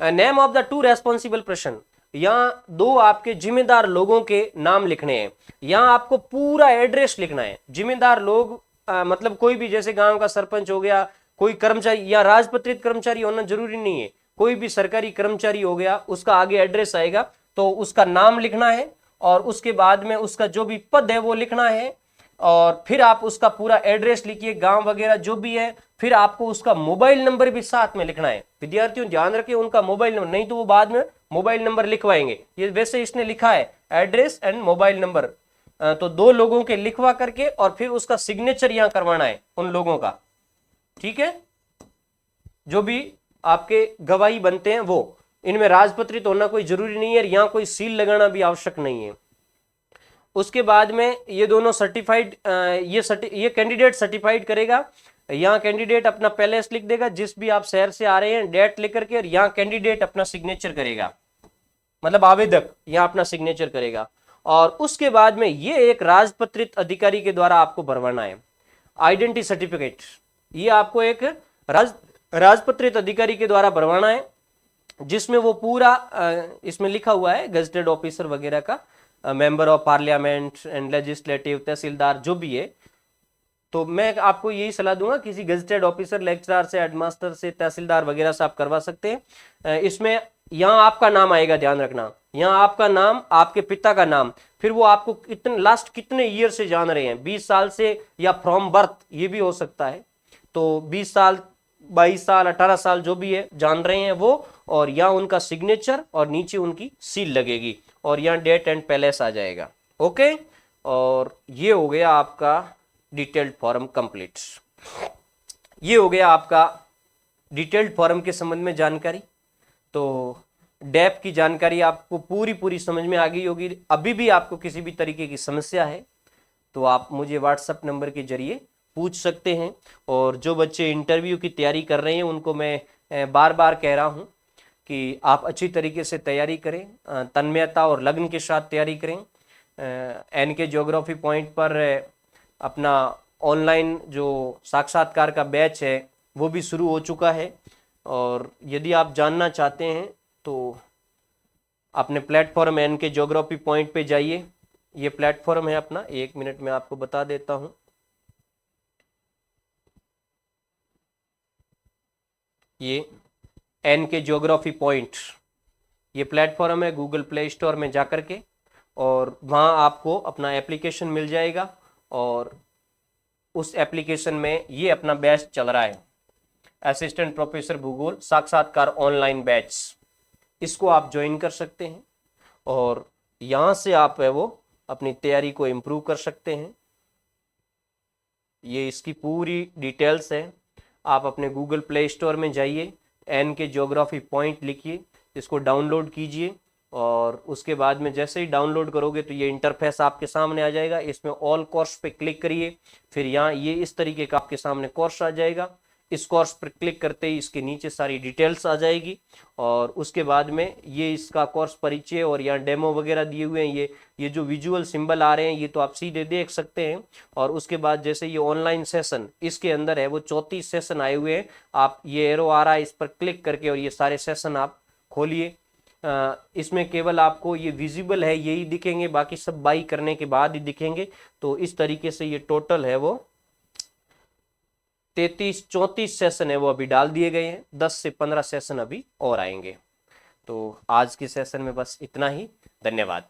name of the two responsible person, यहाँ दो आपके जिम्मेदार लोगों के नाम लिखने हैं। यहाँ आपको पूरा एड्रेस लिखना है। जिम्मेदार लोग मतलब कोई भी, जैसे गांव का सरपंच हो गया, कोई कर्मचारी या राजपत्रित कर्मचारी होना जरूरी नहीं है, कोई भी सरकारी कर्मचारी हो गया, उसका आगे एड्रेस आएगा तो उसका नाम लिखना है और उसके बाद में उसका जो भी पद है वो लिखना है। और फिर आप उसका पूरा एड्रेस लिखिए, गांव वगैरह जो भी है। फिर आपको उसका मोबाइल नंबर भी साथ में लिखना है। विद्यार्थियों ध्यान रखिए उनका मोबाइल नंबर, नहीं तो वो बाद में मोबाइल नंबर लिखवाएंगे। ये वैसे इसने लिखा है एड्रेस एंड मोबाइल नंबर, तो दो लोगों के लिखवा करके और फिर उसका सिग्नेचर यहां करवाना है उन लोगों का, ठीक है। जो भी आपके गवाही बनते हैं वो, इनमें राजपत्रित होना कोई जरूरी नहीं है, यहाँ कोई सील लगाना भी आवश्यक नहीं है। उसके बाद में ये दोनों सर्टिफाइड, ये कैंडिडेट सर्टिफाइड करेगा। यहाँ कैंडिडेट अपना पैलेस लिख देगा, जिस भी आप शहर से आ रहे हैं डेट लेकर के, और यहाँ कैंडिडेट अपना सिग्नेचर करेगा, मतलब आवेदक यहाँ अपना सिग्नेचर करेगा। और उसके बाद में ये एक राजपत्रित अधिकारी के द्वारा आपको भरवाना है आइडेंटिटी सर्टिफिकेट। ये आपको एक राजपत्रित अधिकारी के द्वारा भरवाना है, जिसमें वो पूरा इसमें लिखा हुआ है गजेटेड ऑफिसर वगैरह का, member of parliament and legislative, तहसीलदार जो भी है। तो मैं आपको यही सलाह दूंगा, किसी गजेटेड ऑफिसर, लेक्चरर से, हेडमास्टर से, तहसीलदार वगैरह से आप करवा सकते हैं। इसमें यहाँ आपका नाम आएगा, ध्यान रखना, यहाँ आपका नाम, आपके पिता का नाम, फिर वो आपको कितने लास्ट कितने ईयर से जान रहे हैं, 20 साल से या फ्रॉम बर्थ, ये भी हो सकता है। तो 20 साल, 22 साल, 18 साल जो भी है जान रहे हैं वो, और यहाँ उनका सिग्नेचर और नीचे उनकी सील लगेगी और यहाँ डेट एंड पैलेस आ जाएगा। ओके, और ये हो गया आपका डिटेल्ड फॉर्म कंप्लीट। ये हो गया आपका डिटेल्ड फॉर्म के संबंध में जानकारी। तो डेप्थ की जानकारी आपको पूरी समझ में आ गई होगी। अभी भी आपको किसी भी तरीके की समस्या है तो आप मुझे व्हाट्सएप नंबर के जरिए पूछ सकते हैं। और जो बच्चे इंटरव्यू की तैयारी कर रहे हैं उनको मैं बार बार कह रहा हूं कि आप अच्छी तरीके से तैयारी करें, तन्मयता और लगन के साथ तैयारी करें। एनके ज्योग्राफी पॉइंट पर अपना ऑनलाइन जो साक्षात्कार का बैच है वो भी शुरू हो चुका है। और यदि आप जानना चाहते हैं तो अपने प्लेटफॉर्म एनके ज्योग्राफी पॉइंट पे जाइए। ये प्लेटफॉर्म है अपना, 1 मिनट में आपको बता देता हूं। ये एनके ज्योग्राफी पॉइंट ये प्लेटफॉर्म है गूगल प्ले स्टोर में जाकर के, और वहाँ आपको अपना एप्लीकेशन मिल जाएगा। और उस एप्लीकेशन में ये अपना बैच चल रहा है, असिस्टेंट प्रोफेसर भूगोल साक्षात्कार ऑनलाइन बैच। इसको आप ज्वाइन कर सकते हैं और यहाँ से आप है वो अपनी तैयारी को इम्प्रूव कर सकते हैं। ये इसकी पूरी डिटेल्स है। आप अपने गूगल प्ले स्टोर में जाइए, एनके ज्योग्राफी पॉइंट लिखिए, इसको डाउनलोड कीजिए। और उसके बाद में जैसे ही डाउनलोड करोगे तो ये इंटरफेस आपके सामने आ जाएगा। इसमें ऑल कोर्स पे क्लिक करिए, फिर यहाँ ये इस तरीके का आपके सामने कोर्स आ जाएगा। इस कोर्स पर क्लिक करते ही इसके नीचे सारी डिटेल्स आ जाएगी। और उसके बाद में ये इसका कोर्स परिचय और यहाँ डेमो वगैरह दिए हुए हैं। ये जो विजुअल सिंबल आ रहे हैं ये तो आप सीधे देख सकते हैं। और उसके बाद जैसे ये ऑनलाइन सेशन इसके अंदर है वो 34 सेशन आए हुए हैं। आप ये एरो आ रहा है इस पर क्लिक करके और ये सारे सेशन आप खोलिए। इसमें केवल आपको ये विजिबल है यही दिखेंगे, बाकी सब बाई करने के बाद ही दिखेंगे। तो इस तरीके से ये टोटल है वो 34 सेशन है वो अभी डाल दिए गए हैं। 10 से 15 सेशन अभी और आएंगे। तो आज के सेशन में बस इतना ही। धन्यवाद।